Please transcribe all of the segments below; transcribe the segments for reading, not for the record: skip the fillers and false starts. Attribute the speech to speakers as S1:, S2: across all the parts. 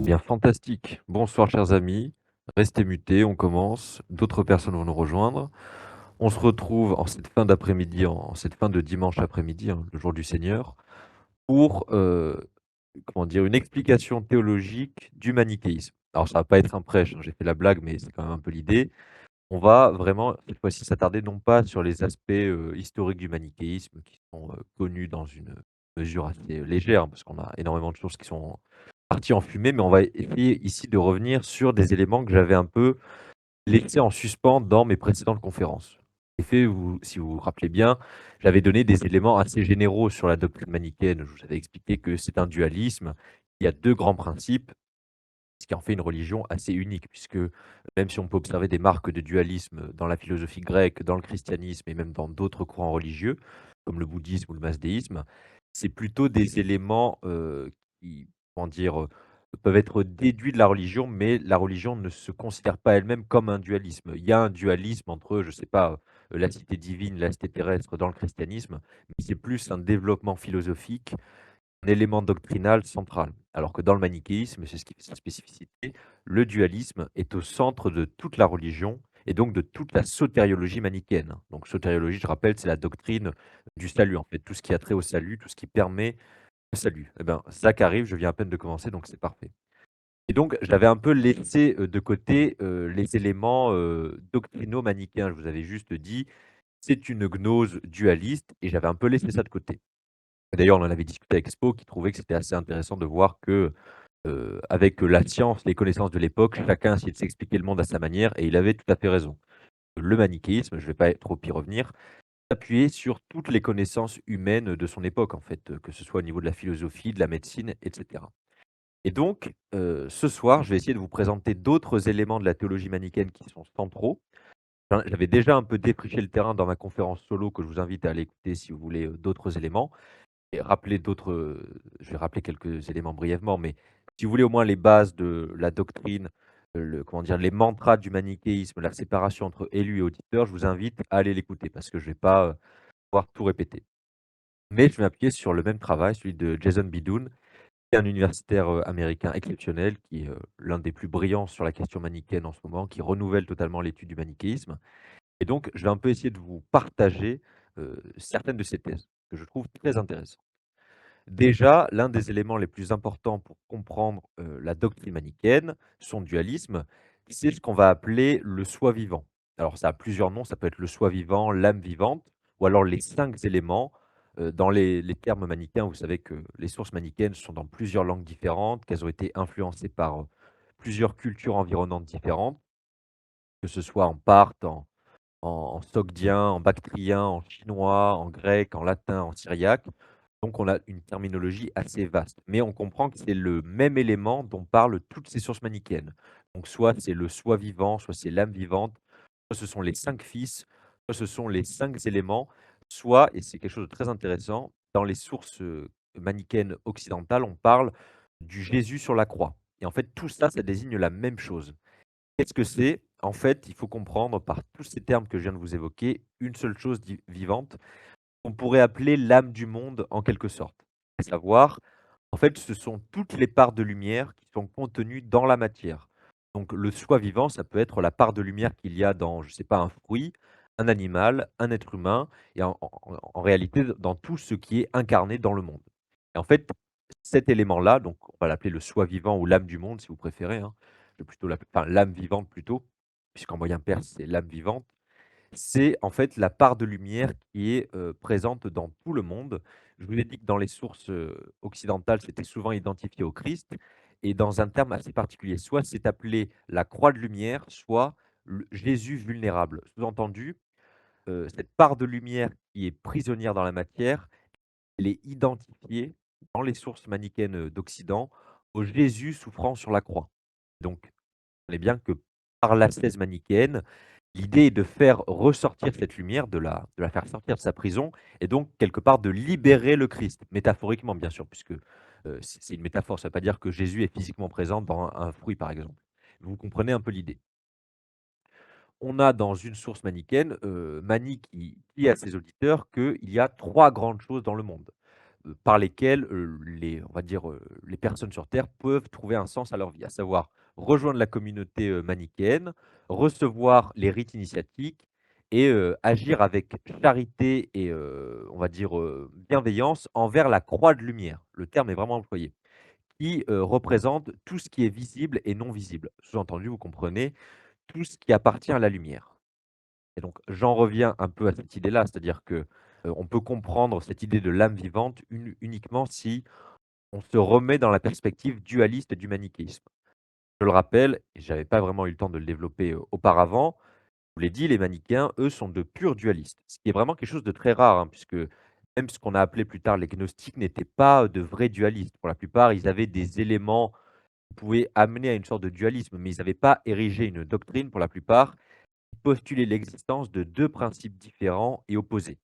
S1: Bien, fantastique. Bonsoir, chers amis. Restez mutés, on commence. D'autres personnes vont nous rejoindre. On se retrouve en cette fin d'après-midi, en cette fin de dimanche après-midi, hein, le jour du Seigneur, pour comment dire, une explication théologique du manichéisme. Alors, ça va pas être un prêche, hein, j'ai fait la blague, mais c'est quand même un peu l'idée. On va vraiment, cette fois-ci, s'attarder non pas sur les aspects historiques du manichéisme, qui sont connus dans une mesure assez légère, hein, parce qu'on a énormément de choses qui sont parties en fumée, mais on va essayer ici de revenir sur des éléments que j'avais un peu laissés en suspens dans mes précédentes conférences. En effet, si vous vous rappelez bien, j'avais donné des éléments assez généraux sur la doctrine manichéenne. Je vous avais expliqué que c'est un dualisme. Il y a deux grands principes, ce qui en fait une religion assez unique, puisque même si on peut observer des marques de dualisme dans la philosophie grecque, dans le christianisme et même dans d'autres courants religieux, comme le bouddhisme ou le masdéisme, c'est plutôt des éléments qui, comment dire, peuvent être déduits de la religion, mais la religion ne se considère pas elle-même comme un dualisme. Il y a un dualisme entre, je ne sais pas, la cité divine, la cité terrestre dans le christianisme, mais c'est plus un développement philosophique, un élément doctrinal central. Alors que dans le manichéisme, c'est ce qui fait sa spécificité, le dualisme est au centre de toute la religion et donc de toute la sotériologie manichéenne. Donc sotériologie, je rappelle, c'est la doctrine du salut, en fait, tout ce qui a trait au salut, tout ce qui permet le salut. Eh bien, Zach arrive, je viens à peine de commencer, donc c'est parfait. Et donc, j'avais un peu laissé de côté les éléments doctrinaux manichéens. Je vous avais juste dit, c'est une gnose dualiste, et j'avais un peu laissé ça de côté. D'ailleurs, on en avait discuté avec Spo, qui trouvait que c'était assez intéressant de voir que, avec la science, les connaissances de l'époque, chacun essayait de s'expliquer le monde à sa manière, et il avait tout à fait raison. Le manichéisme, je ne vais pas trop y revenir, s'appuyait sur toutes les connaissances humaines de son époque, en fait, que ce soit au niveau de la philosophie, de la médecine, etc. Et donc, ce soir, je vais essayer de vous présenter d'autres éléments de la théologie manichéenne qui sont centraux. J'avais déjà un peu défriché le terrain dans ma conférence solo, que je vous invite à aller écouter si vous voulez d'autres éléments. Et rappeler d'autres, je vais rappeler quelques éléments brièvement, mais si vous voulez au moins les bases de la doctrine, comment dire, les mantras du manichéisme, la séparation entre élu et auditeur, je vous invite à aller l'écouter parce que je ne vais pas pouvoir tout répéter. Mais je vais m'appuyer sur le même travail, celui de Jason Bidoun, qui est un universitaire américain exceptionnel, qui est l'un des plus brillants sur la question manichéenne en ce moment, qui renouvelle totalement l'étude du manichéisme. Et donc, je vais un peu essayer de vous partager certaines de ces thèses que je trouve très intéressantes. Déjà, l'un des éléments les plus importants pour comprendre la doctrine manichéenne, son dualisme, c'est ce qu'on va appeler le soi vivant. Alors, ça a plusieurs noms, ça peut être le soi vivant, l'âme vivante, ou alors les cinq éléments. Dans les termes manichéens, vous savez que les sources manichéennes sont dans plusieurs langues différentes, qu'elles ont été influencées par plusieurs cultures environnantes différentes, que ce soit en parthe, en sogdien, en bactrien, en chinois, en grec, en latin, en syriaque. Donc on a une terminologie assez vaste. Mais on comprend que c'est le même élément dont parlent toutes ces sources manichéennes. Donc soit c'est le soi vivant, soit c'est l'âme vivante, soit ce sont les 5 fils, soit ce sont les 5 éléments, soit, et c'est quelque chose de très intéressant, dans les sources manichéennes occidentales, on parle du Jésus sur la croix. Et en fait, tout ça, ça désigne la même chose. Qu'est-ce que c'est? En fait, il faut comprendre par tous ces termes que je viens de vous évoquer, une seule chose vivante, qu'on pourrait appeler l'âme du monde en quelque sorte. À savoir, en fait, ce sont toutes les parts de lumière qui sont contenues dans la matière. Donc le soi vivant, ça peut être la part de lumière qu'il y a dans, je ne sais pas, un fruit, un animal, un être humain, et en réalité, dans tout ce qui est incarné dans le monde. Et en fait, cet élément-là, donc on va l'appeler le soi vivant ou l'âme du monde si vous préférez, hein, je vais plutôt l'appeler, enfin l'âme vivante plutôt, puisqu'en moyen perse c'est l'âme vivante, c'est en fait la part de lumière qui est présente dans tout le monde. Je vous ai dit que dans les sources occidentales, c'était souvent identifié au Christ, et dans un terme assez particulier, soit c'est appelé la croix de lumière, soit Jésus vulnérable. Sous-entendu, cette part de lumière qui est prisonnière dans la matière, elle est identifiée dans les sources manichéennes d'Occident au Jésus souffrant sur la croix. Donc, on est bien que par l'ascèse manichéenne, l'idée est de faire ressortir cette lumière, de la faire sortir de sa prison, et donc quelque part de libérer le Christ, métaphoriquement bien sûr, puisque c'est une métaphore, ça ne veut pas dire que Jésus est physiquement présent dans un fruit par exemple. Vous comprenez un peu l'idée. On a dans une source manichéenne, Mani qui dit à ses auditeurs qu'il y a trois grandes choses dans le monde. par lesquels, on va dire, les personnes sur terre peuvent trouver un sens à leur vie. À savoir rejoindre la communauté, manichéenne, recevoir les rites initiatiques et agir avec charité et on va dire, bienveillance envers la croix de lumière. Le terme est vraiment employé, qui, représente tout ce qui est visible et non visible. Sous-entendu, vous comprenez, tout ce qui appartient à la lumière. Et donc j'en reviens un peu à cette idée-là, c'est-à-dire que, on peut comprendre cette idée de l'âme vivante uniquement si on se remet dans la perspective dualiste du manichéisme. Je le rappelle, et j'avais pas vraiment eu le temps de le développer, auparavant, je vous l'ai dit, les manichéens, eux, sont de purs dualistes. Ce qui est vraiment quelque chose de très rare, hein, puisque même ce qu'on a appelé plus tard les gnostiques n'étaient pas de vrais dualistes. Pour la plupart, ils avaient des éléments qui pouvaient amener à une sorte de dualisme, mais ils n'avaient pas érigé une doctrine pour la plupart. Ils postulaient l'existence de 2 principes différents et opposés.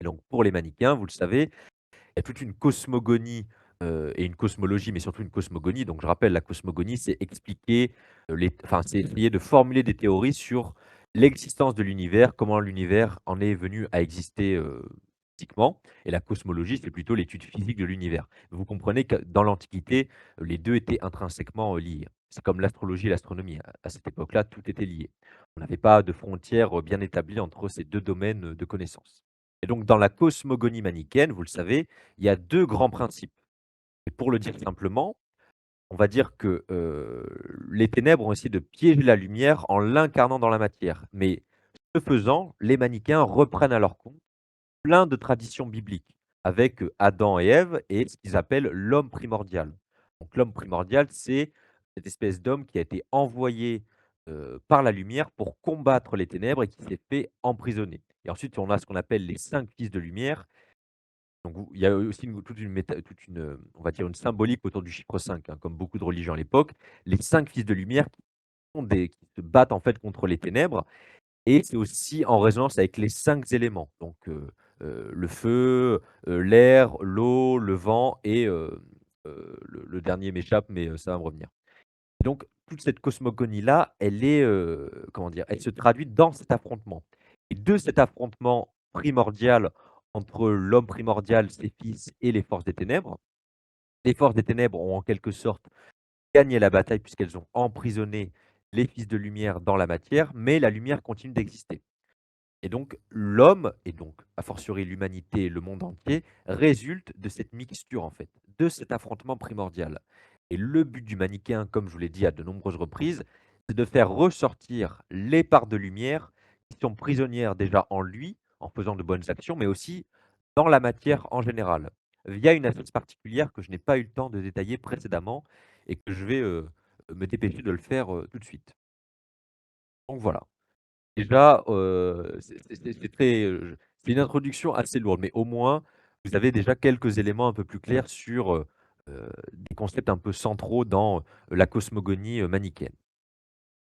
S1: Et donc pour les manichéens, vous le savez, il y a toute une cosmogonie, et une cosmologie, mais surtout une cosmogonie. Donc je rappelle, la cosmogonie, c'est expliquer, c'est essayer de formuler des théories sur l'existence de l'univers, comment l'univers en est venu à exister, physiquement, et la cosmologie, c'est plutôt l'étude physique de l'univers. Vous comprenez que dans l'Antiquité, les 2 étaient intrinsèquement, liés. C'est comme l'astrologie et l'astronomie. À cette époque-là, tout était lié. On n'avait pas de frontières, bien établies entre ces 2 domaines, de connaissances. Et donc dans la cosmogonie manichéenne, vous le savez, il y a 2 grands principes. Et pour le dire simplement, on va dire que, les ténèbres ont essayé de piéger la lumière en l'incarnant dans la matière. Mais ce faisant, les manichéens reprennent à leur compte plein de traditions bibliques avec, Adam et Ève et ce qu'ils appellent l'homme primordial. Donc l'homme primordial, c'est cette espèce d'homme qui a été envoyé, par la lumière pour combattre les ténèbres et qui s'est fait emprisonner. Et ensuite, on a ce qu'on appelle les 5 fils de lumière. Donc il y a aussi toute une, on va dire une symbolique autour du chiffre 5, hein, comme beaucoup de religions à l'époque. Les 5 fils de lumière qui se battent en fait contre les ténèbres et c'est aussi en résonance avec les 5 éléments, donc le feu, l'air, l'eau, le vent et le dernier m'échappe, mais ça va me revenir. Donc toute cette cosmogonie-là, elle est, comment dire? Elle se traduit dans cet affrontement et de cet affrontement primordial entre l'homme primordial, ses fils et les forces des ténèbres ont en quelque sorte gagné la bataille puisqu'elles ont emprisonné les fils de lumière dans la matière, mais la lumière continue d'exister. Et donc l'homme et donc a fortiori l'humanité, le monde entier, résulte de cette mixture en fait, de cet affrontement primordial. Et le but du manichéen, comme je vous l'ai dit à de nombreuses reprises, c'est de faire ressortir les parts de lumière qui sont prisonnières déjà en lui, en faisant de bonnes actions, mais aussi dans la matière en général, via une astuce particulière que je n'ai pas eu le temps de détailler précédemment et que je vais, me dépêcher de le faire, tout de suite. Donc voilà. Déjà, c'est très, c'est une introduction assez lourde, mais au moins, vous avez déjà quelques éléments un peu plus clairs sur, des concepts un peu centraux dans, la cosmogonie, manichéenne.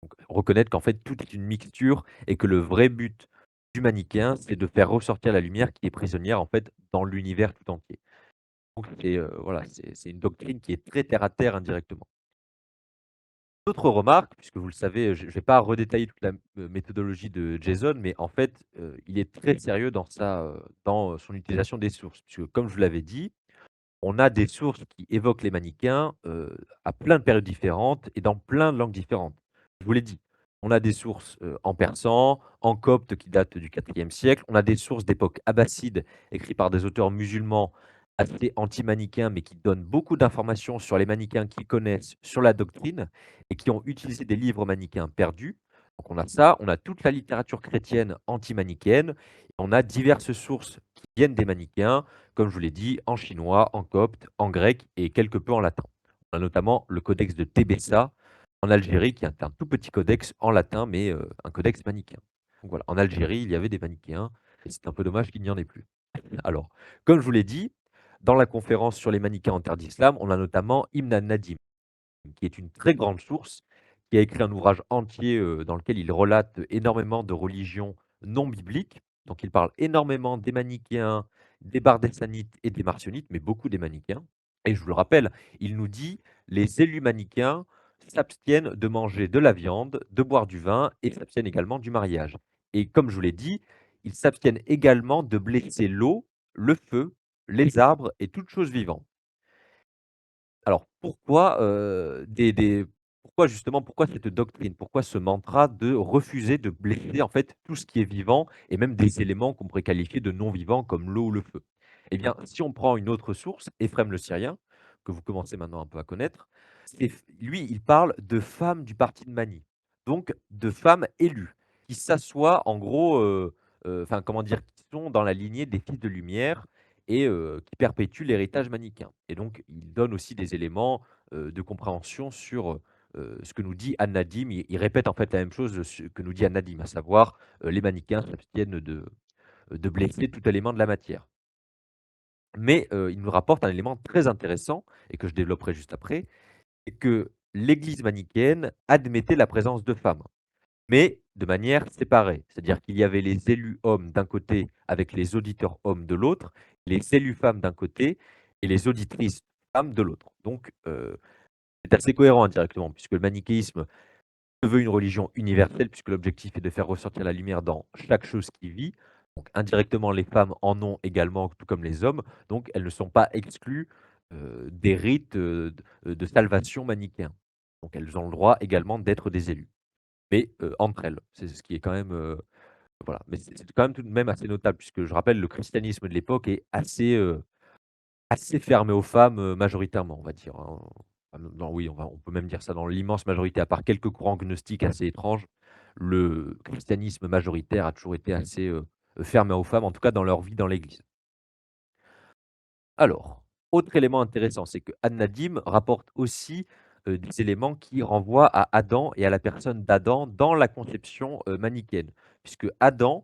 S1: Donc reconnaître qu'en fait, tout est une mixture et que le vrai but du manichéen, c'est de faire ressortir la lumière qui est prisonnière, en fait, dans l'univers tout entier. Donc c'est, voilà, c'est une doctrine qui est très terre à terre indirectement. Autre remarque, puisque vous le savez, je ne vais pas redétailler toute la méthodologie de Jason, mais en fait, il est très sérieux dans son utilisation des sources. Puisque comme je vous l'avais dit, on a des sources qui évoquent les manichéens, à plein de périodes différentes et dans plein de langues différentes. Je vous l'ai dit, on a des sources, en persan, en copte qui datent du IVe siècle, on a des sources d'époque abbasside écrites par des auteurs musulmans assez anti-manichéens, mais qui donnent beaucoup d'informations sur les manichéens qu'ils connaissent, sur la doctrine et qui ont utilisé des livres manichéens perdus. Donc on a ça, on a toute la littérature chrétienne anti-manichéenne, on a diverses sources qui viennent des manichéens, comme je vous l'ai dit, en chinois, en copte, en grec et quelque peu en latin. On a notamment le codex de Tébessa en Algérie, qui est un tout petit codex en latin, mais un codex manichéen. Donc voilà, en Algérie, il y avait des manichéens et c'est un peu dommage qu'il n'y en ait plus. Alors, comme je vous l'ai dit, dans la conférence sur les manichéens en terre d'islam, on a notamment Ibn al-Nadim, qui est une très grande source, qui a écrit un ouvrage entier dans lequel il relate énormément de religions non bibliques. Donc il parle énormément des manichéens, des bardessanites et des marcionites, mais beaucoup des manichéens. Et je vous le rappelle, il nous dit les élus manichéens s'abstiennent de manger de la viande, de boire du vin et s'abstiennent également du mariage. Et comme je vous l'ai dit, ils s'abstiennent également de blesser l'eau, le feu, les arbres et toute chose vivante. Alors pourquoi, pourquoi justement, pourquoi cette doctrine? Pourquoi ce mantra de refuser de blesser en fait tout ce qui est vivant et même des éléments qu'on pourrait qualifier de non vivants comme l'eau ou le feu? Eh bien, si on prend une autre source, Éphrem le Syrien, que vous commencez maintenant un peu à connaître, lui, il parle de femmes du parti de Mani, donc de femmes élues, qui s'assoient en gros, enfin comment dire? Qui sont dans la lignée des fils de lumière et qui perpétue l'héritage manichéen et donc il donne aussi des éléments, de compréhension sur, ce que nous dit An-Nadim. Il répète en fait la même chose ce que nous dit An-Nadim, à savoir, les manichéens s'abstiennent de blesser tout élément de la matière. Mais, il nous rapporte un élément très intéressant et que je développerai juste après, c'est que l'Église manichéenne admettait la présence de femmes, mais de manière séparée. C'est-à-dire qu'il y avait les élus hommes d'un côté avec les auditeurs hommes de l'autre, les élus femmes d'un côté et les auditrices femmes de l'autre. Donc, c'est assez cohérent indirectement puisque le manichéisme se veut une religion universelle puisque l'objectif est de faire ressortir la lumière dans chaque chose qui vit. Donc indirectement, les femmes en ont également, tout comme les hommes, donc elles ne sont pas exclues, des rites, de salvation manichéens. Donc elles ont le droit également d'être des élus, mais, entre elles. C'est ce qui est quand même, voilà, mais c'est quand même tout de même assez notable puisque je rappelle le christianisme de l'époque est assez fermé aux femmes, majoritairement, on va dire, hein. Non, oui, on peut même dire ça dans l'immense majorité, à part quelques courants gnostiques assez étranges, le christianisme majoritaire a toujours été assez, fermé aux femmes, en tout cas dans leur vie dans l'Église. Alors, autre élément intéressant, c'est que An-Nadim rapporte aussi, des éléments qui renvoient à Adam et à la personne d'Adam dans la conception, manichéenne. Puisque Adam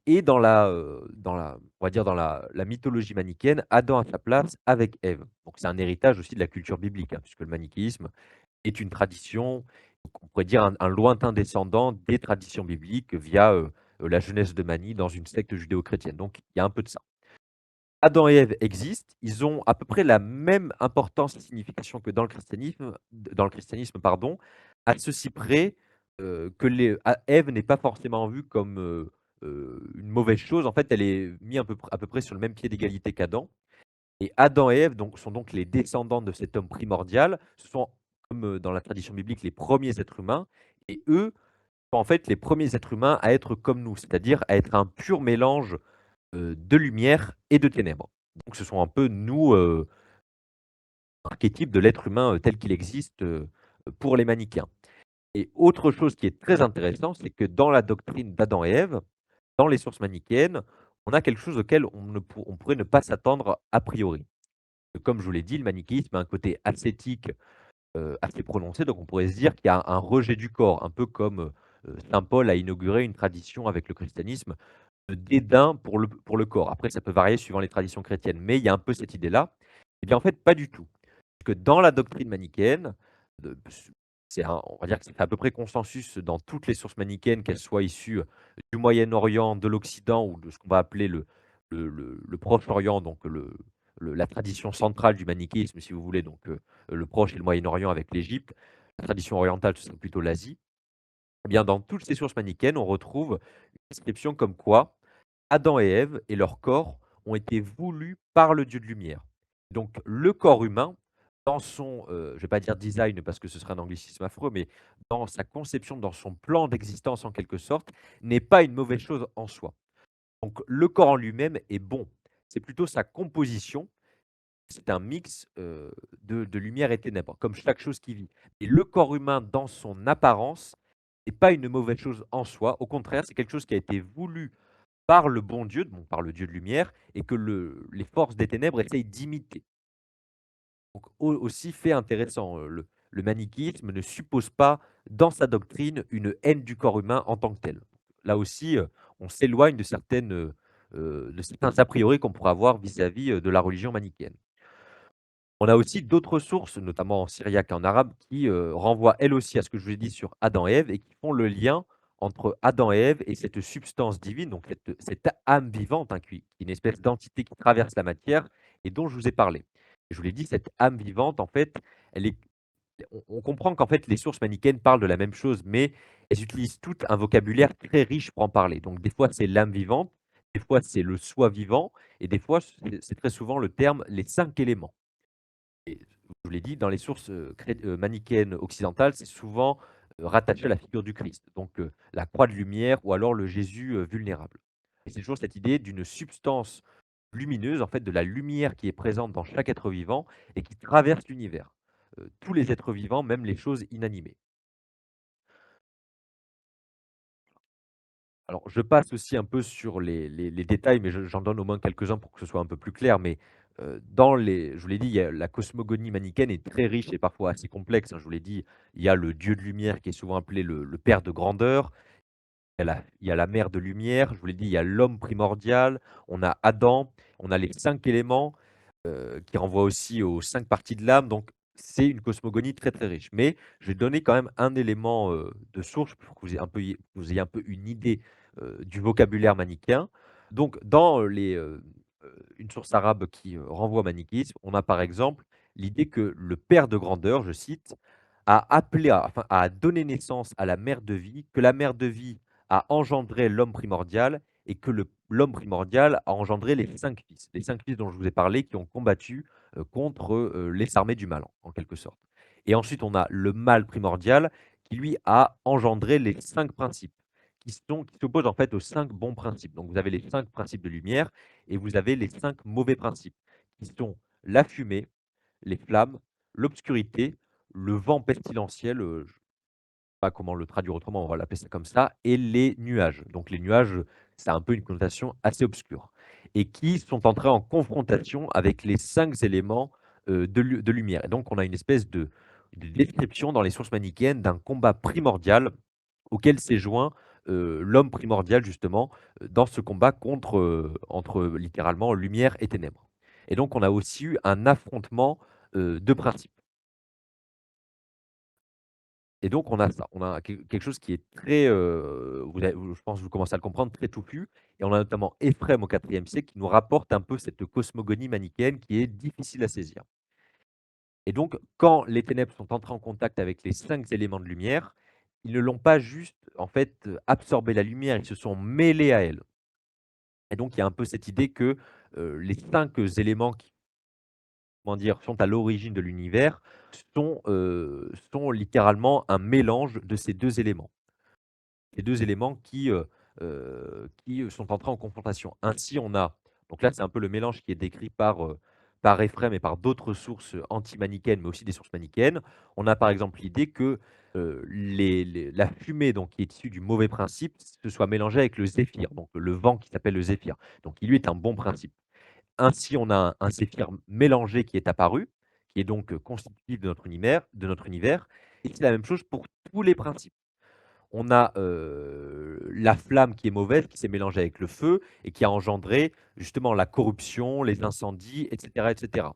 S1: et on va dire dans la mythologie manichéenne, Adam a sa place avec Ève. Donc c'est un héritage aussi de la culture biblique, hein, puisque le manichéisme est une tradition, donc on pourrait dire un lointain descendant des traditions bibliques via, la jeunesse de Mani dans une secte judéo-chrétienne. Donc il y a un peu de ça. Adam et Ève existent, ils ont à peu près la même importance et signification que dans le christianisme, pardon, à ceci près, que Ève n'est pas forcément vue comme, une mauvaise chose. En fait, elle est mise à peu près sur le même pied d'égalité qu'Adam et Adam et Ève sont donc les descendants de cet homme primordial. Ce sont, comme, dans la tradition biblique, les premiers êtres humains et eux sont en fait les premiers êtres humains à être comme nous, c'est-à-dire à être un pur mélange de lumière et de ténèbres. Donc ce sont un peu nous, archétypes de l'être humain, tel qu'il existe, pour les manichéens. Et autre chose qui est très intéressant, c'est que dans la doctrine d'Adam et Ève, dans les sources manichéennes, on a quelque chose auquel on pourrait ne pas s'attendre a priori. Comme je vous l'ai dit, le manichéisme a un côté ascétique, assez prononcé, donc on pourrait se dire qu'il y a un rejet du corps, un peu comme, saint Paul a inauguré une tradition avec le christianisme de dédain pour le corps. Après, ça peut varier suivant les traditions chrétiennes, mais il y a un peu cette idée-là. Eh bien, en fait, pas du tout. Parce que dans la doctrine manichéenne, de on va dire que c'est à peu près consensus dans toutes les sources manichéennes, qu'elles soient issues du Moyen-Orient, de l'Occident ou de ce qu'on va appeler le Proche-Orient, donc la tradition centrale du manichéisme, si vous voulez, donc le Proche et le Moyen-Orient avec l'Égypte. La tradition orientale, ce serait plutôt l'Asie. Eh bien, dans toutes ces sources manichéennes, on retrouve une description comme quoi Adam et Ève et leur corps ont été voulus par le Dieu de lumière. Donc le corps humain, dans son, je ne vais pas dire design parce que ce serait un anglicisme affreux, mais dans sa conception, dans son plan d'existence en quelque sorte, n'est pas une mauvaise chose en soi. Donc le corps en lui-même est bon. C'est plutôt sa composition, c'est un mix, de lumière et ténèbres, comme chaque chose qui vit. Et le corps humain dans son apparence n'est pas une mauvaise chose en soi. Au contraire, c'est quelque chose qui a été voulu par le bon Dieu, donc par le Dieu de lumière, et que les forces des ténèbres essayent d'imiter. Donc aussi fait intéressant, le manichéisme ne suppose pas dans sa doctrine une haine du corps humain en tant que tel. Là aussi, on s'éloigne de certains a priori qu'on pourrait avoir vis-à-vis, de la religion manichéenne. On a aussi d'autres sources, notamment en syriaque et en arabe, qui, renvoient elles aussi à ce que je vous ai dit sur Adam et Ève et qui font le lien entre Adam et Ève et cette substance divine, donc cette âme vivante, hein, qui est une espèce d'entité qui traverse la matière et dont je vous ai parlé. Je vous l'ai dit, cette âme vivante, en fait, elle est on comprend qu'en fait, les sources manichéennes parlent de la même chose, mais elles utilisent toutes un vocabulaire très riche pour en parler. Donc des fois, c'est l'âme vivante, Des fois, c'est le soi vivant et des fois, c'est très souvent le terme «les 5 éléments». Et je vous l'ai dit, dans les sources, manichéennes occidentales, c'est souvent, rattaché à la figure du Christ, donc la croix de lumière ou alors le Jésus, vulnérable. Et c'est toujours cette idée d'une substance lumineuse, en fait, de la lumière qui est présente dans chaque être vivant et qui traverse l'univers. Tous les êtres vivants, même les choses inanimées. Alors, je passe aussi un peu sur les détails, mais j'en donne au moins quelques-uns pour que ce soit un peu plus clair. Mais, dans les je vous l'ai dit, il y a la cosmogonie manichéenne est très riche et parfois assez complexe, hein. Je vous l'ai dit, il y a le dieu de lumière qui est souvent appelé le père de grandeur. Il y a la mer de lumière, je vous l'ai dit, il y a l'homme primordial, on a Adam, on a les 5 éléments, qui renvoient aussi aux 5 parties de l'âme, donc c'est une cosmogonie très, très riche. Mais je vais donner quand même un élément, de source pour que vous ayez un peu une idée, du vocabulaire manichéen. Donc dans une source arabe qui, renvoie au manichéisme, on a par exemple l'idée que le père de grandeur, je cite, a appelé à enfin a donné naissance à la mère de vie, que la mère de vie a engendré l'homme primordial et que l'homme primordial a engendré les 5 fils dont je vous ai parlé qui ont combattu, contre, les armées du mal, en quelque sorte. Et ensuite, on a le mal primordial qui lui a engendré les 5 principes qui s'opposent en fait aux 5 bons principes. Donc vous avez les 5 principes de lumière et vous avez les 5 mauvais principes qui sont la fumée, les flammes, l'obscurité, le vent pestilentiel, pas comment le traduire autrement, on va l'appeler ça comme ça, et les nuages. Donc les nuages, ça a un peu une connotation assez obscure et qui sont entrés en confrontation avec les 5 éléments, de lumière et donc on a une espèce de description dans les sources manichéennes d'un combat primordial auquel s'est joint, l'homme primordial justement, dans ce combat entre littéralement lumière et ténèbres et donc on a aussi eu un affrontement, de principes. Et donc on a ça, on a quelque chose qui est très, je pense que vous commencez à le comprendre, très touffu et on a notamment Éphrem au IVe siècle qui nous rapporte un peu cette cosmogonie manichéenne qui est difficile à saisir. Et donc quand les ténèbres sont entrées en contact avec les 5 éléments de lumière, ils ne l'ont pas juste, en fait, absorbé la lumière, ils se sont mêlés à elle. Et donc il y a un peu cette idée que, les 5 éléments qui, comment dire, sont à l'origine de l'univers sont littéralement un mélange de ces 2 éléments. Les 2 éléments qui sont entrés en confrontation. Ainsi, on a donc là, c'est un peu le mélange qui est décrit par Éphrem et par d'autres sources anti-manichéennes, mais aussi des sources manichéennes. On a par exemple l'idée que, la fumée donc qui est issue du mauvais principe se soit mélangée avec le zéphyr, donc le vent qui s'appelle le zéphyr, donc qui lui est un bon principe. Ainsi, on a un zéphyr mélangé qui est apparu, qui est donc, constitutif de notre univers et c'est la même chose pour tous les principes. On a, la flamme qui est mauvaise, qui s'est mélangée avec le feu et qui a engendré justement la corruption, les incendies et cetera et cetera.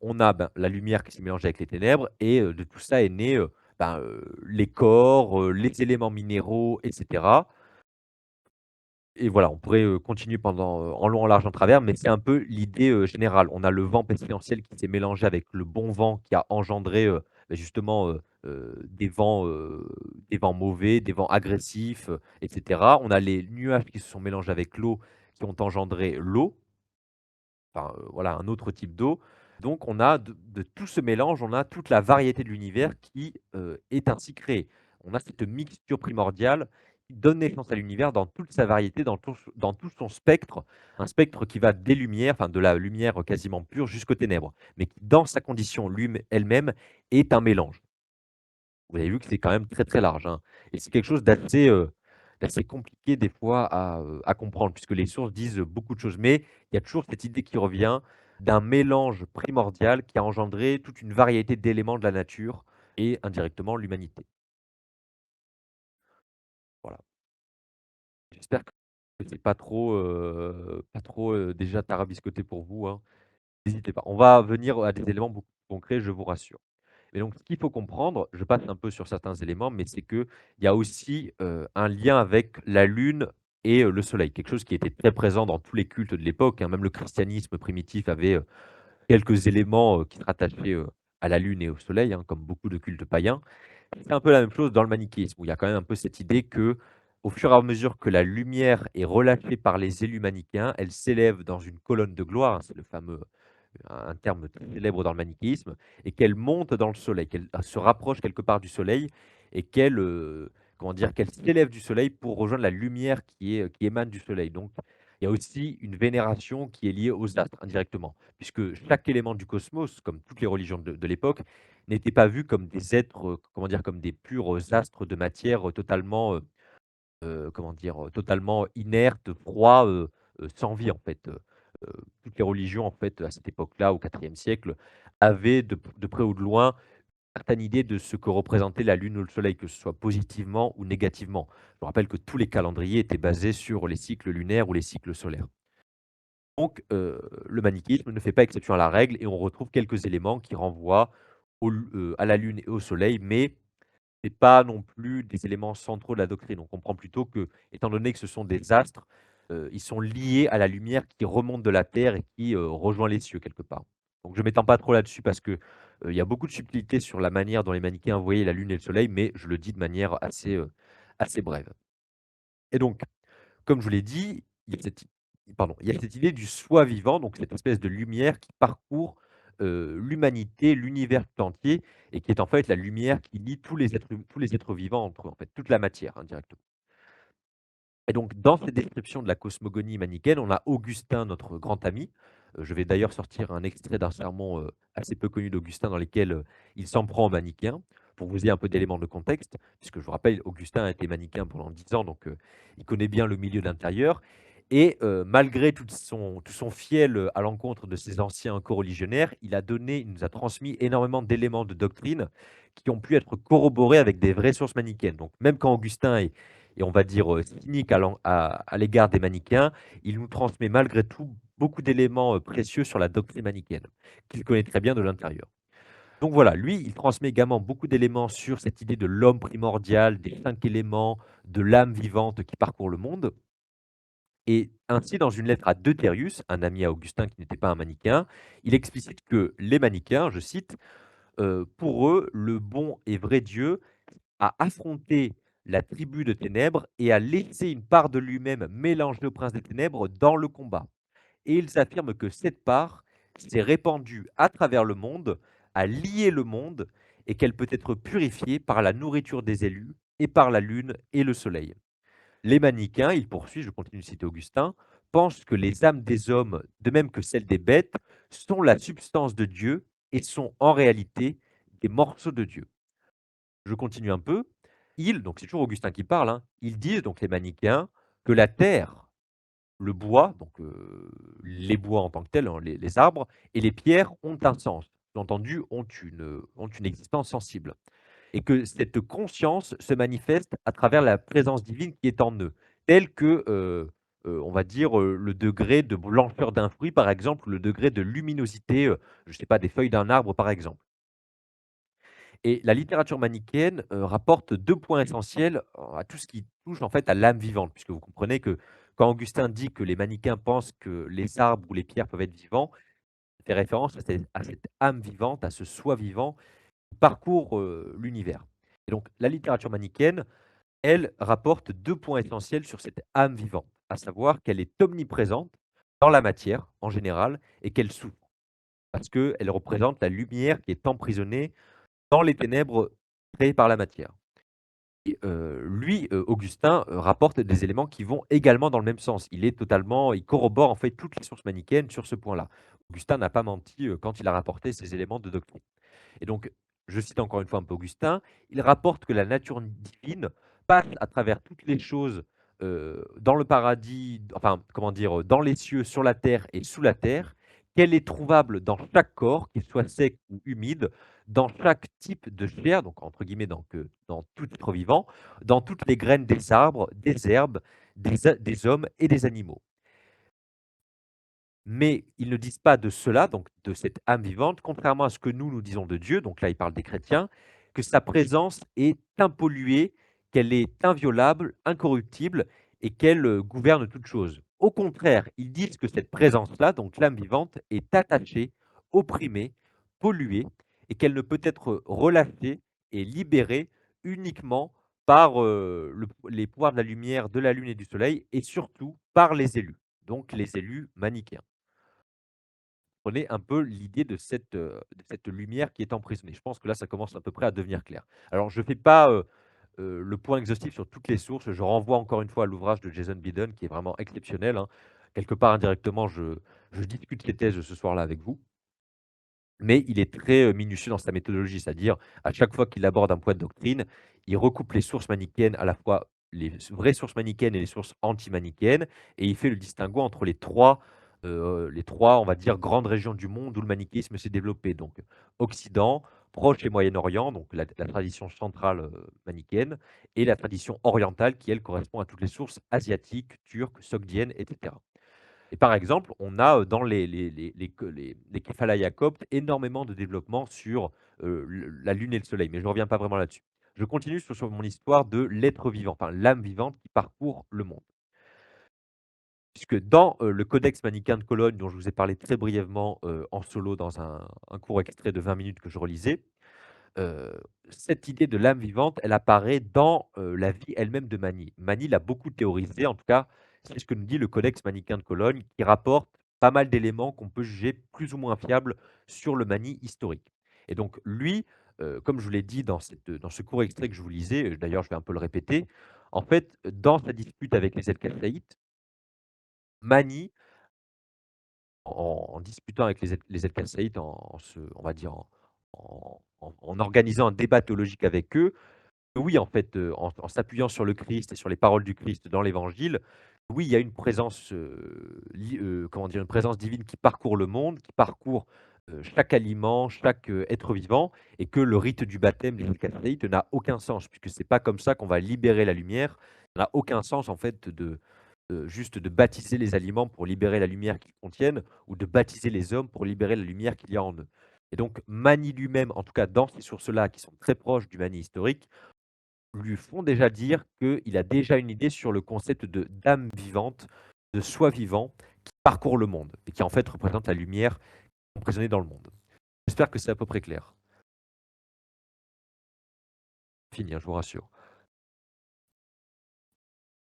S1: On a, ben, la lumière qui s'est mélangée avec les ténèbres et de tout ça est né, ben, les corps, les éléments minéraux et cetera et voilà, on pourrait, continuer pendant, en long, en large, en travers, mais c'est un peu l'idée, générale. On a le vent pestilentiel qui s'est mélangé avec le bon vent qui a engendré, bah, justement, des vents mauvais, des vents agressifs, et cetera. On a les nuages qui se sont mélangés avec l'eau, qui ont engendré l'eau. Enfin, voilà, un autre type d'eau. Donc on a de tout ce mélange, on a toute la variété de l'univers qui, est ainsi créée. On a cette mixture primordiale qui donne naissance à l'univers dans toute sa variété, dans tout son spectre, un spectre qui va des lumières, enfin de la lumière quasiment pure jusqu'aux ténèbres, mais qui dans sa condition elle-même est un mélange. Vous avez vu que c'est quand même très, très large, hein et c'est quelque chose d'assez compliqué des fois à comprendre puisque les sources disent, beaucoup de choses. Mais il y a toujours cette idée qui revient d'un mélange primordial qui a engendré toute une variété d'éléments de la nature et indirectement l'humanité. Voilà. J'espère que c'est pas trop, déjà tarabiscoté pour vous, hein. N'hésitez pas. On va venir à des éléments beaucoup plus concrets, je vous rassure. Et donc ce qu'il faut comprendre, je passe un peu sur certains éléments, mais c'est qu'il y a aussi, un lien avec la lune et le soleil. Quelque chose qui était très présent dans tous les cultes de l'époque, hein. Même le christianisme primitif avait, quelques éléments, qui se rattachaient, à la lune et au soleil, hein, comme beaucoup de cultes païens. C'est un peu la même chose dans le manichéisme, où il y a quand même un peu cette idée que, Au fur et à mesure que la lumière est relâchée par les élus manichéens, elle s'élève dans une colonne de gloire, hein, c'est le fameux un terme très célèbre dans le manichéisme, et qu'elle monte dans le soleil, qu'elle se rapproche quelque part du soleil et qu'elle, comment dire? Qu'elle s'élève du soleil pour rejoindre la lumière qui émane du soleil. Donc il y a aussi une vénération qui est liée aux astres indirectement, puisque chaque élément du cosmos, comme toutes les religions de l'époque, n'était pas vu comme des êtres, comment dire? Comme des purs astres de matière, totalement, comment dire? Totalement inerte, froid, sans vie en fait, toutes les religions en fait, à cette époque-là, au IVe siècle, avaient de près ou de loin, une certaine idée de ce que représentait la lune ou le soleil, que ce soit positivement ou négativement. Je vous rappelle que tous les calendriers étaient basés sur les cycles lunaires ou les cycles solaires. Donc le manichéisme ne fait pas exception à la règle et on retrouve quelques éléments qui renvoient à la lune et au soleil, mais c'est pas non plus des éléments centraux de la doctrine. On comprend plutôt que, étant donné que ce sont des astres, ils sont liés à la lumière qui remonte de la terre et qui, rejoint les cieux quelque part. Donc je m'étends pas trop là-dessus parce que, il y a beaucoup de subtilités sur la manière dont les manichéens voyaient la lune et le soleil, mais je le dis de manière assez, assez brève. Et donc, comme je vous l'ai dit, il y a cette idée du soi vivant, donc cette espèce de lumière qui parcourt, l'humanité, l'univers tout entier et qui est en fait la lumière qui lie tous les êtres vivants entre eux, en fait, toute la matière, indirectement. Et donc, dans cette description de la cosmogonie manichéenne, on a Augustin, notre grand ami. Je vais d'ailleurs sortir un extrait d'un sermon, assez peu connu d'Augustin dans lequel, il s'en prend aux manichéens, pour vous ayez un peu d'éléments de contexte, puisque je vous rappelle, Augustin a été manichéen pendant 10 ans, donc il connaît bien le milieu d'intérieur et malgré tout son fiel, à l'encontre de ses anciens coreligionnaires, il nous a transmis énormément d'éléments de doctrine qui ont pu être corroborés avec des vraies sources manichéennes. Donc même quand Augustin est et on va dire, cynique à l'égard des manichéens, il nous transmet malgré tout beaucoup d'éléments, précieux sur la doctrine manichéenne, qu'il connaît très bien de l'intérieur. Donc voilà, lui, il transmet également beaucoup d'éléments sur cette idée de l'homme primordial, des 5 éléments, de l'âme vivante qui parcourt le monde et ainsi dans une lettre à Deutérius, un ami à Augustin qui n'était pas un manichéen, il explicite que les manichéens, je cite: Pour eux, le bon et vrai Dieu à affronter la tribu de ténèbres et à laisser une part de lui-même mélangée au prince des ténèbres dans le combat. Et ils affirment que cette part s'est répandue à travers le monde, a lié le monde et qu'elle peut être purifiée par la nourriture des élus et par la lune et le soleil. Les manichéens, il poursuit, je continue de citer Augustin, pensent que les âmes des hommes, de même que celles des bêtes, sont la substance de Dieu et sont en réalité des morceaux de Dieu. Je continue un peu. Ils, donc c'est toujours Augustin qui parle, hein, ils disent, donc les manichéens, que la terre, le bois, donc les bois en tant que tels, hein, les arbres, et les pierres ont un sens. Sous-entendu, ont une existence sensible. Et que cette conscience se manifeste à travers la présence divine qui est en eux, telle que, on va dire, le degré de blancheur d'un fruit, par exemple, ou le degré de luminosité, je ne sais pas, des feuilles d'un arbre, par exemple. Et la littérature manichéenne, rapporte 2 points essentiels, à tout ce qui touche, en fait, à l'âme vivante. Puisque vous comprenez que quand Augustin dit que les manichéens pensent que les arbres ou les pierres peuvent être vivants, il fait référence à cette âme vivante, à ce soi vivant qui parcourt, l'univers. Et donc la littérature manichéenne, elle rapporte 2 points essentiels sur cette âme vivante, à savoir qu'elle est omniprésente dans la matière, en général, et qu'elle souffre. Parce qu'elle représente la lumière qui est emprisonnée dans les ténèbres créées par la matière. Et lui, Augustin, rapporte des éléments qui vont également dans le même sens. Il corrobore en fait toutes les sources manichéennes sur ce point-là. Augustin n'a pas menti, quand il a rapporté ces éléments de doctrine. Et donc, je cite encore une fois un peu Augustin, il rapporte que la nature divine passe à travers toutes les choses, dans le paradis, enfin, comment dire? Dans les cieux, sur la terre et sous la terre, qu'elle est trouvable dans chaque corps, qu'il soit sec ou humide, dans chaque type de chair, donc entre guillemets, donc dans tout être vivant, dans toutes les graines des arbres, des herbes, des hommes et des animaux. Mais ils ne disent pas de cela, donc de cette âme vivante, contrairement à ce que nous, nous disons de Dieu, donc là, il parle des chrétiens, que sa présence est impolluée, qu'elle est inviolable, incorruptible et qu'elle gouverne toute chose. Au contraire, ils disent que cette présence-là, donc l'âme vivante, est attachée, opprimée, polluée et qu'elle ne peut être relâchée et libérée uniquement par, les pouvoirs de la lumière, de la lune et du soleil et surtout par les élus, donc les élus manichéens. Prenez un peu l'idée de cette lumière qui est emprisonnée. Je pense que là, ça commence à peu près à devenir clair. Alors je ne fais pas, le point exhaustif sur toutes les sources. Je renvoie encore une fois à l'ouvrage de Jason Biden qui est vraiment exceptionnel, hein. Quelque part indirectement, je discute les thèses de ce soir-là avec vous. Mais il est très, minutieux dans sa méthodologie, c'est-à-dire à chaque fois qu'il aborde un point de doctrine, il recoupe les sources manichéennes, à la fois les vraies sources manichéennes et les sources anti-manichéennes et il fait le distinguo entre les 3 on va dire grandes régions du monde où le manichéisme s'est développé. Donc Occident, Proche et Moyen-Orient, donc la tradition centrale, manichéenne et la tradition orientale qui elle correspond à toutes les sources asiatiques, turques, sogdiennes et cetera. Et par exemple, on a, dans les Képhalaya coptes énormément de développement sur, la lune et le soleil, mais je ne reviens pas vraiment là-dessus. Je continue sur mon histoire de l'être vivant, enfin l'âme vivante qui parcourt le monde. Puisque dans, le Codex manichéen de Cologne dont je vous ai parlé très brièvement, en solo dans un court extrait de 20 minutes que je relisais, Heu, cette idée de l'âme vivante, elle apparaît dans, la vie elle-même de Mani. Mani l'a beaucoup théorisé, en tout cas, c'est ce que nous dit le Codex manichéen de Cologne, qui rapporte pas mal d'éléments qu'on peut juger plus ou moins fiables sur le Mani historique. Et donc lui, comme je vous l'ai dit dans ce court extrait que je vous lisais, d'ailleurs je vais un peu le répéter, en fait, dans sa dispute avec les Elkassaïtes, Mani, en disputant avec les Elkassaïtes, en se on va dire en organisant un débat théologique avec eux, oui, en fait, en s'appuyant sur le Christ et sur les paroles du Christ dans l'Évangile, oui, il y a une présence, comment dire? Une présence divine qui parcourt le monde, qui parcourt, chaque aliment, chaque, être vivant et que le rite du baptême des catholiques n'a aucun sens puisque c'est pas comme ça qu'on va libérer la lumière. Ça n'a aucun sens en fait juste de baptiser les aliments pour libérer la lumière qu'ils contiennent ou de baptiser les hommes pour libérer la lumière qu'il y a en eux. Et donc Mani lui-même, en tout cas dans ces sources-là qui sont très proches du Mani historique, lui font déjà dire qu'il a déjà une idée sur le concept de d'âme vivante, de soi vivant, qui parcourt le monde et qui en fait représente la lumière emprisonnée dans le monde. J'espère que c'est à peu près clair. Fini, hein, je vous rassure.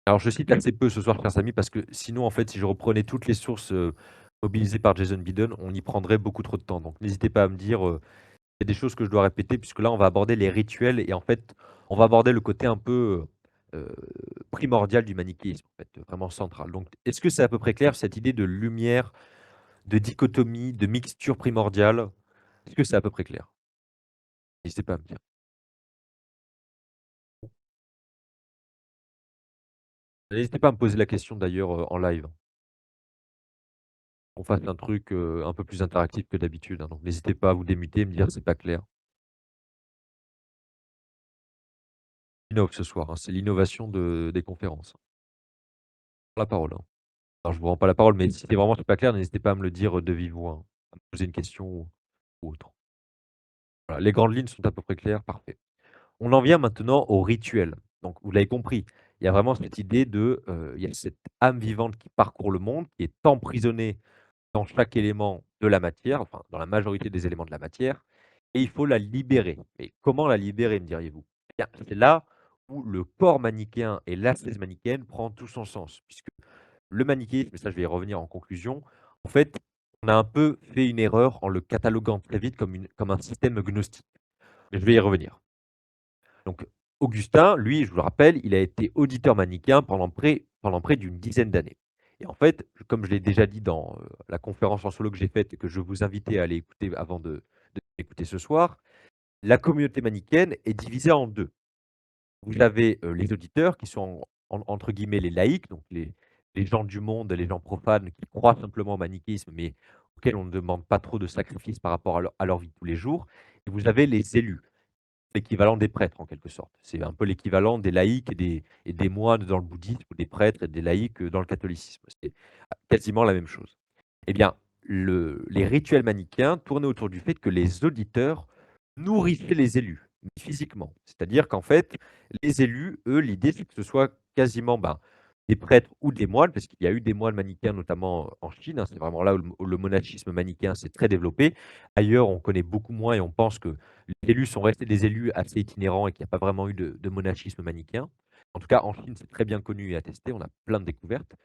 S1: Alors je cite assez peu ce soir, chers amis, parce que sinon, en fait, si je reprenais toutes les sources mobilisées par Jason Biden, on y prendrait beaucoup trop de temps. Donc n'hésitez pas à me dire, il y a des choses que je dois répéter, puisque là, on va aborder les rituels et en fait, on va aborder le côté un peu primordial du manichéisme, en fait, vraiment central. Donc, est-ce que c'est à peu près clair cette idée de lumière, de dichotomie, de mixture primordiale? Est-ce que c'est à peu près clair? N'hésitez pas à me dire. N'hésitez pas à me poser la question d'ailleurs en live. On fasse un truc un peu plus interactif que d'habitude, hein, donc n'hésitez pas à vous démuter, me dire c'est pas clair. Innove ce soir, hein, c'est l'innovation des conférences. La parole, hein. Alors je vous rends pas la parole, mais si c'est vraiment c'est pas clair, n'hésitez pas à me le dire de vive voix, hein, à me poser une question ou autre. Voilà, les grandes lignes sont à peu près claires, parfait. On en vient maintenant au rituel. Donc vous l'avez compris, il y a vraiment cette idée de, il y a cette âme vivante qui parcourt le monde, qui est emprisonnée dans chaque élément de la matière, enfin dans la majorité des éléments de la matière et il faut la libérer. Mais comment la libérer, me diriez-vous? Eh bien, c'est là où le corps manichéen et l'ascèse manichéenne prend tout son sens, puisque le manichéisme, et ça je vais y revenir en conclusion, en fait, on a un peu fait une erreur en le cataloguant très vite comme un système gnostique. Mais je vais y revenir. Donc Augustin, lui, je vous le rappelle, il a été auditeur manichéen pendant près d'une dizaine d'années. Et en fait, comme je l'ai déjà dit dans, la conférence en solo que j'ai faite et que je vous invitais à aller écouter avant de l'écouter ce soir, la communauté manichéenne est divisée en 2. Vous avez, les auditeurs qui sont entre guillemets «les laïcs», donc les gens du monde, les gens profanes qui croient simplement au manichéisme, mais auxquels on ne demande pas trop de sacrifices par rapport à leur vie de tous les jours. Et vous avez les élus. L'équivalent des prêtres en quelque sorte. C'est un peu l'équivalent des laïcs et des moines dans le bouddhisme ou des prêtres et des laïcs, dans le catholicisme. C'est quasiment la même chose. Eh bien, les rituels manichéens tournaient autour du fait que les auditeurs nourrissaient les élus, mais physiquement. C'est-à-dire qu'en fait, les élus, eux, l'idée c'est que ce soit quasiment, ben, des prêtres ou des moines, parce qu'il y a eu des moines manichéens, notamment en Chine, hein. C'est vraiment là où le monachisme manichéen s'est très développé. Ailleurs, on connaît beaucoup moins et on pense que les élus sont restés des élus assez itinérants et qu'il n'y a pas vraiment eu de monachisme manichéen. En tout cas, en Chine, c'est très bien connu et attesté, on a plein de découvertes.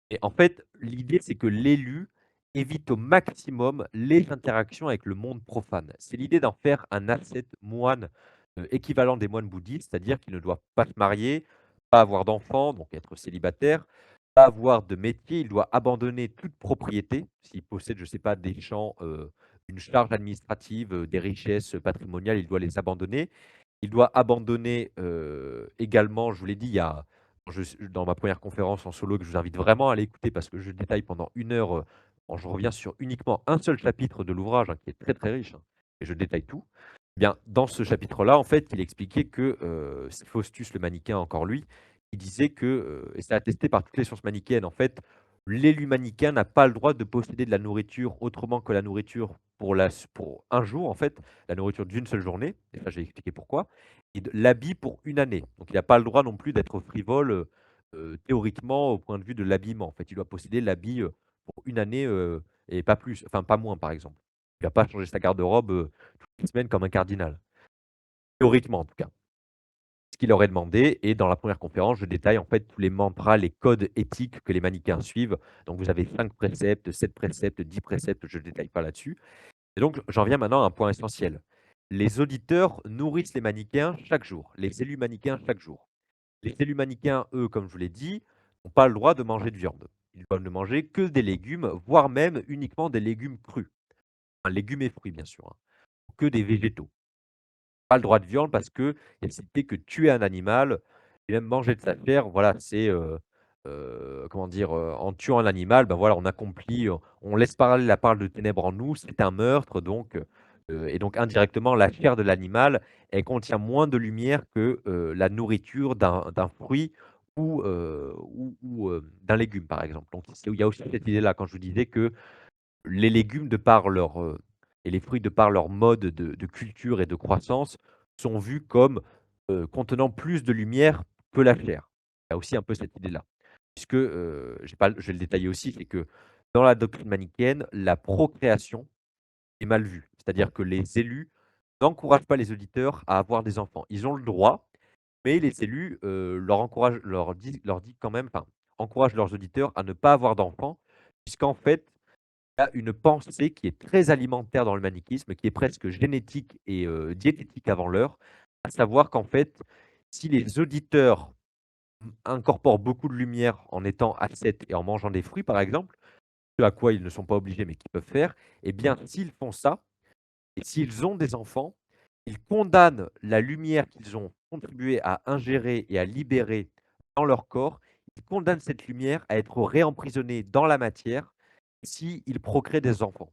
S1: Et en fait, l'idée, c'est que l'élu évite au maximum les interactions avec le monde profane. C'est l'idée d'en faire un ascète moine, équivalent des moines bouddhistes, c'est-à-dire qu'il ne doit pas se marier, pas avoir d'enfants, donc être célibataire, pas avoir de métier, il doit abandonner toute propriété. S'il possède, je ne sais pas, des champs, une charge administrative, des richesses patrimoniales, il doit les abandonner. Il doit abandonner, également, je vous l'ai dit, il y a dans ma première conférence en solo que je vous invite vraiment à aller écouter parce que je détaille pendant 1 heure, quand je reviens sur uniquement un seul chapitre de l'ouvrage, hein, qui est très, très riche, hein, et je détaille tout. Eh bien, dans ce chapitre-là, en fait, il expliquait que, c'est Faustus le manichéen, encore lui, il disait que, et c'est attesté par toutes les sources manichéennes, en fait, l'élu manichéen n'a pas le droit de posséder de la nourriture autrement que la nourriture pour un jour, en fait, la nourriture d'une seule journée, et ça, je vais expliquer pourquoi, et l'habit pour une année. Donc il n'a pas le droit non plus d'être frivole, théoriquement, au point de vue de l'habillement. En fait, il doit posséder l'habit, pour une année, et pas plus, enfin pas moins, par exemple. Il ne va pas changer sa garde-robe, toutes les semaines comme un cardinal. Théoriquement, en tout cas. Ce qu'il leur est demandé, et dans la première conférence, je détaille en fait tous les mantras, les codes éthiques que les manichéens suivent. Donc vous avez 5 préceptes, 7 préceptes, 10 préceptes, je ne détaille pas là-dessus. Et donc j'en viens maintenant à un point essentiel. Les auditeurs nourrissent les manichéens chaque jour, les élus manichéens chaque jour. Les élus manichéens, eux, comme je vous l'ai dit, n'ont pas le droit de manger de viande. Ils doivent ne manger que des légumes, voire même uniquement des légumes crus. Enfin, légumes et fruits, bien sûr, hein, que des végétaux. Pas le droit de viande parce qu'il est cité que tuer un animal et même manger de sa chair, voilà, c'est, comment dire? En tuant un animal, ben, voilà, on accomplit, on laisse parler la part de ténèbres en nous, c'est un meurtre donc, et donc indirectement, la chair de l'animal, elle contient moins de lumière que, la nourriture d'un fruit ou d'un légume, par exemple. Donc il y a aussi cette idée-là, quand je vous disais que les légumes, de par leur, et les fruits, de par leur mode de culture et de croissance, sont vus comme, contenant plus de lumière que la chair. Il y a aussi un peu cette idée-là. Puisque, j'ai pas je vais le détailler aussi, c'est que dans la doctrine manichéenne, la procréation est mal vue. C'est-à-dire que les élus n'encouragent pas les auditeurs à avoir des enfants. Ils ont le droit, mais les élus, leur dit quand même, enfin, encouragent leurs auditeurs à ne pas avoir d'enfants, puisqu'en fait, il y a une pensée qui est très alimentaire dans le manichéisme, qui est presque génétique et diététique avant l'heure, à savoir qu'en fait, si les auditeurs incorporent beaucoup de lumière en étant ascètes et en mangeant des fruits, par exemple, ce à quoi ils ne sont pas obligés mais qu'ils peuvent faire, eh bien, s'ils font ça et s'ils ont des enfants, ils condamnent la lumière qu'ils ont contribué à ingérer et à libérer dans leur corps, ils condamnent cette lumière à être réemprisonnée dans la matière s'ils procréent des enfants.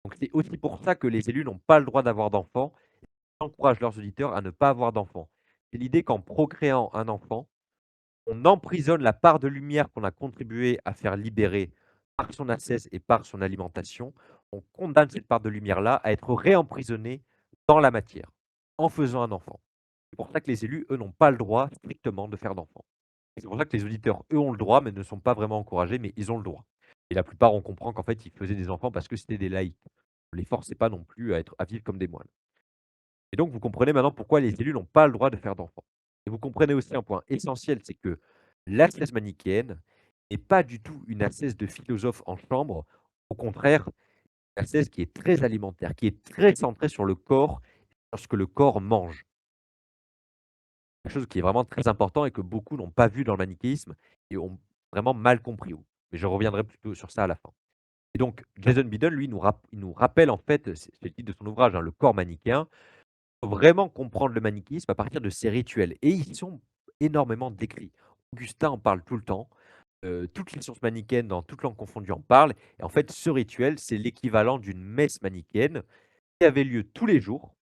S1: Donc c'est aussi pour ça que les élus n'ont pas le droit d'avoir d'enfants et encouragent leurs auditeurs à ne pas avoir d'enfants. C'est l'idée qu'en procréant un enfant, on emprisonne la part de lumière qu'on a contribué à faire libérer par son ascèse et par son alimentation. On condamne cette part de lumière-là à être réemprisonnée dans la matière, en faisant un enfant. C'est pour ça que les élus, eux, n'ont pas le droit strictement de faire d'enfants. C'est pour ça que les auditeurs, eux, ont le droit, mais ne sont pas vraiment encouragés, mais ils ont le droit. Et la plupart, on comprend qu'en fait, ils faisaient des enfants parce que c'était des laïcs. On ne les forçait pas non plus à vivre comme des moines. Et donc, vous comprenez maintenant pourquoi les élus n'ont pas le droit de faire d'enfants. Et vous comprenez aussi un point essentiel, c'est que l'ascèse manichéenne n'est pas du tout une ascèse de philosophe en chambre. Au contraire, une ascèse qui est très alimentaire, qui est très centrée sur le corps, sur ce que le corps mange. Quelque chose qui est vraiment très important et que beaucoup n'ont pas vu dans le manichéisme et ont vraiment mal compris. Mais je reviendrai plutôt sur ça à la fin. Et donc, Jason Bidon, lui, il nous rappelle en fait, c'est le titre de son ouvrage, hein, Le corps manichéen. Faut vraiment comprendre le manichéisme à partir de ses rituels et ils sont énormément décrits. Augustin en parle tout le temps, toutes les sources manichéennes dans toutes langues confondues en parlent et en fait, ce rituel, c'est l'équivalent d'une messe manichéenne qui avait lieu tous les jours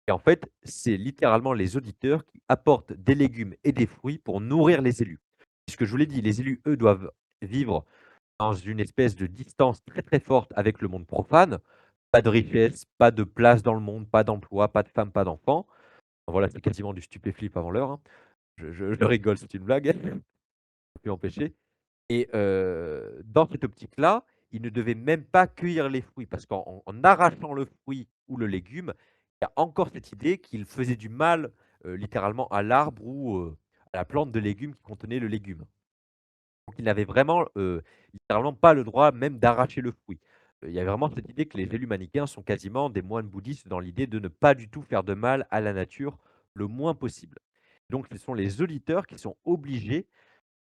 S1: et en fait, c'est littéralement les auditeurs qui apportent des légumes et des fruits pour nourrir les élus. Puisque je vous l'ai dit, les élus, eux, doivent vivre dans une espèce de distance très, très forte avec le monde profane. Pas de richesse, pas de place dans le monde, pas d'emploi, pas de femme, pas d'enfant. Voilà, c'est quasiment du stupéflip avant l'heure, hein. Je rigole, c'est une blague. pu empêcher. Et dans cette optique-là, il ne devait même pas cueillir les fruits parce qu'en arrachant le fruit ou le légume, il y a encore cette idée qu'il faisait du mal, littéralement à l'arbre ou à la plante de légumes qui contenait le légume. Donc il n'avait vraiment, littéralement pas le droit même d'arracher le fruit. Il y a vraiment cette idée que les élus manichéens sont quasiment des moines bouddhistes dans l'idée de ne pas du tout faire de mal à la nature, le moins possible. Donc ce sont les auditeurs qui sont obligés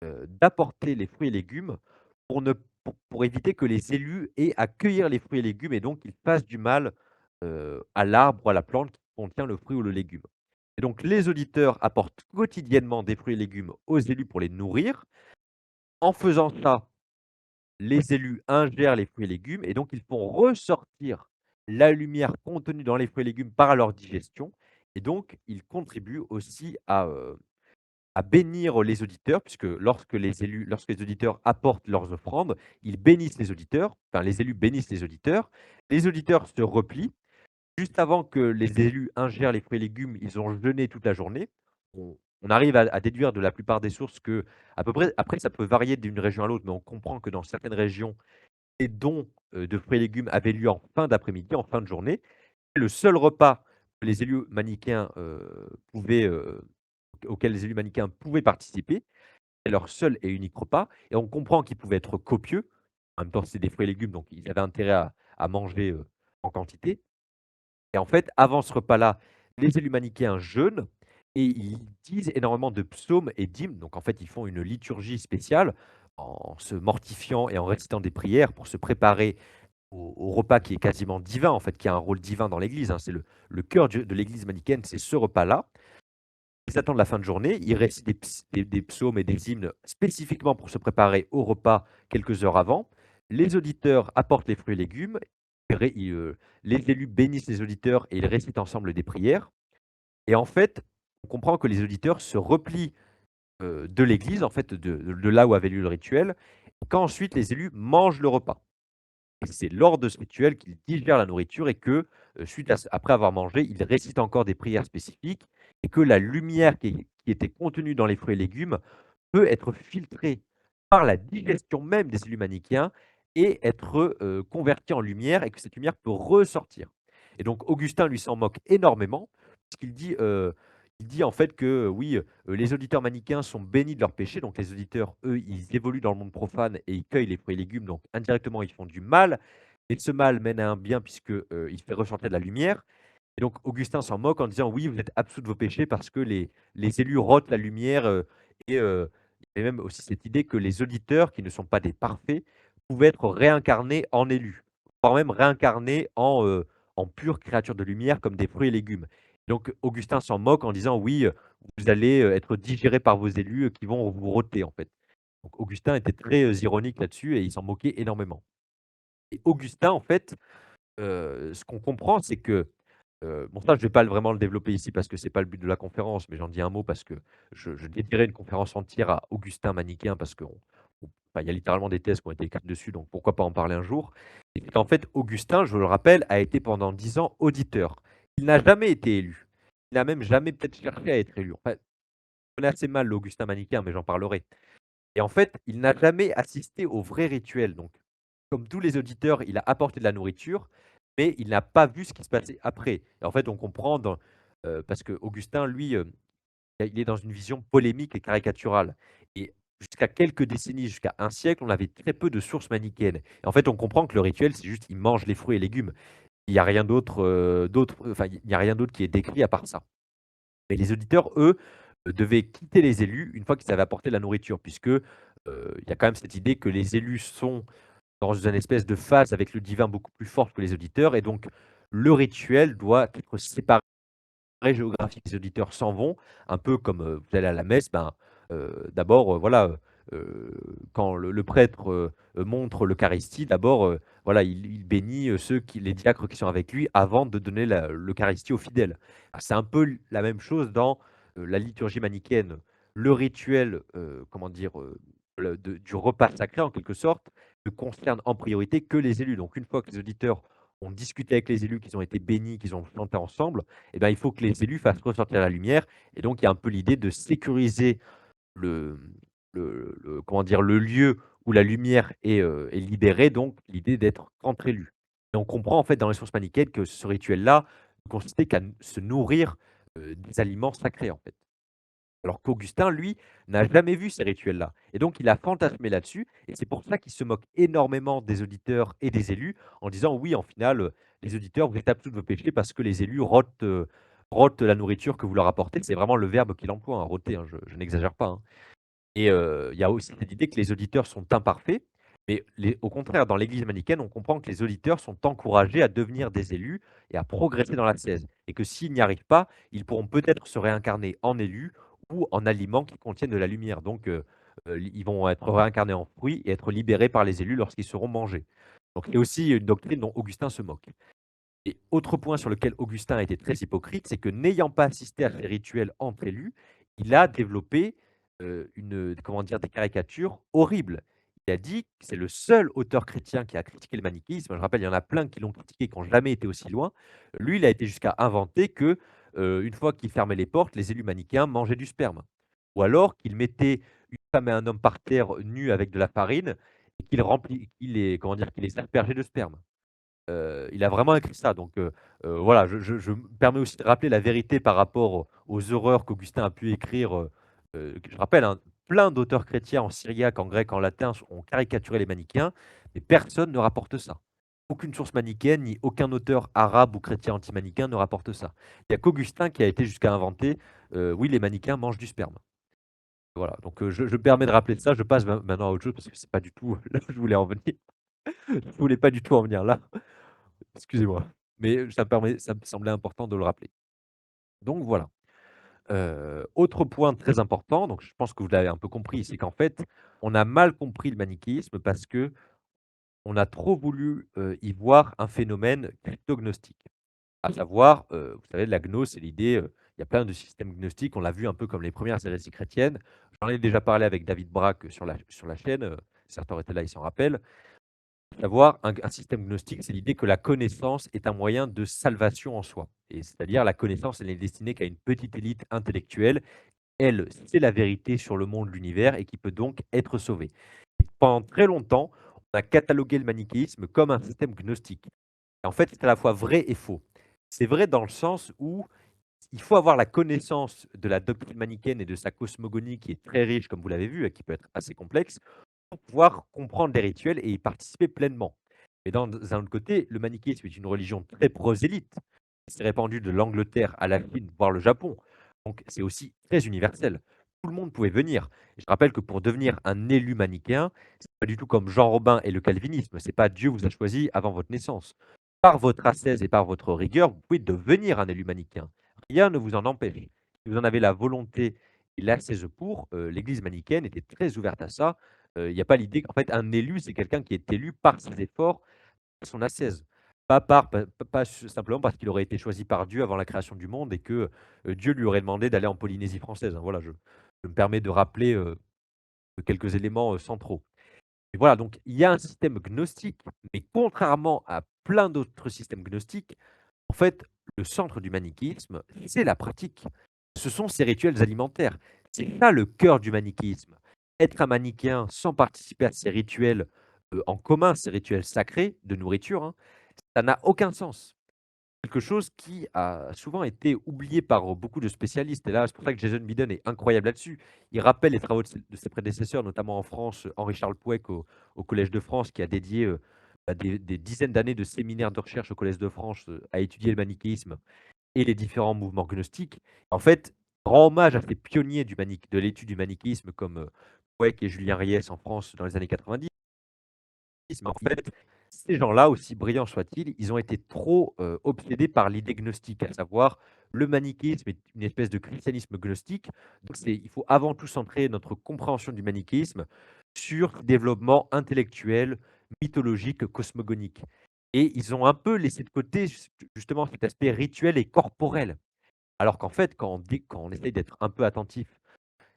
S1: d'apporter les fruits et légumes pour ne pour éviter que les élus aient à cueillir les fruits et légumes et donc qu'ils fassent du mal, à l'arbre ou à la plante qui contient le fruit ou le légume. Et donc les auditeurs apportent quotidiennement des fruits et légumes aux élus pour les nourrir. En faisant ça, les élus ingèrent les fruits et légumes et donc ils font ressortir la lumière contenue dans les fruits et légumes par leur digestion et donc ils contribuent aussi à bénir les auditeurs, puisque lorsque les auditeurs apportent leurs offrandes, ils bénissent les auditeurs, enfin les élus bénissent les auditeurs se replient. Juste avant que les élus ingèrent les fruits et légumes, ils ont jeûné toute la journée. On arrive à déduire de la plupart des sources que, à peu près, après ça peut varier d'une région à l'autre, mais on comprend que dans certaines régions, les dons de fruits et légumes avaient lieu en fin d'après-midi, en fin de journée. Le seul repas que les élus manichéens auquel les élus manichéens pouvaient participer, c'est leur seul et unique repas et on comprend qu'ils pouvaient être copieux. En même temps, c'est des fruits et légumes, donc ils avaient intérêt à manger, en quantité et en fait, avant ce repas-là, les élus manichéens jeûnent et ils disent énormément de psaumes et d'hymnes. Donc en fait, ils font une liturgie spéciale en se mortifiant et en récitant des prières pour se préparer au repas qui est quasiment divin, en fait, qui a un rôle divin dans l'Église, hein. C'est le cœur de l'Église manichéenne, c'est ce repas-là. Ils attendent la fin de journée, ils récitent des psaumes et des hymnes spécifiquement pour se préparer au repas quelques heures avant. Les auditeurs apportent les fruits et légumes, les élus bénissent les auditeurs et ils récitent ensemble des prières. Et en fait, on comprend que les auditeurs se replient de l'église, en fait, de là où avait lieu le rituel, qu'ensuite les élus mangent le repas. Et c'est lors de ce rituel qu'ils digèrent la nourriture et que, après avoir mangé, ils récitent encore des prières spécifiques et que la lumière qui était contenue dans les fruits et légumes peut être filtrée par la digestion même des cellules manichéens et être, convertie en lumière et que cette lumière peut ressortir. Et donc Augustin, lui, s'en moque énormément puisqu'il dit, il dit en fait que oui, les auditeurs manichéens sont bénis de leurs péchés, donc les auditeurs, eux, ils évoluent dans le monde profane et ils cueillent les fruits et légumes, donc indirectement, ils font du mal et ce mal mène à un bien puisque, il fait ressortir de la lumière et donc Augustin s'en moque en disant: «Oui, vous êtes absous de vos péchés parce que les élus rotent la lumière», et il y avait même aussi cette idée que les auditeurs, qui ne sont pas des parfaits, pouvaient être réincarnés en élus, voire même réincarnés en pures créatures de lumière comme des fruits et légumes. Donc Augustin s'en moque en disant: «Oui, vous allez, être digérés par vos élus, qui vont vous rôter», en fait. Donc Augustin était très, ironique là-dessus et il s'en moquait énormément. Et Augustin, en fait, ce qu'on comprend, c'est que, bon ça je vais pas vraiment le développer ici parce que c'est pas le but de la conférence, mais j'en dis un mot parce que je dédierai une conférence entière à Augustin manichéen parce enfin, il y a littéralement des thèses qui ont été écrites dessus, donc pourquoi pas en parler un jour? Et en fait, Augustin, je le rappelle, a été pendant 10 ans auditeur. Il n'a jamais été élu. Il n'a même jamais peut-être cherché à être élu. Enfin, je connais assez mal l'Augustin manichéen, mais j'en parlerai. Et en fait, il n'a jamais assisté au vrai rituel. Donc, comme tous les auditeurs, il a apporté de la nourriture, mais il n'a pas vu ce qui se passait après. Et en fait, on comprend parce que Augustin, lui, il est dans une vision polémique et caricaturale. Et jusqu'à quelques décennies, jusqu'à un siècle, on avait très peu de sources manichéennes. Et en fait, on comprend que le rituel, c'est juste, il mange les fruits et légumes. Il n'y a rien d'autre, enfin, il n'y a rien d'autre qui est décrit à part ça. Mais les auditeurs, eux, devaient quitter les élus une fois qu'ils avaient apporté la nourriture, puisque, il y a quand même cette idée que les élus sont dans une espèce de phase avec le divin beaucoup plus forte que les auditeurs et donc le rituel doit être séparé géographique. Les auditeurs s'en vont, un peu comme, vous allez à la messe, ben, d'abord, voilà, quand le prêtre, montre l'eucharistie, d'abord, voilà, il bénit, les diacres qui sont avec lui avant de donner l'eucharistie aux fidèles. Ah, c'est un peu la même chose dans, la liturgie manichéenne. Le rituel, comment dire, du repas sacré en quelque sorte, ne concerne en priorité que les élus. Donc une fois que les auditeurs ont discuté avec les élus, qu'ils ont été bénis, qu'ils ont chanté ensemble, eh ben, il faut que les élus fassent ressortir la lumière et donc il y a un peu l'idée de sécuriser le comment dire? Le lieu où la lumière est libérée, donc l'idée d'être entre élus. Et on comprend en fait dans les sources manichéennes que ce rituel-là ne consistait qu'à se nourrir, des aliments sacrés, en fait. Alors qu'Augustin, lui, n'a jamais vu ces rituels-là et donc il a fantasmé là-dessus et c'est pour ça qu'il se moque énormément des auditeurs et des élus en disant: «Oui, en finale, les auditeurs, vous êtes absous de vos péchés parce que les élus rotent la nourriture que vous leur apportez». C'est vraiment le verbe qu'il emploie, hein, rôter, hein, je n'exagère pas, hein. Et il y a aussi cette idée que les auditeurs sont imparfaits, mais au contraire, dans l'Église manichéenne, on comprend que les auditeurs sont encouragés à devenir des élus et à progresser dans l'ascèse et que s'ils n'y arrivent pas, ils pourront peut-être se réincarner en élus ou en aliments qui contiennent de la lumière. Donc ils vont être réincarnés en fruits et être libérés par les élus lorsqu'ils seront mangés. Donc c'est aussi une doctrine dont Augustin se moque. Et autre point sur lequel Augustin a été très hypocrite, c'est que n'ayant pas assisté à ces rituels entre élus, il a développé, comment dire? Des caricatures horribles. Il a dit que c'est le seul auteur chrétien qui a critiqué le manichéisme. Je rappelle, il y en a plein qui l'ont critiqué, qui n'ont jamais été aussi loin. Lui, il a été jusqu'à inventer que, une fois qu'il fermait les portes, les élus manichéens mangeaient du sperme. Ou alors qu'il mettait une femme et un homme par terre nus avec de la farine et qu'il les comment dire? Qu'il les aspergeait de sperme. Il a vraiment écrit ça donc voilà, je me permets aussi de rappeler la vérité par rapport aux horreurs qu'Augustin a pu écrire, que je rappelle, hein, plein d'auteurs chrétiens en syriaque, en grec, en latin ont caricaturé les manichéens, mais personne ne rapporte ça. Aucune source manichéenne, ni aucun auteur arabe ou chrétien anti-manichéen ne rapporte ça. Il y a qu'Augustin qui a été jusqu'à inventer, oui, les manichéens mangent du sperme. Voilà, donc je me permets de rappeler ça, je passe maintenant à autre chose parce que c'est pas du tout là où je voulais en venir. Je voulais pas du tout en venir là. Excusez-moi, mais ça me semblait important de le rappeler. Donc voilà. Autre point très important, donc je pense que vous l'avez un peu compris, c'est qu'en fait, on a mal compris le manichéisme parce qu'on a trop voulu, y voir un phénomène cryptognostique. À savoir, vous savez, la gnose, c'est l'idée, il y a plein de systèmes gnostiques, on l'a vu un peu comme les premières hérésies chrétiennes. J'en ai déjà parlé avec David Braque sur la chaîne, certains auraient été là, ils s'en rappellent. Savoir un système gnostique, c'est l'idée que la connaissance est un moyen de salvation en soi. Et c'est-à-dire la connaissance, elle n'est destinée qu'à une petite élite intellectuelle. Elle, c'est la vérité sur le monde, l'univers, et qui peut donc être sauvée. Pendant très longtemps, on a catalogué le manichéisme comme un système gnostique. Et en fait, c'est à la fois vrai et faux. C'est vrai dans le sens où il faut avoir la connaissance de la doctrine manichéenne et de sa cosmogonie qui est très riche, comme vous l'avez vu, et qui peut être assez complexe, pour pouvoir comprendre les rituels et y participer pleinement. Mais dans un autre côté, le manichéisme est une religion très prosélyte. Il s'est répandu de l'Angleterre à la Chine, voire le Japon. Donc c'est aussi très universel. Tout le monde pouvait venir. Et je rappelle que pour devenir un élu manichéen, c'est pas du tout comme Jean Robin et le calvinisme. C'est pas Dieu vous a choisi avant votre naissance. Par votre ascèse et par votre rigueur, vous pouvez devenir un élu manichéen. Rien ne vous en empêche. Si vous en avez la volonté et l'ascèse pour, l'Église manichéenne était très ouverte à ça. Il n'y a pas l'idée qu'en fait un élu, c'est quelqu'un qui est élu par ses efforts, par son ascèse. Pas simplement parce qu'il aurait été choisi par Dieu avant la création du monde et que, Dieu lui aurait demandé d'aller en Polynésie française, hein. Voilà, je me permets de rappeler, quelques éléments, centraux. Et voilà, donc il y a un système gnostique, mais contrairement à plein d'autres systèmes gnostiques, en fait, le centre du manichéisme, c'est la pratique. Ce sont ces rituels alimentaires. C'est ça le cœur du manichéisme. Être un manichéen sans participer à ces rituels, en commun, ces rituels sacrés de nourriture, hein, ça n'a aucun sens. Quelque chose qui a souvent été oublié par, beaucoup de spécialistes et là, c'est pour ça que Jason Biden est incroyable là-dessus. Il rappelle les travaux de ses prédécesseurs, notamment en France, Henri-Charles Pouec au Collège de France qui a dédié, des dizaines d'années de séminaires de recherche au Collège de France, à étudier le manichéisme et les différents mouvements gnostiques. En fait, rend hommage à ces pionniers de l'étude du manichéisme comme, Pouec et Julien Riès en France dans les années 90. Mais en fait, ces gens-là, aussi brillants soient-ils, ils ont été trop, obsédés par l'idée gnostique, à savoir le manichéisme est une espèce de christianisme gnostique. Donc il faut avant tout centrer notre compréhension du manichéisme sur le développement intellectuel, mythologique, cosmogonique. Et ils ont un peu laissé de côté justement cet aspect rituel et corporel. Alors qu'en fait, quand on essaye d'être un peu attentif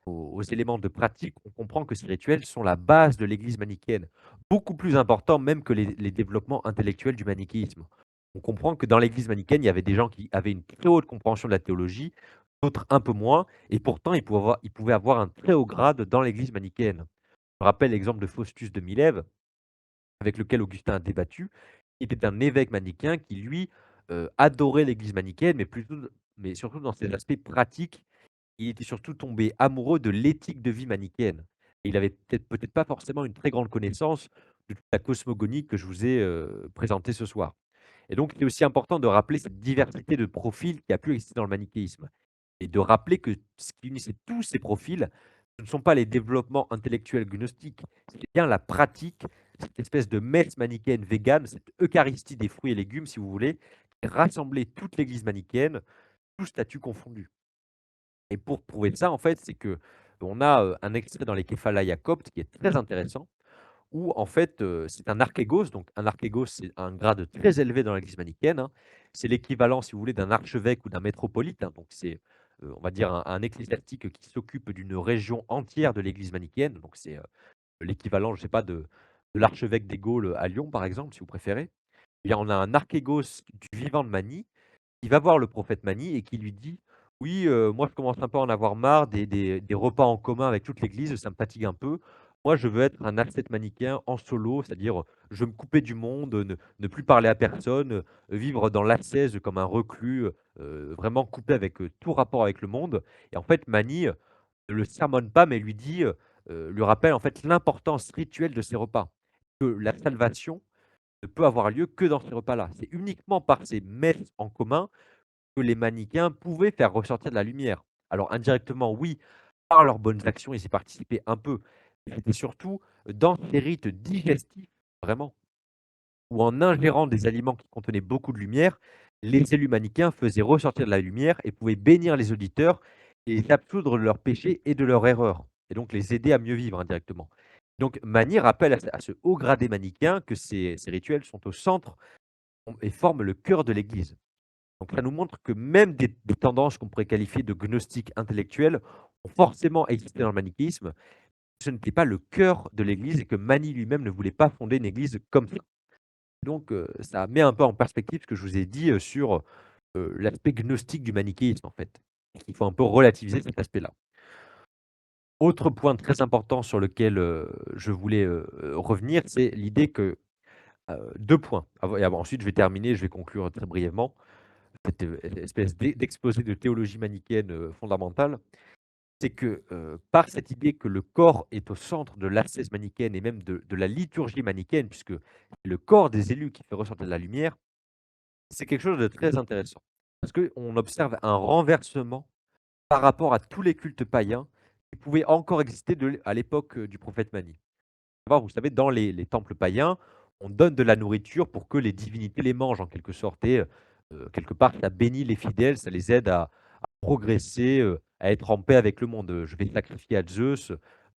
S1: aux éléments de pratique, on comprend que ces rituels sont la base de l'Église manichéenne, beaucoup plus important même que les développements intellectuels du manichéisme. On comprend que dans l'Église manichéenne, il y avait des gens qui avaient une très haute compréhension de la théologie, d'autres un peu moins, et pourtant ils pouvaient avoir un très haut grade dans l'Église manichéenne. Je me rappelle l'exemple de Faustus de Milève, avec lequel Augustin a débattu. Il était un évêque manichéen qui, lui, adorait l'Église manichéenne, mais surtout dans ses aspects pratiques. Il était surtout tombé amoureux de l'éthique de vie manichéenne. Et il avait peut-être pas forcément une très grande connaissance de toute la cosmogonie que je vous ai, présentée ce soir. Et donc, il est aussi important de rappeler cette diversité de profils qui a pu exister dans le manichéisme et de rappeler que ce qui unissait tous ces profils, ce ne sont pas les développements intellectuels gnostiques, c'est bien la pratique, cette espèce de messe manichéenne végane, cette eucharistie des fruits et légumes, si vous voulez, qui rassemblait toute l'Église manichéenne, tous statuts confondus. Et pour prouver ça, en fait, c'est que on a, un extrait dans les Kephalaïa coptes qui est très intéressant, où en fait, c'est un archégos. Donc un archégos, c'est un grade très élevé dans l'Église manichéenne, hein. C'est l'équivalent, si vous voulez, d'un archevêque ou d'un métropolite, hein. Donc c'est, on va dire un ecclésiastique qui s'occupe d'une région entière de l'Église manichéenne. Donc c'est, l'équivalent, je ne sais pas, de l'archevêque des Gaules, à Lyon, par exemple, si vous préférez. Eh bien, on a un archégos du vivant de Mani il va voir le prophète Mani et qui lui dit: «Oui, moi je commence un peu à en avoir marre des repas en commun avec toute l'église, ça me fatigue un peu. Moi je veux être un ascète manichéen en solo, c'est-à-dire, je veux me couper du monde, ne plus parler à personne, vivre dans l'ascèse comme un reclus, vraiment coupé avec, tout rapport avec le monde». Et en fait Mani, ne le sermonne pas, mais lui dit, lui rappelle en fait l'importance rituelle de ces repas. Que la salvation ne peut avoir lieu que dans ces repas-là. C'est uniquement par ces messes en commun que les manichéens pouvaient faire ressortir de la lumière. Alors indirectement, oui, par leurs bonnes actions, ils y participaient un peu. Mais c'était surtout dans ces rites digestifs, vraiment, où en ingérant des aliments qui contenaient beaucoup de lumière, les élus manichéens faisaient ressortir de la lumière et pouvaient bénir les auditeurs et les absoudre de leurs péchés et de leurs erreurs, et donc les aider à mieux vivre indirectement. Donc Mani rappelle à ce haut gradé manichéen que ces rituels sont au centre et forment le cœur de l'Église. Donc ça nous montre que même des tendances qu'on pourrait qualifier de gnostiques intellectuelles ont forcément existé dans le manichéisme. Ce n'était pas le cœur de l'Église et que Mani lui-même ne voulait pas fonder une Église comme ça. Donc ça met un peu en perspective ce que je vous ai dit, sur, l'aspect gnostique du manichéisme en fait. Il faut un peu relativiser cet aspect-là. Autre point très important sur lequel, je voulais, revenir, c'est l'idée que, 2 points ensuite je vais terminer, je vais conclure très brièvement. Cette, espèce d'exposé de théologie manichéenne, fondamentale, c'est que, par cette idée que le corps est au centre de l'ascèse manichéenne et même de la liturgie manichéenne, puisque le corps des élus qui fait ressortir de la lumière, c'est quelque chose de très intéressant. Parce qu'on observe un renversement par rapport à tous les cultes païens qui pouvaient encore exister à l'époque, du prophète Mani. Savoir, vous savez, dans les temples païens, on donne de la nourriture pour que les divinités les mangent en quelque sorte et quelque part, ça bénit les fidèles, ça les aide à progresser, à être en paix avec le monde. Je vais sacrifier à Zeus,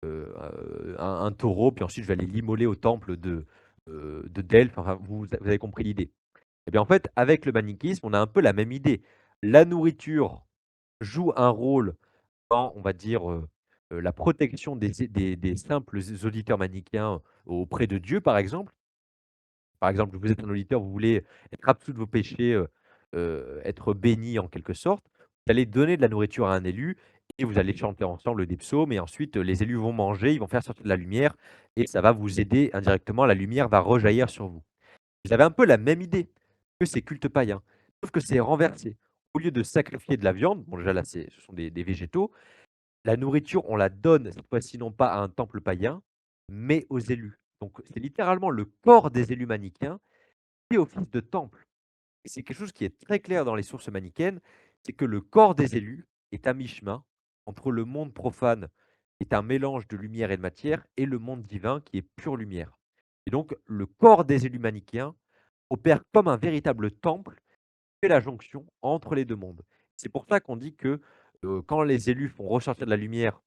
S1: un taureau, puis ensuite je vais aller l'immoler au temple de Delphes. Enfin, vous avez compris l'idée. Et bien, en fait, avec le manichéisme, on a un peu la même idée. La nourriture joue un rôle dans, on va dire, la protection des simples auditeurs manichéens auprès de Dieu, par exemple. Par exemple, vous êtes un auditeur, vous voulez être absous de vos péchés, être béni en quelque sorte. Vous allez donner de la nourriture à un élu et vous allez chanter ensemble des psaumes et ensuite, les élus vont manger, ils vont faire sortir de la lumière et ça va vous aider indirectement, la lumière va rejaillir sur vous. Vous avez un peu la même idée que ces cultes païens, sauf que c'est renversé. Au lieu de sacrifier de la viande, bon déjà là, ce sont des végétaux, la nourriture, on la donne cette fois-ci non pas à un temple païen, mais aux élus. Donc c'est littéralement le corps des élus manichéens fait office de temple. Et c'est quelque chose qui est très clair dans les sources manichéennes, c'est que le corps des élus est à mi-chemin entre le monde profane, qui est un mélange de lumière et de matière, et le monde divin, qui est pure lumière. Et donc le corps des élus manichéens opère comme un véritable temple, qui fait la jonction entre les 2 mondes. C'est pour ça qu'on dit que, quand les élus font ressortir de la lumière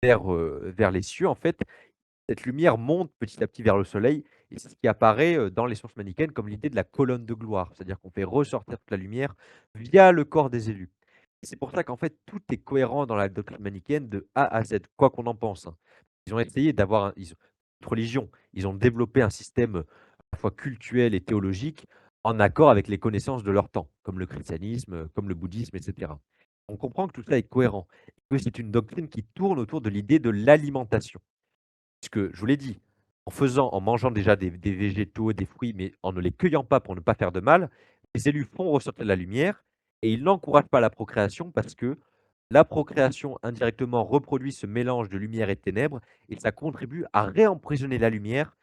S1: vers les cieux, en fait, cette lumière monte petit à petit vers le soleil et c'est ce qui apparaît, dans les sources manichéennes comme l'idée de la colonne de gloire. C'est-à-dire qu'on fait ressortir toute la lumière via le corps des élus. C'est pour ça qu'en fait, tout est cohérent dans la doctrine manichéenne de A à Z, quoi qu'on en pense, hein. Ils ont essayé d'avoir une religion, ils ont développé un système, à la fois cultuel et théologique en accord avec les connaissances de leur temps, comme le christianisme, comme le bouddhisme et cetera. On comprend que tout ça est cohérent, que c'est une doctrine qui tourne autour de l'idée de l'alimentation. Puisque je vous l'ai dit, en mangeant déjà des végétaux, des fruits, mais en ne les cueillant pas pour ne pas faire de mal, les élus font ressortir la lumière et ils n'encouragent pas la procréation parce que la procréation indirectement reproduit ce mélange de lumière et de ténèbres et ça contribue à réemprisonner la lumière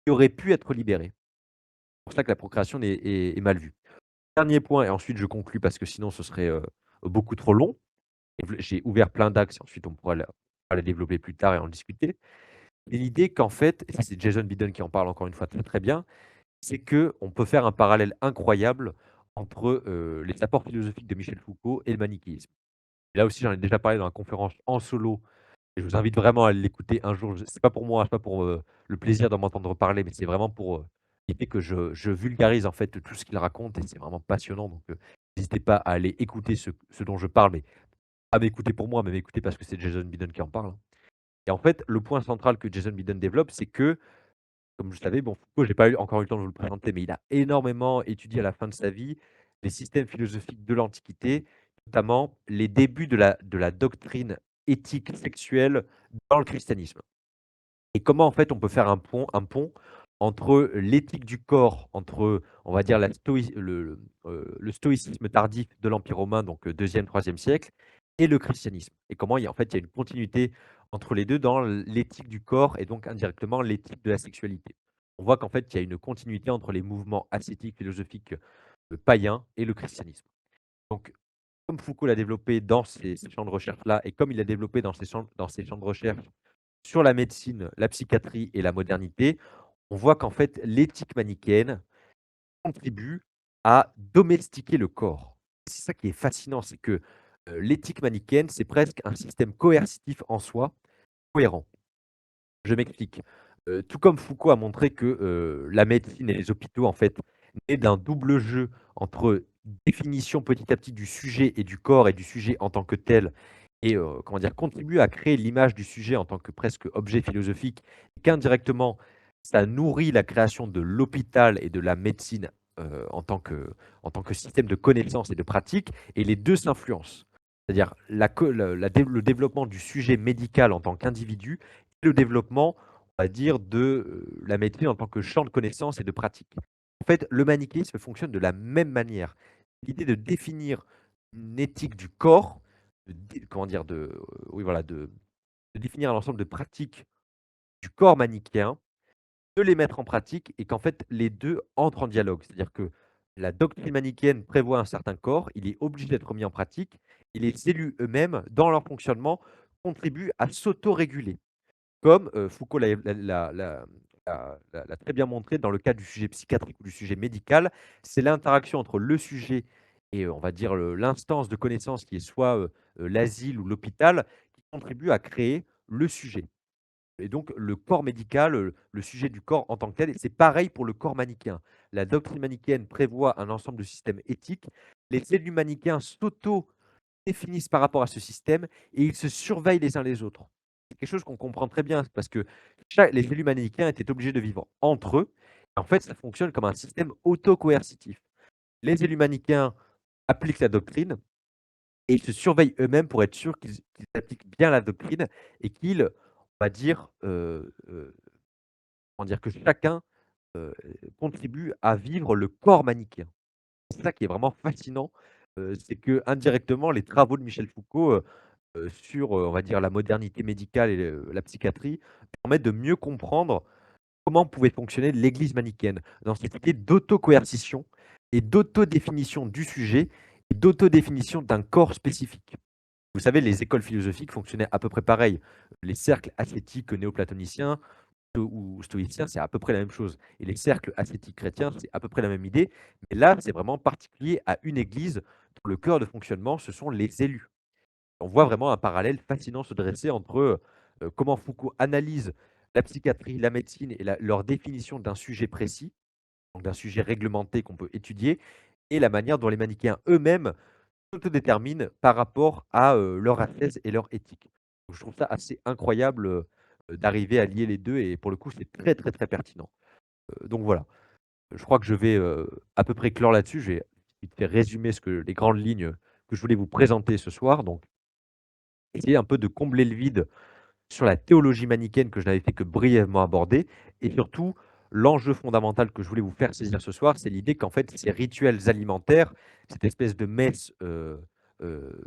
S1: qui aurait pu être libérée. C'est pour ça que la procréation est mal vue. Dernier point et ensuite je conclus parce que sinon ce serait, beaucoup trop long. J'ai ouvert plein d'axes, ensuite on pourra les développer plus tard et en discuter. Et l'idée qu'en fait, et ça c'est Jason Biden qui en parle encore une fois très, très bien, c'est qu'on peut faire un parallèle incroyable entre, les apports philosophiques de Michel Foucault et le manichéisme. Et là aussi, j'en ai déjà parlé dans la conférence en solo et je vous invite vraiment à l'écouter un jour. C'est pas pour moi, c'est pas pour, le plaisir de m'entendre parler, mais c'est vraiment pour, l'idée que je vulgarise en fait tout ce qu'il raconte et c'est vraiment passionnant donc, n'hésitez pas à aller écouter ce dont je parle, mais pas m'écouter pour moi, mais m'écouter parce que c'est Jason Biden qui en parle, hein. Et en fait, le point central que Jason Biden développe, c'est que, comme vous le savez, bon, Foucault, j'ai pas encore eu le temps de vous le présenter, mais il a énormément étudié à la fin de sa vie les systèmes philosophiques de l'Antiquité, notamment les débuts de la doctrine éthique sexuelle dans le christianisme. Et comment en fait on peut faire un pont entre l'éthique du corps, entre, on va dire le stoïcisme tardif de l'Empire romain, donc 2e, 3e siècle et le christianisme. Et comment il y a une continuité entre les 2 dans l'éthique du corps et donc indirectement l'éthique de la sexualité. On voit qu'en fait il y a une continuité entre les mouvements ascétiques philosophiques, païens et le christianisme. Donc comme Foucault l'a développé dans ces champs de recherche-là et comme il l'a développé dans ses champs de recherche sur la médecine, la psychiatrie et la modernité, on voit qu'en fait, l'éthique manichéenne contribue à domestiquer le corps. C'est ça qui est fascinant, c'est que, l'éthique manichéenne, c'est presque un système coercitif en soi, cohérent. Je m'explique. Tout comme Foucault a montré que, la médecine et les hôpitaux, en fait, naient d'un double jeu entre définition petit à petit du sujet et du corps et du sujet en tant que tel et comment dire? Contribuent à créer l'image du sujet en tant que presque objet philosophique et qu'indirectement, ça nourrit la création de l'hôpital et de la médecine, en tant que système de connaissance et de pratique et les 2 s'influencent. C'est-à-dire le développement du sujet médical en tant qu'individu le développement, on va dire, de, la médecine en tant que champ de connaissances et de pratique. En fait, le manichéisme fonctionne de la même manière. L'idée de définir une éthique du corps, comment dire? Oui, voilà, de définir un ensemble de pratiques du corps manichéen, de les mettre en pratique et qu'en fait les 2 entrent en dialogue. C'est-à-dire que la doctrine manichéenne prévoit un certain corps, il est obligé d'être mis en pratique et les élus eux-mêmes, dans leur fonctionnement, contribuent à s'autoréguler. Comme, Foucault l'a très bien montré dans le cas du sujet psychiatrique ou du sujet médical, c'est l'interaction entre le sujet et on va dire l'instance de connaissance qui est soit, l'asile ou l'hôpital, qui contribue à créer le sujet et donc le corps médical, le sujet du corps en tant que tel et c'est pareil pour le corps manichéen. La doctrine manichéenne prévoit un ensemble de systèmes éthiques. Les élus manichéens s'auto-définissent par rapport à ce système et ils se surveillent les uns les autres. C'est quelque chose qu'on comprend très bien parce que les élus manichéens étaient obligés de vivre entre eux. En fait, ça fonctionne comme un système auto-coercitif. Les élus manichéens appliquent la doctrine et ils se surveillent eux-mêmes pour être sûrs qu'ils appliquent bien la doctrine et qu'ils, on va dire, comment dire? Que chacun, heu, contribue à vivre le corps manichéen. C'est ça qui est vraiment fascinant, c'est qu'indirectement les travaux de Michel Foucault, sur, on va dire la modernité médicale et la psychiatrie, permettent de mieux comprendre comment pouvait fonctionner l'Église manichéenne, dans cette idée d'auto-coercition et d'autodéfinition du sujet et d'autodéfinition d'un corps spécifique. Vous savez, les écoles philosophiques fonctionnaient à peu près pareil. Les cercles ascétiques néoplatoniciens ou stoïciens, c'est à peu près la même chose et les cercles ascétiques chrétiens, c'est à peu près la même idée, mais là, c'est vraiment particulier à une église dont le cœur de fonctionnement, ce sont les élus. On voit vraiment un parallèle fascinant se dresser entre, comment Foucault analyse la psychiatrie, la médecine et leur définition d'un sujet précis, donc d'un sujet réglementé qu'on peut étudier et la manière dont les manichéens eux-mêmes s'autodéterminent par rapport à, leur ascèse et leur éthique. Donc je trouve ça assez incroyable, d'arriver à lier les 2 et pour le coup, c'est très, très, très pertinent. Donc voilà, je crois que je vais, à peu près clore là-dessus. Je vais vite fait résumer les grandes lignes que je voulais vous présenter ce soir. Donc essayer un peu de combler le vide sur la théologie manichéenne que je n'avais fait que brièvement aborder et surtout l'enjeu fondamental que je voulais vous faire saisir ce soir, c'est l'idée qu'en fait ces rituels alimentaires, cette espèce de messe,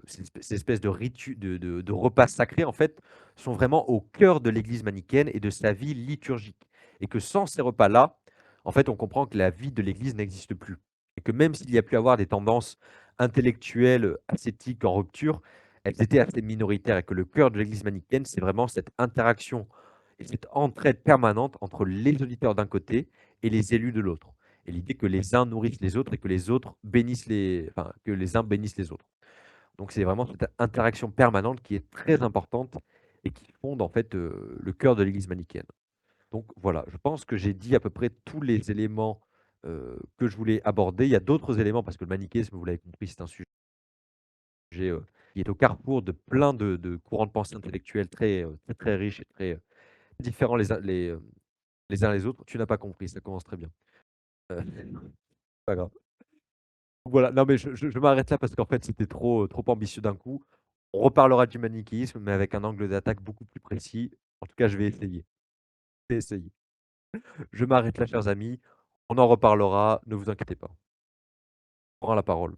S1: ces espèces de de repas sacrés en fait, sont vraiment au cœur de l'Église manichéenne et de sa vie liturgique et que sans ces repas-là, en fait, on comprend que la vie de l'Église n'existe plus et que même s'il y a pu avoir des tendances intellectuelles, ascétiques en rupture, elles étaient assez minoritaires et que le cœur de l'Église manichéenne, c'est vraiment cette interaction et cette entraide permanente entre les auditeurs d'un côté et les élus de l'autre. Et l'idée que les uns nourrissent les autres et que les autres bénissent enfin, que les uns bénissent les autres. Donc c'est vraiment cette interaction permanente qui est très importante et qui fonde en fait le cœur de l'Église manichéenne. Donc voilà, je pense que j'ai dit à peu près tous les éléments que je voulais aborder. Il y a d'autres éléments parce que le manichéisme, vous l'avez compris, c'est un sujet qui est au carrefour de plein de courants de pensée intellectuels très riches et très différents les uns les autres. Tu n'as pas compris, ça commence très bien. Pas grave. Voilà, non mais je m'arrête là parce qu'en fait c'était trop ambitieux d'un coup. On reparlera du manichéisme, mais avec un angle d'attaque beaucoup plus précis. En tout cas, je vais essayer. Je vais essayer. Je m'arrête là, chers amis. On en reparlera, ne vous inquiétez pas. Prends la parole.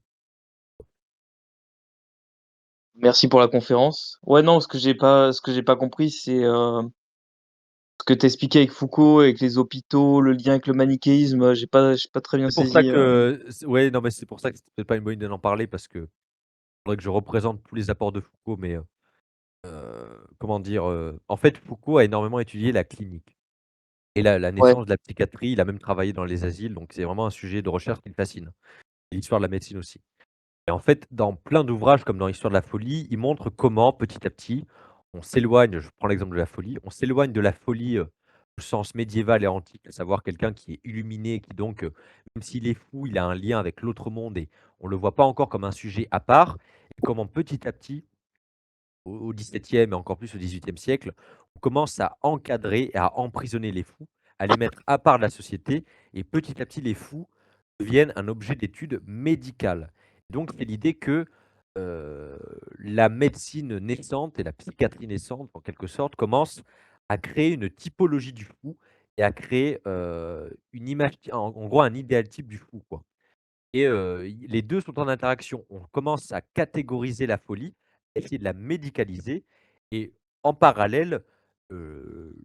S2: Merci pour la conférence. Ouais, non, ce que j'ai pas compris, c'est, ce que tu expliquais avec Foucault, avec les hôpitaux, le lien avec le manichéisme, j'ai pas très bien
S1: C'est pour ça
S2: saisi.
S1: que ouais, non mais c'est pour ça que c'était peut-être pas une bonne idée d'en parler parce que faudrait que je représente tous les apports de Foucault, mais comment dire? En fait, Foucault a énormément étudié la clinique et la
S2: Ouais.
S1: naissance de la psychiatrie. Il a même travaillé dans les asiles, donc c'est vraiment un sujet de recherche qui me fascine et l'histoire de la médecine aussi. Et en fait, dans plein d'ouvrages comme dans l'Histoire de la folie, il montre comment, petit à petit, on s'éloigne, je prends l'exemple de la folie, on s'éloigne de la folie, au sens médiéval et antique, à savoir quelqu'un qui est illuminé, qui donc, même s'il est fou, il a un lien avec l'autre monde et on ne le voit pas encore comme un sujet à part et comment petit à petit, au XVIIe et encore plus au XVIIIe siècle, on commence à encadrer et à emprisonner les fous, à les mettre à part de la société et petit à petit, les fous deviennent un objet d'étude médicale. Donc c'est l'idée que, heu, la médecine naissante et la psychiatrie naissante, en quelque sorte, commencent à créer une typologie du fou et à créer, une image en gros, un idéal type du fou, quoi. Et i les 2 sont en interaction. On commence à catégoriser la folie, essayer de la médicaliser et en parallèle,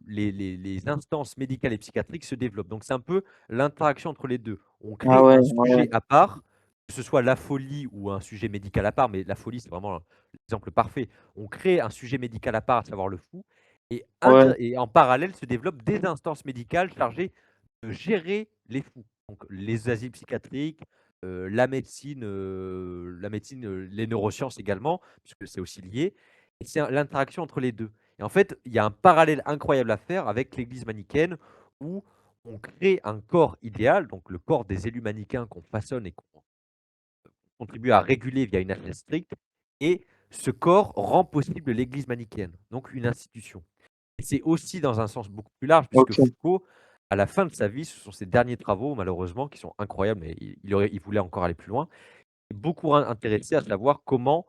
S1: les instances médicales et psychiatriques se développent. Donc c'est un peu l'interaction entre les 2. On
S2: Ah
S1: crée
S2: ouais,
S1: un
S2: ouais, ouais.
S1: sujet à part, que ce soit la folie ou un sujet médical à part, mais la folie, c'est vraiment l'exemple parfait. On crée un sujet médical à part, à savoir le fou
S2: Ouais,
S1: et en parallèle se développent des instances médicales chargées de gérer les fous. Donc les asiles psychiatriques, la médecine, les neurosciences également, puisque c'est aussi lié et c'est l'interaction entre les 2. Et en fait, il y a un parallèle incroyable à faire avec l'Église manichéenne où on crée un corps idéal, donc le corps des élus manichéens qu'on façonne et qu'on contribue à réguler via une athèse stricte et ce corps rend possible l'Église manichéenne, donc une institution. Et c'est aussi dans un sens beaucoup plus large puisque
S2: OK.
S1: Foucault, à la fin de sa vie, ce sont ses derniers travaux malheureusement qui sont incroyables, mais il voulait encore aller plus loin, beaucoup intéressé à savoir comment,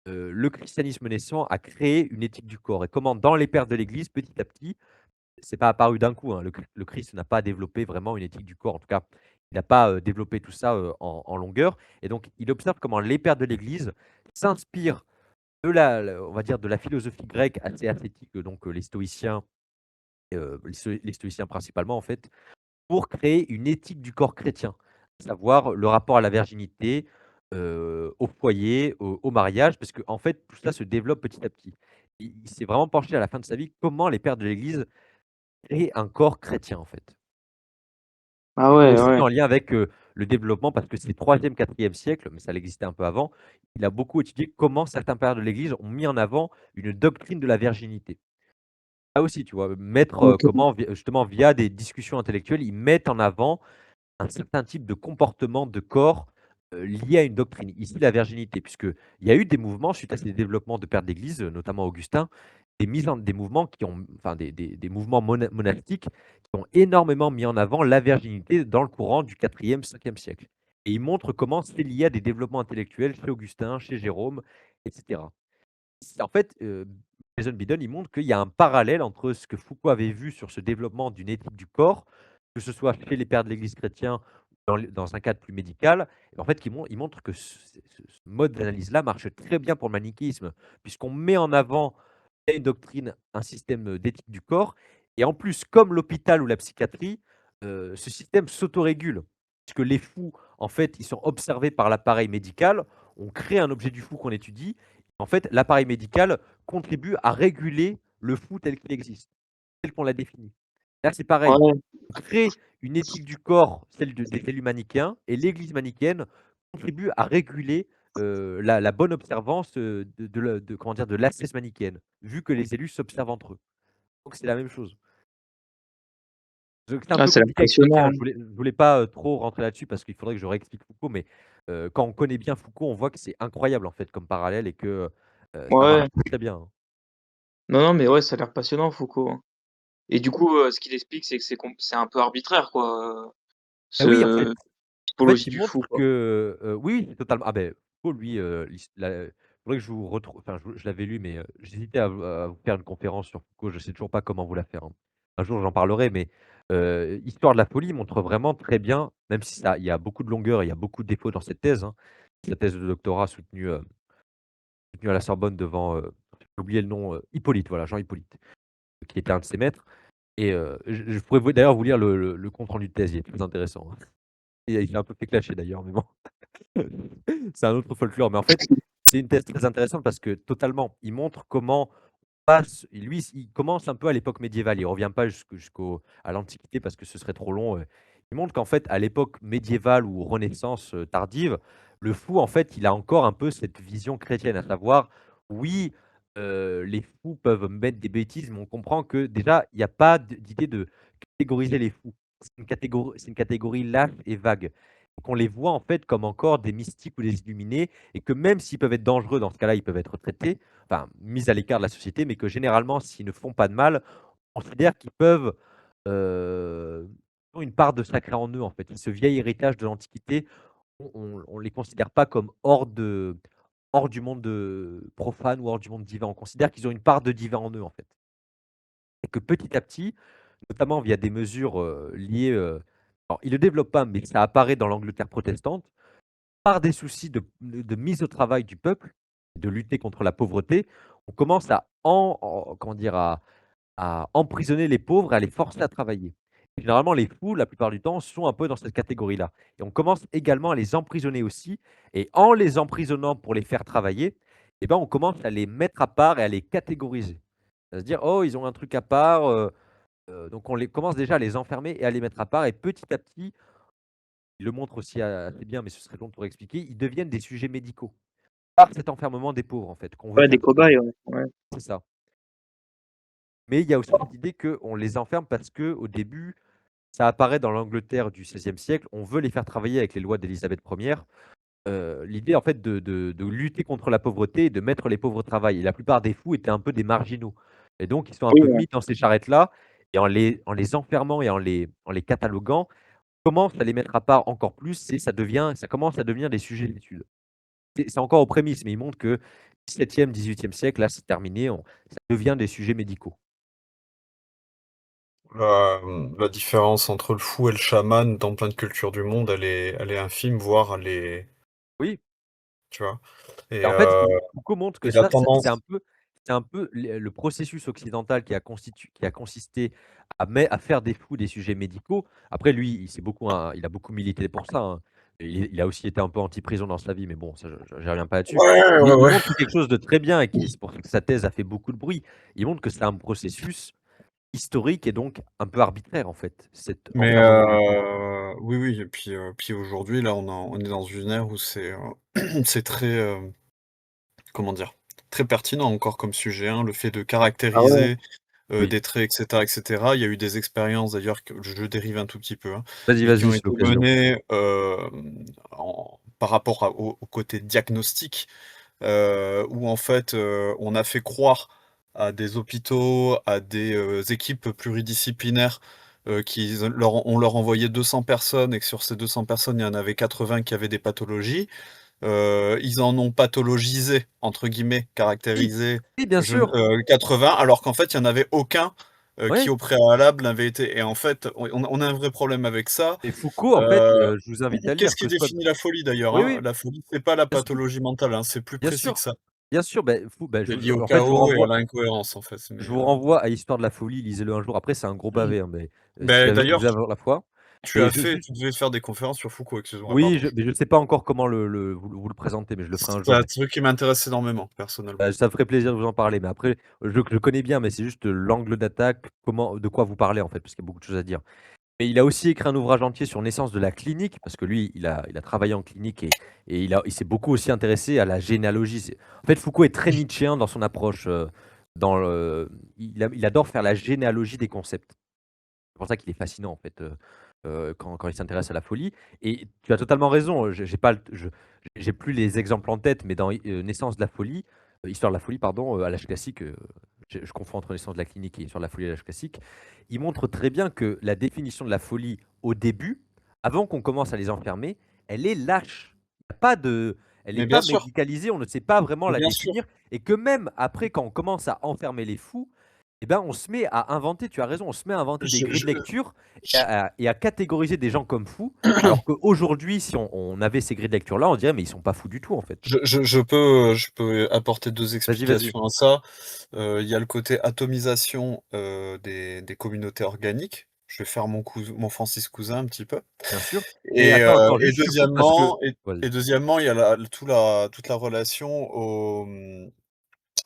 S1: le christianisme naissant a créé une éthique du corps et comment dans les pères de l'Église, petit à petit, c'est pas apparu d'un coup, hein, le Christ n'a pas développé vraiment une éthique du corps. En tout cas, il n'a pas, développé tout ça, en longueur et donc il observe comment les pères de l'Église s'inspirent de on va dire de la philosophie grecque assez ascétique, donc les stoïciens, les stoïciens principalement en fait, pour créer une éthique du corps chrétien, à savoir le rapport à la virginité, au foyer, au mariage, parce qu'en fait, tout ça se développe petit à petit. Il s'est vraiment penché à la fin de sa vie, comment les pères de l'Église créent un corps chrétien, en fait.
S2: Ah
S1: Et
S2: ouais,
S1: aussi
S2: ouais.
S1: en lien avec, le développement, parce que c'est 3e, 4e siècle, mais ça existait un peu avant. Il a beaucoup étudié comment certains pères de l'Église ont mis en avant une doctrine de la virginité. Là aussi, tu vois? Mettre,
S2: OK.
S1: comment justement via des discussions intellectuelles, ils mettent en avant un certain type de comportement de corps, lié à une doctrine. Ici, la virginité, puisqu'il y a eu des mouvements suite à ces développements de pères d'Église, notamment Augustin, des mouvements qui ont enfin des mouvements monastiques qui ont énormément mis en avant la virginité dans le courant du 4e, 5e siècle. Et ils montrent comment c'est lié à des développements intellectuels chez Augustin, chez Jérôme et cetera. C'est en fait, Jason Biden, il montre qu'il y a un parallèle entre ce que Foucault avait vu sur ce développement d'une éthique du corps, que ce soit chez les pères de l'Église chrétien ou dans un cadre plus médical. Et en fait, il montre que ce mode d'analyse-là marche très bien pour le manichéisme, puisqu'on met en avant une doctrine, un système d'éthique du corps, et en plus, comme l'hôpital ou la psychiatrie, ce système s'autorégule, puisque les fous, en fait, ils sont observés par l'appareil médical, on crée un objet du fou qu'on étudie. En fait, l'appareil médical contribue à réguler le fou tel qu'il existe, tel qu'on l'a défini. Là, c'est pareil.
S2: Ouais.
S1: On crée une éthique du corps, celle des élus manichéens, et l'Église manichéenne contribue à réguler la bonne observance comment dire, de l'ascèse manichéenne, vu que les élus s'observent entre eux. Donc c'est la même chose. Donc c'est un
S2: Ah,
S1: peu
S2: ça a l'air
S1: compliqué à expliquer,
S2: passionnant,
S1: hein.
S2: hein.
S1: Je voulais pas trop rentrer là-dessus parce qu'il faudrait que je réexplique Foucault, mais quand on connaît bien Foucault, on voit que c'est incroyable en fait comme parallèle et que ça marche
S2: Ouais.
S1: très, très bien, hein.
S2: Non, non, mais ouais, ça a l'air passionnant Foucault, hein. Et du coup, ce qu'il explique, c'est que c'est un peu arbitraire quoi,
S1: Bah oui, en fait.
S2: ce
S1: En fait,
S2: typologie
S1: il
S2: du fou,
S1: montre
S2: quoi.
S1: que, oui, totalement. Ah beh, Foucault, lui, faudrait que je vous retrouve, enfin, je l'avais lu, mais j'hésitais à vous faire une conférence sur Foucault. Je sais toujours pas comment vous la faire, hein. Un jour, j'en parlerai, mais Histoire de la folie montre vraiment très bien, même si ça il y a beaucoup de longueur et il y a beaucoup de défauts dans cette thèse, hein. Cette thèse de doctorat soutenue à la Sorbonne devant, j'ai oublié le nom, Hippolyte, voilà, Jean Hippolyte, qui était un de ses maîtres. Et je pourrais vous d'ailleurs vous lire le compte rendu de thèse, il est très intéressant, hein. Et il est un peu fait clasher d'ailleurs, mais bon. C'est un autre folklore, mais en fait, c'est une thèse très intéressante parce que totalement, il montre comment passe lui, il commence un peu à l'époque médiévale, il revient pas jusqu'au à l'Antiquité parce que ce serait trop long, il montre qu'en fait, à l'époque médiévale ou Renaissance, tardive, le fou, en fait, il a encore un peu cette vision chrétienne, à savoir, oui, les fous peuvent mettre des bêtises, mais on comprend que déjà, il y a pas d'idée de catégoriser les fous. C'est une catégorie lâche et vague. Donc on les voit, en fait, comme encore des mystiques ou des illuminés et que même s'ils peuvent être dangereux, dans ce cas-là, ils peuvent être traités, enfin, mis à l'écart de la société, mais que généralement, s'ils ne font pas de mal, on considère qu'ils peuvent, ont une part de sacré en eux, en fait. Ce vieil héritage de l'Antiquité, on les considère pas comme hors du monde, profane ou hors du monde divin. On considère qu'ils ont une part de divin en eux, en fait. Et que petit à petit, notamment via des mesures, liées, alors ils ne le développent pas, mais ça apparaît dans l'Angleterre protestante, par des soucis de mise au travail du peuple, de lutter contre la pauvreté, on commence à comment dire? À emprisonner les pauvres et à les forcer à travailler. Généralement, les fous, la plupart du temps, sont un peu dans cette catégorie-là et on commence également à les emprisonner aussi et en les emprisonnant pour les faire travailler, et ben, on commence à les mettre à part et à les catégoriser. À se dire: «Oh, ils ont un truc à part», donc on les commence déjà à les enfermer et à les mettre à part et petit à petit, il le montre aussi assez bien, mais ce serait long pour expliquer, ils deviennent des sujets médicaux par cet enfermement des pauvres, en fait, qu'on veut
S2: Ouais, des
S1: faire travailler.
S2: cobayes, ouais, ouais.
S1: C'est ça. Mais il y a aussi cette idée qu'on les enferme parce qu'au début, ça apparaît dans l'Angleterre du XVIe siècle, on veut les faire travailler avec les lois d'Élisabeth Ier. L'idée en fait de lutter contre la pauvreté et de mettre les pauvres au travail et la plupart des fous étaient un peu des marginaux et donc ils sont un
S2: Oui,
S1: peu
S2: ouais.
S1: mis dans ces charrettes-là et en les enfermant et en les cataloguant, on commence à les mettre à part encore plus et ça commence à devenir des sujets d'étude. C'est encore aux prémices, mais il montre que 17e, 18e siècle, là, c'est terminé, ça devient des sujets médicaux.
S3: La différence entre le fou et le chaman dans plein de cultures du monde, elle est infime, voire elle est,
S1: Oui.
S3: tu vois?
S1: Et
S3: Et
S1: en fait, Foucault montre que
S3: et la
S1: ça, c'est
S3: tendance,
S1: un peu le processus occidental qui a consisté à faire des fous des sujets médicaux. Après lui, il a beaucoup milité pour ça, hein. Et il a aussi été un peu anti-prison dans sa vie, mais bon, ça je j'y reviens pas là-dessus.
S3: ouais,
S1: Mais
S3: ouais,
S1: il
S3: ouais.
S1: montre quelque chose de très bien et c'est pour ça que sa thèse a fait beaucoup de bruit. Il montre que c'est un processus historique et donc un peu arbitraire, en fait, cet
S3: Mais
S1: enfermement des pauvres.
S3: oui, oui et puis aujourd'hui, là, on est dans une ère où c'est, c'est très, comment dire? Très pertinent encore comme sujet, hein, le fait de
S2: Ah ouais.
S3: caractériser,
S1: Oui.
S3: des traits et cetera et cetera. Il y a eu des expériences d'ailleurs que je dérive un tout petit peu, hein,
S1: Vas-y,
S3: mais qui
S1: vas-y,
S3: ont
S1: c'est
S3: été
S1: l'occasion.
S3: menées, par rapport au côté diagnostic, où en fait, on a fait croire à des hôpitaux, à des, équipes pluridisciplinaires, on leur envoyait 200 personnes et que sur ces 200 personnes, il y en avait 80 qui avaient des pathologies. ils en ont «pathologisé» entre guillemets,
S1: Oui,
S3: caractérisé
S1: oui, bien
S3: je ne
S1: sûr.
S3: 80 alors qu'en fait, il y en avait aucun, qui
S1: Ouais.
S3: au préalable n'avait été et en fait, on a un vrai problème avec ça.
S1: Et Foucault, en fait,
S3: Heu,
S1: je vous invite à
S3: Qu'est-ce
S1: lire
S3: qui
S1: que ce soit
S3: définit la folie d'ailleurs,
S1: oui,
S3: hein?
S1: oui,
S3: La folie, c'est pas la
S1: bien sûr,
S3: pathologie mentale, hein, c'est plus
S1: bien
S3: précis que
S1: sûr,
S3: ça.
S1: bien sûr,
S3: C'est lié au
S1: en fait,
S3: chaos et à l'incohérence, en fait, mais
S1: je vous renvoie à Histoire de la folie, lisez-le un jour. Après, c'est un gros
S3: mmh.
S1: pavé, hein, mais
S3: Beh,
S1: si
S3: d'ailleurs,
S1: vous avez la foi. Et je juste
S3: tu devais faire des conférences sur Foucault, excuse-moi,
S1: oui,
S3: pardon.
S1: mais je sais pas encore comment vous le présenter, mais je le ferai un
S3: C'est
S1: jour.
S3: un
S1: Mais
S3: truc qui m'intéresse énormément, personnellement.
S1: ça me ferait plaisir de vous en parler. Mais après, je connais bien, mais c'est juste l'angle d'attaque, comment de quoi vous parlez, en fait, parce qu'il y a beaucoup de choses à dire. Mais il a aussi écrit un ouvrage entier sur naissance de la clinique, parce que lui, il a travaillé en clinique et il s'est beaucoup aussi intéressé à la généalogie. En fait, Foucault est très nietzschéen dans son approche. Dans le, il adore faire la généalogie des concepts. C'est pour ça qu'il est fascinant, en fait, quand il s'intéresse à la folie. Et tu as totalement raison. J'ai pas, j'ai plus les exemples en tête, mais dans Naissance de la folie, Histoire de la folie, pardon, à l'âge classique, je confonds entre Naissance de la clinique et Histoire de la folie à l'âge classique. Il montre très bien que la définition de la folie au début, avant qu'on commence à les enfermer, elle est lâche. Il y a pas de, elle n'est
S3: Mais
S1: pas
S3: bien sûr,
S1: médicalisée, on ne sait pas vraiment
S3: mais
S1: la
S3: bien sûr.
S1: définir. Et que même après, quand on commence à enfermer les fous, eh ben, on se met à inventer, tu as raison, on se met à inventer des
S3: Je
S1: grilles
S3: je
S1: de lecture et
S3: je
S1: à catégoriser des gens comme fous, alors qu'aujourd'hui, si on avait ces grilles de lecture-là, on dirait: «Mais ils sont pas fous du tout, en fait».
S3: je peux apporter 2
S1: Vas-y, vas-y.
S3: explications à ça. Il y a le côté atomisation, des communautés organiques. Je vais faire mon Francis Cousin un petit peu
S1: Bien sûr. Mais attends,
S3: et
S1: juste je coupe parce que vas-y.
S3: deuxièmement, il y a la toute la relation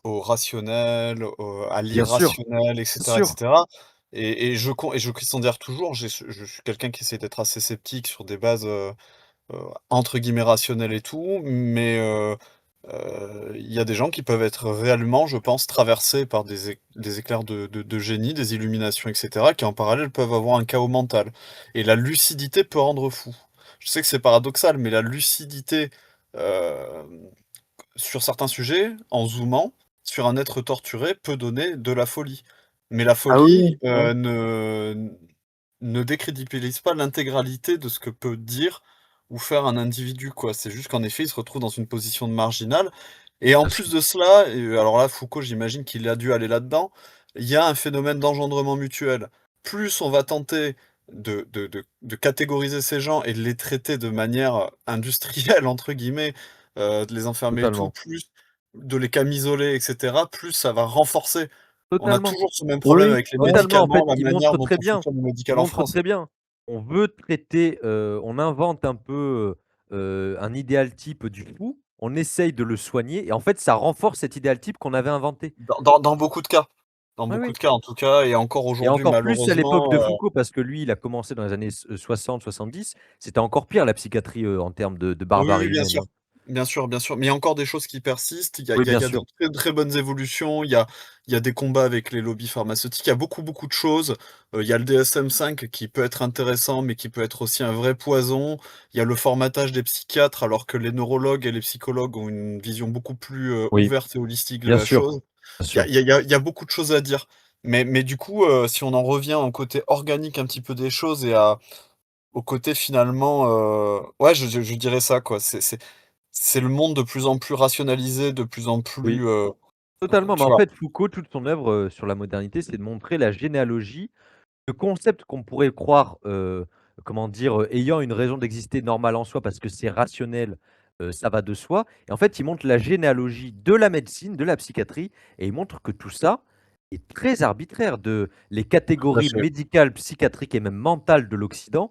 S3: au rationnel, à
S1: Bien sûr,
S3: l'irrationnel
S1: bien
S3: et
S1: sûr,
S3: cetera et je considère toujours, je suis quelqu'un qui essaie d'être assez sceptique sur des bases, entre guillemets «rationnelles» et tout, mais il y a des gens qui peuvent être réellement, je pense, traversés par des éclairs de génie, des illuminations et cetera, qui en parallèle peuvent avoir un chaos mental et la lucidité peut rendre fou. Je sais que c'est paradoxal, mais la lucidité, hem sur certains sujets, en zoomant sur un être torturé peut donner de la folie. Mais la
S2: Ah oui,
S3: folie,
S2: ouais.
S3: ne décrédibilise pas l'intégralité de ce que peut dire ou faire un individu, quoi. C'est juste qu'en effet, il se retrouve dans une position de marginal et en
S1: bien sûr,
S3: plus de cela, alors là, Foucault, j'imagine qu'il a dû aller là-dedans, il y a un phénomène d'engendrement mutuel. Plus on va tenter de catégoriser ces gens et de les traiter de manière, «industrielle» entre guillemets, de les enfermer et tout,
S1: totalement,
S3: plus de les camisoler et cetera, plus ça va renforcer. On a
S1: totalement.
S3: toujours ce même problème
S2: Oui,
S3: avec les
S2: ouais.
S1: Totalement, en
S3: médicaments,
S1: fait,
S3: la manière dont on fonctionne le
S1: il
S3: médical en
S1: montre
S3: France.
S1: très bien. On veut traiter, on invente un peu, un idéal type du fou, on essaye de le soigner et en fait, ça renforce cet idéal type qu'on avait inventé.
S3: Dans beaucoup de cas. Dans
S1: Oui,
S3: beaucoup
S1: oui.
S3: de cas en tout cas et encore
S1: Et
S3: aujourd'hui
S1: encore plus à l'époque
S3: malheureusement,
S1: de Foucault, parce que lui, il a commencé dans les années 60-70, c'était encore pire la psychiatrie, en termes de
S3: oui,
S1: barbarie
S3: oui, bien
S1: humaine,
S3: sûr.
S1: hein.
S3: Bien sûr, mais il y a encore des choses qui persistent.
S1: Oui, bien
S3: Il y a de
S1: sûr,
S3: très, très bonnes évolutions. Il y a des combats avec les lobbies pharmaceutiques. Il y a beaucoup, beaucoup de choses. Il y a le DSM-5 qui peut être intéressant, mais qui peut être aussi un vrai poison. Il y a le formatage des psychiatres, alors que les neurologues et les psychologues ont une vision beaucoup plus,
S1: oui,
S3: ouverte et holistique de
S1: bien
S3: la
S1: sûr,
S3: chose.
S1: bien sûr.
S3: Il y a beaucoup de choses à dire. Mais du coup, si on en revient au côté organique un petit peu des choses et à au côté finalement, ouais, je dirais ça, quoi. C'est le monde de plus en plus rationalisé, de plus en
S1: Oui,
S3: plus,
S1: totalement, mais
S3: tu
S1: en
S3: vois?
S1: fait, Foucault, toute son œuvre, sur la modernité, c'est de montrer la généalogie. Le concept qu'on pourrait croire, comment dire? Ayant une raison d'exister normale en soi parce que c'est rationnel, ça va de soi et en fait, il montre la généalogie de la médecine, de la psychiatrie et il montre que tout ça est très arbitraire. Les
S3: Tout à
S1: catégories
S3: fait.
S1: médicales, psychiatriques et même mentales de l'Occident,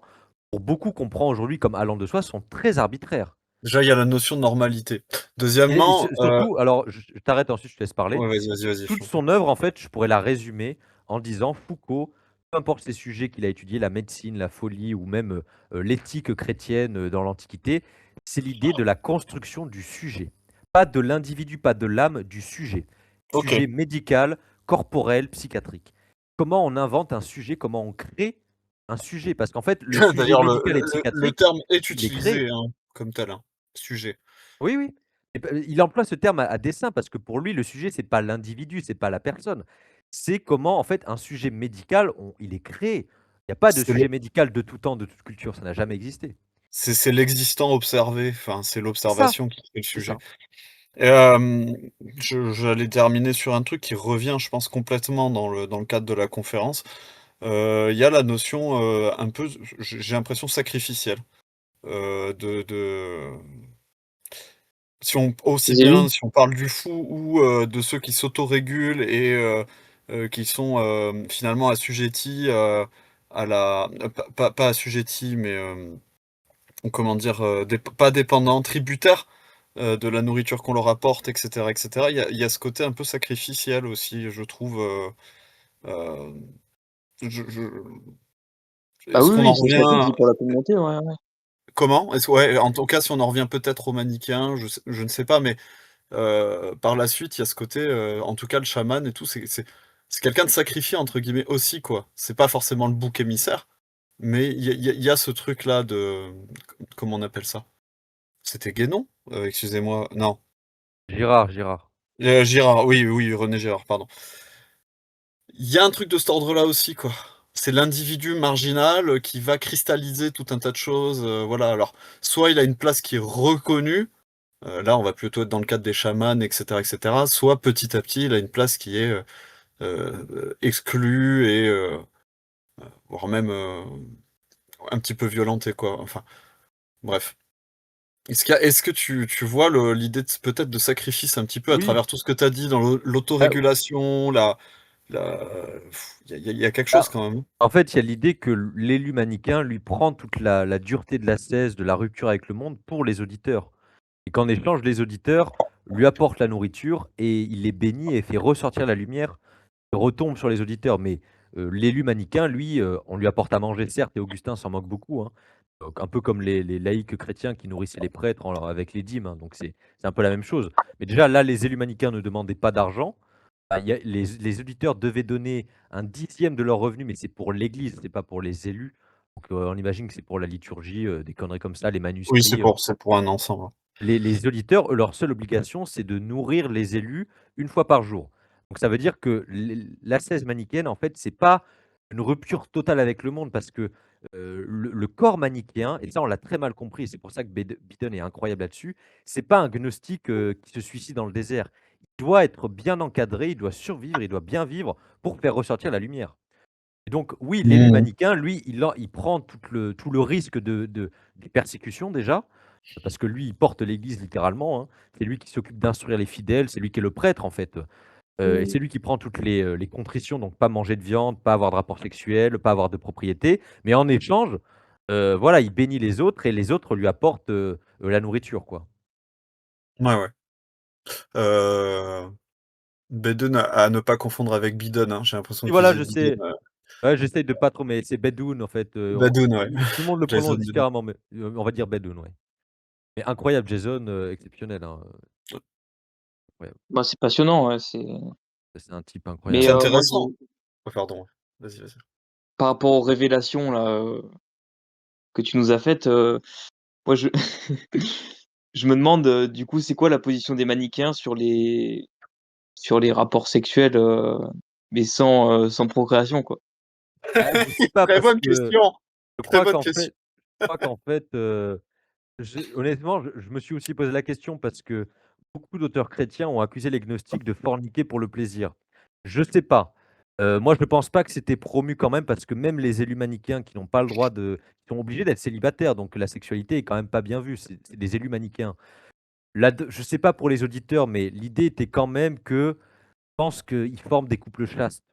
S1: pour beaucoup qu'on prend aujourd'hui comme allant de soi, sont très arbitraires
S3: Déjà, il y a la notion de normalité.
S1: et
S3: Deuxièmement,
S1: surtout alors je t'arrête ensuite je te laisse parler.
S3: ouais, vas-y, je
S1: Toute
S3: t'en prie.
S1: son œuvre, en fait, je pourrais la résumer en disant Foucault, peu importe les sujets qu'il a étudiés, la médecine, la folie ou même, l'éthique chrétienne, dans l'Antiquité, c'est l'idée de la construction du sujet. Pas de l'individu, pas de l'âme, du sujet.
S3: OK.
S1: Sujet médical, corporel, psychiatrique. Comment on invente un sujet, comment on crée un sujet? Parce qu'en fait, le sujet
S3: D'ailleurs,
S1: médical et
S3: le
S1: psychiatrique,
S3: terme est
S1: il est créé.
S3: utilisé, hein, comme tel, hein, sujet.
S1: Oui, oui. Et il emploie ce terme à dessein parce que pour lui, le sujet, c'est pas l'individu, c'est pas la personne. C'est comment, en fait, un sujet médical, il est créé. Il y a pas de
S3: C'est le
S1: sujet médical de tout temps, de toute culture, ça n'a jamais existé.
S3: C'est l'existant observé, enfin, c'est
S1: C'est ça,
S3: l'observation qui fait le
S1: c'est
S3: sujet.
S1: ça.
S3: Et j'allais terminer sur un truc qui revient, je pense, complètement dans le cadre de la conférence. Il y a la notion, un peu, j'ai l'impression sacrificielle, de si on aussi
S2: Les élus?
S3: bien si on parle du fou ou, de ceux qui s'autorégulent et qui sont, finalement assujettis, à la pas assujettis, mais, comment dire? Pas dépendants, tributaires, de la nourriture qu'on leur apporte et cetera et cetera. Il y a ce côté un peu sacrificiel aussi, je trouve, hem, je
S2: Ah
S3: est-ce
S2: oui,
S3: qu'on
S2: oui,
S3: en
S2: ils se
S3: revient
S2: sacrifient pour la communauté, ouais, ouais.
S3: comment? Est-ce ouais, en tout cas, si on en revient peut-être aux manichéens, je ne sais pas, mais par la suite, il y a ce côté, en tout cas le chaman et tout, c'est quelqu'un de «sacrifié» entre guillemets aussi, quoi. C'est pas forcément le bouc émissaire, mais il y a ce truc-là de comment on appelle ça? C'était Guénon? Excusez-moi, non,
S1: Girard, Girard.
S3: Girard, oui, oui, René Girard, pardon. Il y a un truc de cet ordre-là aussi, quoi. C'est l'individu marginal, qui va cristalliser tout un tas de choses, voilà. Alors, soit il a une place qui est reconnue, là, on va plutôt être dans le cadre des chamans et cetera, soit petit à petit, il a une place qui est, exclue et voire même, un petit peu violentée, quoi. Enfin, bref. Est-ce que tu vois l'idée de peut-être de sacrifice un petit peu à
S1: Oui,
S3: travers tout ce que tu as dit dans
S1: bah,
S3: l'autorégulation, la il y a quelque chose
S1: bah,
S3: quand même, hein?
S1: en fait, il y a l'idée que l'élu manichéen lui prend toute la dureté de l'ascèse, de la rupture avec le monde pour les auditeurs et qu'en échange, les auditeurs lui apportent la nourriture et il les bénit et fait ressortir la lumière qui retombe sur les auditeurs. Mais, l'élu manichéen, lui, on lui apporte à manger certes et Augustin s'en moque beaucoup, hein, donc un peu comme les laïcs chrétiens qui nourrissaient les prêtres en leur avec les dîmes, hein, donc c'est un peu la même chose. Mais déjà là, les élus manichéens ne demandaient pas d'argent. Bah, il y a les auditeurs devaient donner un dixième de leurs revenus, mais c'est pour l'Église, c'est pas pour les élus. Donc, on imagine que c'est pour la liturgie, des conneries comme ça, les
S3: Oui,
S1: manuscrits.
S3: c'est pour un ensemble.
S1: Les auditeurs, eux, leur seule obligation, c'est de nourrir les élus une fois par jour. Donc ça veut dire que l'ascèse manichéenne, en fait, c'est pas une rupture totale avec le monde parce que, le corps manichéen et ça, on l'a très mal compris et c'est pour ça que Biden est incroyable là-dessus, c'est pas un gnostique, qui se suicide dans le désert. Il doit être bien encadré, il doit survivre, il doit bien vivre pour faire ressortir la lumière. Et donc oui, l'élu
S3: Mmh.
S1: manichéen, lui, il prend tout le risque des persécutions déjà, parce que lui, il porte l'Église littéralement, hein. C'est lui qui s'occupe d'instruire les fidèles, c'est lui qui est le prêtre en fait, et c'est lui qui prend toutes les contritions, donc pas manger de viande, pas avoir de rapport sexuel, pas avoir de propriété. Mais en échange, voilà, il bénit les autres et les autres lui apportent, la nourriture, quoi.
S3: Ouais, ouais. Heu, Beden à ne pas confondre avec Bidon, hein. J'ai l'impression
S1: Oui,
S3: qu'ils
S1: voilà,
S3: disent
S1: je
S3: Bidon,
S1: sais. Ouais, j'essaye de pas trop, mais c'est Bedoun en fait,
S3: Badoun, ouais.
S1: tout le monde le
S3: Jason
S1: prononce
S3: Badoun.
S1: différemment, mais, on va dire Bedoun, ouais. Mais incroyable Jason, exceptionnel, hein, incroyable.
S2: Bah, c'est passionnant, ouais, c'est
S1: C'est un type
S2: mais
S3: C'est
S1: incroyable.
S2: moi je
S3: intéressant. Oh pardon, ouais. Vas-y, vas-y.
S2: par rapport aux révélations là, que tu nous as faites, moi je je me demande, du coup, c'est quoi la position des manichéens sur les rapports sexuels, mais sans procréation, quoi?
S1: Ah, je sais pas
S3: Très
S1: parce
S3: bonne
S1: que
S3: question,
S1: je
S3: très
S1: crois
S3: bonne
S1: qu'en
S3: question.
S1: fait je crois qu'en fait, honnêtement, je me suis aussi posé la question parce que beaucoup d'auteurs chrétiens ont accusé les gnostiques de forniquer pour le plaisir. Je sais pas. Moi, je ne pense pas que c'était promu quand même parce que même les élus manichéens qui n'ont pas le droit qui sont obligés d'être célibataires, donc la sexualité est quand même pas bien vue. C'est des élus manichéens. Là je sais pas pour les auditeurs, mais l'idée était quand même que je pense qu'ils forment des couples chastes.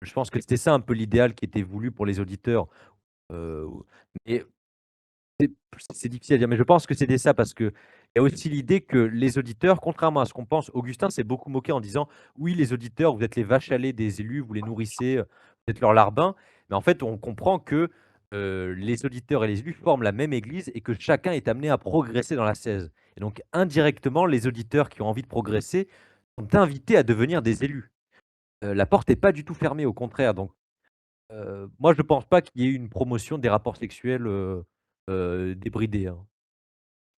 S1: Je pense que c'était ça un peu l'idéal qui était voulu pour les auditeurs, heu, mais c'est c'est difficile à dire, mais je pense que c'était ça parce qu'il y a aussi l'idée que les auditeurs, contrairement à ce qu'on pense, Augustin s'est beaucoup moqué en disant: «Oui, les auditeurs, vous êtes les vaches à lait des élus, vous les nourrissez, vous êtes leurs larbins». Mais en fait, on comprend que, les auditeurs et les élus forment la même église et que chacun est amené à progresser dans l'ascèse. Et donc indirectement, les auditeurs qui ont envie de progresser sont invités à devenir des élus. La porte est pas du tout fermée, au contraire. Donc moi, je pense pas qu'il y ait eu une promotion des rapports sexuels, débridés, hein.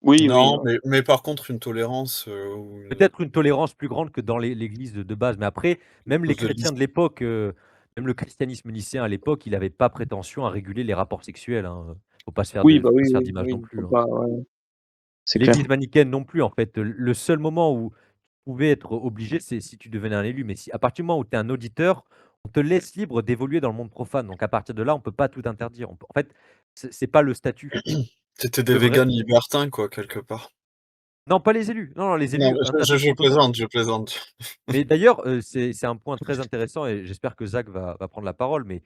S2: Oui, oui,
S3: Non, mais par contre une tolérance, ou une
S1: Peut-être une tolérance plus grande que dans l'église de base, mais après, même les
S3: chose de
S1: chrétiens
S3: lisse.
S1: de l'époque, même le christianisme nicéen à l'époque, il avait pas prétention à réguler les rapports sexuels, hein. Faut pas se faire
S2: Oui,
S1: de
S2: bah,
S1: faut pas
S2: oui,
S1: se faire
S2: oui,
S1: d'image non
S2: oui, faut
S1: plus, hein.
S2: pas ouais, c'est
S1: L'église
S2: clair.
S1: manichéenne non plus, en fait, le seul moment où tu pouvais être obligé, c'est si tu devenais un élu, mais si à partir du moment où tu es un auditeur, on te laisse libre d'évoluer dans le monde profane, donc à partir de là, on peut pas tout interdire. On peut en fait, c'est pas le statut.
S3: Tu
S1: Tu
S3: des
S1: peux vrai
S3: véganes libertins, quoi, quelque part.
S1: Non, pas les élus. Non, non, les
S3: Non,
S1: élus
S3: je
S1: interdiction totale.
S3: plaisante, je plaisante.
S1: Mais d'ailleurs, c'est un point très intéressant et j'espère que Zach va prendre la parole, mais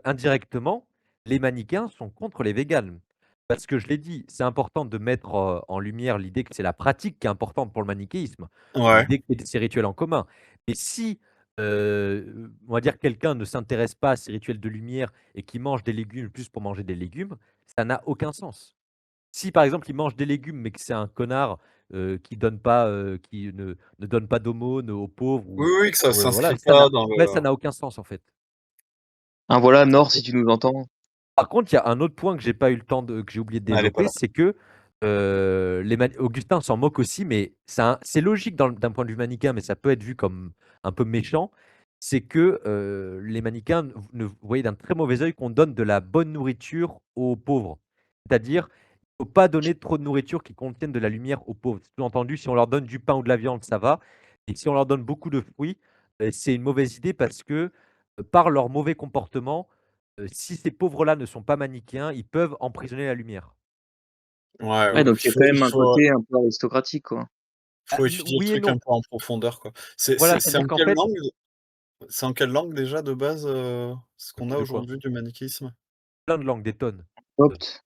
S1: indirectement, les manichéens sont contre les véganes. Parce que je l'ai dit, c'est important de mettre, en lumière l'idée que c'est la pratique qui est importante pour le manichéisme,
S3: Ouais.
S1: l'idée qu'il y ait ces rituels en commun. Et si, on va dire quelqu'un ne s'intéresse pas à ces rituels de lumière et qui mange des légumes juste pour manger des légumes, ça n'a aucun sens. Si par exemple, il mange des légumes, mais que c'est un connard, qui donne pas, qui ne donne pas d'aumône aux pauvres
S3: Oui, oui, que ça
S1: ou voilà,
S3: s'inscrit
S1: ça
S3: pas
S1: n'a
S3: dans
S1: ouais, ça
S3: le
S1: n'a aucun sens, en fait.
S2: Ah voilà, Nord, si tu nous entends.
S1: Par contre, il y a un autre point que j'ai pas eu le temps de que j'ai oublié de
S3: ah, elle est pas
S1: développer,
S3: là.
S1: c'est que, les mani Augustin s'en moque aussi, mais c'est logique d'un point de vue manichéen, mais ça peut être vu comme un peu méchant. C'est que, les manichéens ne voyaient d'un très mauvais œil qu'on donne de la bonne nourriture aux pauvres. C'est-à-dire, il ne faut pas donner trop de nourriture qui contienne de la lumière aux pauvres. Sous-entendu, si on leur donne du pain ou de la viande, ça va, et si on leur donne beaucoup de fruits, c'est une mauvaise idée parce que, par leur mauvais comportement, si ces pauvres-là ne sont pas manichéens, ils peuvent emprisonner la lumière.
S3: Ouais,
S2: Ouais, donc il y a quand même
S3: il
S2: un
S3: faut
S2: côté un peu aristocratique, quoi.
S1: Ah, n
S3: étudier le
S1: oui et
S3: truc un
S1: non.
S3: peu en profondeur, quoi.
S1: Voilà,
S3: C'est en
S1: c'est-à-dire qu'en
S3: quelle
S1: fait
S3: langue? C'est en quelle langue déjà de base, ce qu'on a
S1: de quoi?
S3: aujourd'hui du manichéisme?
S1: Plein de langues, des tonnes. Tonnes.
S2: Copte.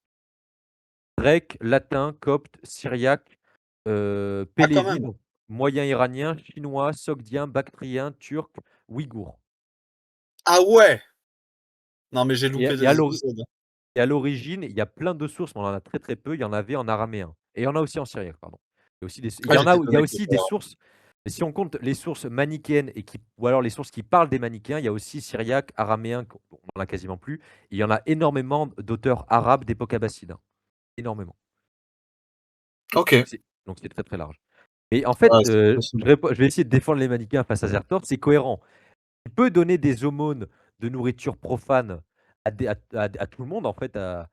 S1: Grec, latin, copte, syriaque,
S3: Ah, quand même!
S1: pélévide, moyen iranien, chinois, sogdien, bactrien, turc, ouïghour.
S3: Ah ouais! Non, mais j'ai
S1: Et
S3: loupé
S1: et
S3: des
S1: à l'ori
S3: épisodes.
S1: et à l'origine, il y a plein de sources, mais on en a très, très peu. Il y en avait en araméen et il y en a aussi en syriaque, pardon.
S3: Ah, j'étais
S1: Il y a
S3: étonné qu'il y ait
S1: aussi
S3: pas
S1: des sources, mais si on compte les sources manichéennes et qui ou alors les sources qui parlent des manichéens, il y a aussi syriaque, araméen, qu'on on en a quasiment plus. Il y en a énormément d'auteurs arabes d'époque abbasside, hein, énormément.
S3: OK.
S1: Donc c'est très, très large. Et en
S3: Ouais,
S1: fait,
S3: c'est impressionnant.
S1: je vais essayer de défendre les manichéens face à Zertor, c'est cohérent. Tu peux donner des aumônes de nourriture profane à tout le monde, en fait, à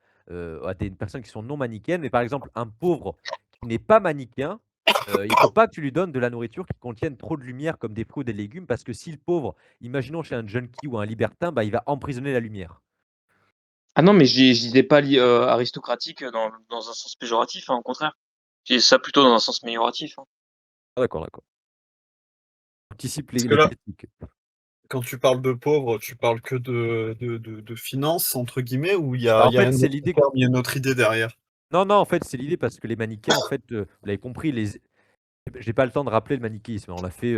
S1: des personnes qui sont non manichéennes, mais par exemple, un pauvre qui n'est pas manichéen, il ne faut pas que tu lui donnes de la nourriture qui contienne trop de lumière comme des fruits ou des légumes parce que si le pauvre, imaginons chez un junkie ou un libertin, bah, il va emprisonner la lumière.
S2: Ah non, mais je disais pas aristocratique, dans un sens péjoratif, hein, au contraire. Je disais ça plutôt dans un sens amélioratif, hein.
S1: Ah d'accord, d'accord. Anticipe
S3: Parce que
S1: les
S3: là,
S1: critiques.
S3: quand tu parles de pauvres, tu parles que de «finances» entre guillemets ou
S1: Bah, en
S3: il y a
S1: fait,
S3: un
S1: c'est
S3: autre
S1: l'idée
S3: terme, il y a une autre idée derrière?
S1: non, non, en fait, c'est l'idée parce que les manichéens, en fait, vous l'avez compris, j'ai pas le temps de rappeler le manichéisme. On a fait,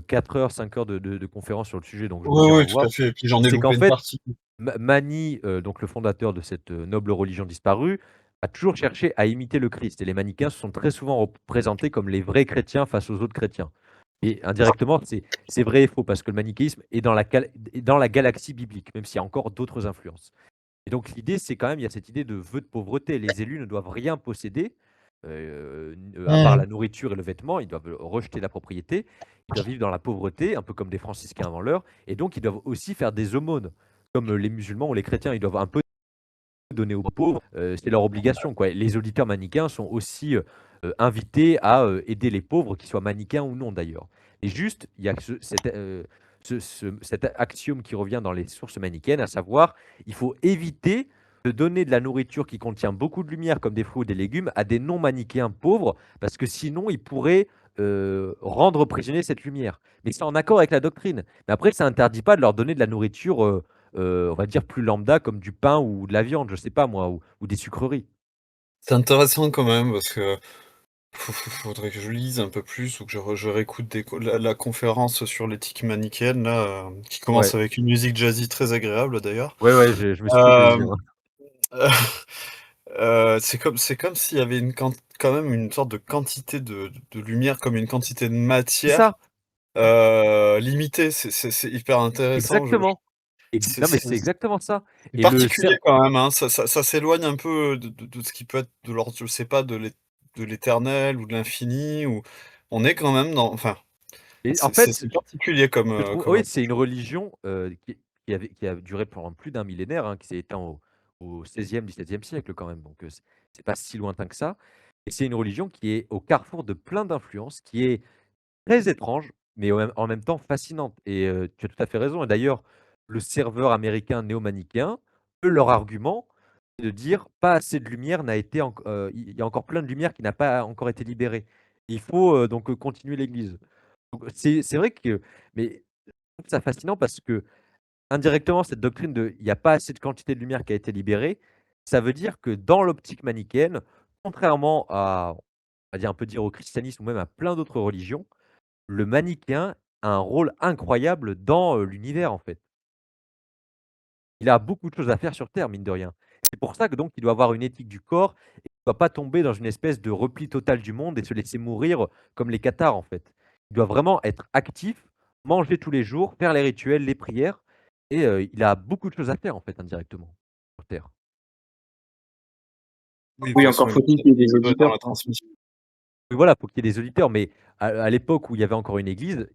S1: 4 heures, 5 heures de conférence sur le sujet, donc je vais vous
S3: Oui,
S1: dire au
S3: oui, tout
S1: revoir.
S3: à fait et puis j'en ai
S1: C'est qu'en
S3: loupé une
S1: fait,
S3: partie.
S1: Mani, donc le fondateur de cette, noble religion disparue, a toujours cherché à imiter le Christ et les manichéens se sont très souvent représentés comme les vrais chrétiens face aux autres chrétiens et indirectement, c'est vrai et faux parce que le manichéisme est dans la galaxie biblique, même s'il y a encore d'autres influences. Et donc l'idée, c'est quand même, il y a cette idée de vœu de pauvreté. Les élus ne doivent rien posséder, à part
S3: Mmh.
S1: la nourriture et le vêtement. Ils doivent rejeter la propriété. Ils doivent vivre dans la pauvreté, un peu comme des franciscains avant l'heure. Et donc, ils doivent aussi faire des aumônes, comme les musulmans ou les chrétiens. Ils doivent un peu donner aux pauvres, c'est leur obligation, quoi. Les auditeurs manichéens sont aussi, invités à, aider les pauvres, qu'ils soient manichéens ou non d'ailleurs. Et juste, il y a cet axiome qui revient dans les sources manichéennes, à savoir, il faut éviter de donner de la nourriture qui contient beaucoup de lumière, comme des fruits ou des légumes, à des non manichéens pauvres, parce que sinon ils pourraient, rendre prisonnier cette lumière. Mais c'est en accord avec la doctrine. Mais après, ça interdit pas de leur donner de la nourriture, on va dire plus lambda comme du pain ou de la viande, je sais pas moi, ou des sucreries.
S3: C'est intéressant quand même parce que faudrait que je lise un peu plus ou que je réécoute la conférence sur l'éthique manichéenne là, qui
S1: Ouais,
S3: commence avec une musique jazzy très agréable d'ailleurs.
S1: ouais, ouais, je me suis fait plaisir,
S3: Hem,
S1: hein.
S3: c'est comme s'il y avait quand même une sorte de quantité de lumière, comme une quantité de
S1: C'est
S3: matière,
S1: ça, ouais,
S3: limitée. C'est hyper intéressant. Je
S1: exactement. Non, mais
S3: c'est
S1: c'est exactement ça
S3: c'est
S1: et le
S3: particulier
S1: cer
S3: quand même, hein. Ça s'éloigne un peu de ce qui peut être de l'ordre, je sais pas, de l'éternel ou de l'infini ou on est quand même dans enfin,
S1: et en fait,
S3: c'est particulier comme,
S1: je trouve
S3: comme
S1: oui, c'est une
S3: approche.
S1: religion, qui a duré pendant plus d'un millénaire, hein, qui s'est éteint au au XVIe-XVIIe siècle quand même, donc c'est pas si lointain que ça et c'est une religion qui est au carrefour de plein d'influences, qui est très étrange, mais en même temps fascinante et tu as tout à fait raison et d'ailleurs, le serveur américain néo-manichéen, eux, leur argument, c'est de dire: «Pas assez de lumière n'a été il y a encore plein de lumière qui n'a pas encore été libérée. Il faut, donc continuer l'Église». Donc c'est vrai que mais je trouve ça fascinant parce qu'indirectement, cette doctrine de il y a pas assez de quantité de lumière qui a été libérée, ça veut dire que dans l'optique manichéenne, contrairement à, on va dire un peu dire au christianisme ou même à plein d'autres religions, le manichéen a un rôle incroyable dans, l'univers, en fait. Il a beaucoup de choses à faire sur terre, mine de rien. C'est pour ça que donc il doit avoir une éthique du corps et il doit pas tomber dans une espèce de repli total du monde et se laisser mourir, comme les cathares, en fait. Il doit vraiment être actif, manger tous les jours, faire les rituels, les prières et il a beaucoup de choses à faire, en fait, indirectement, sur terre.
S3: Oui, de toute
S2: Oui,
S3: façon,
S2: encore faut-il qu'il y ait des
S3: il doit être dans
S2: auditeurs,
S3: la
S2: quoi.
S3: transmission.
S1: Oui, voilà, faut qu'il y ait des auditeurs, mais à l'époque où il y avait encore une église,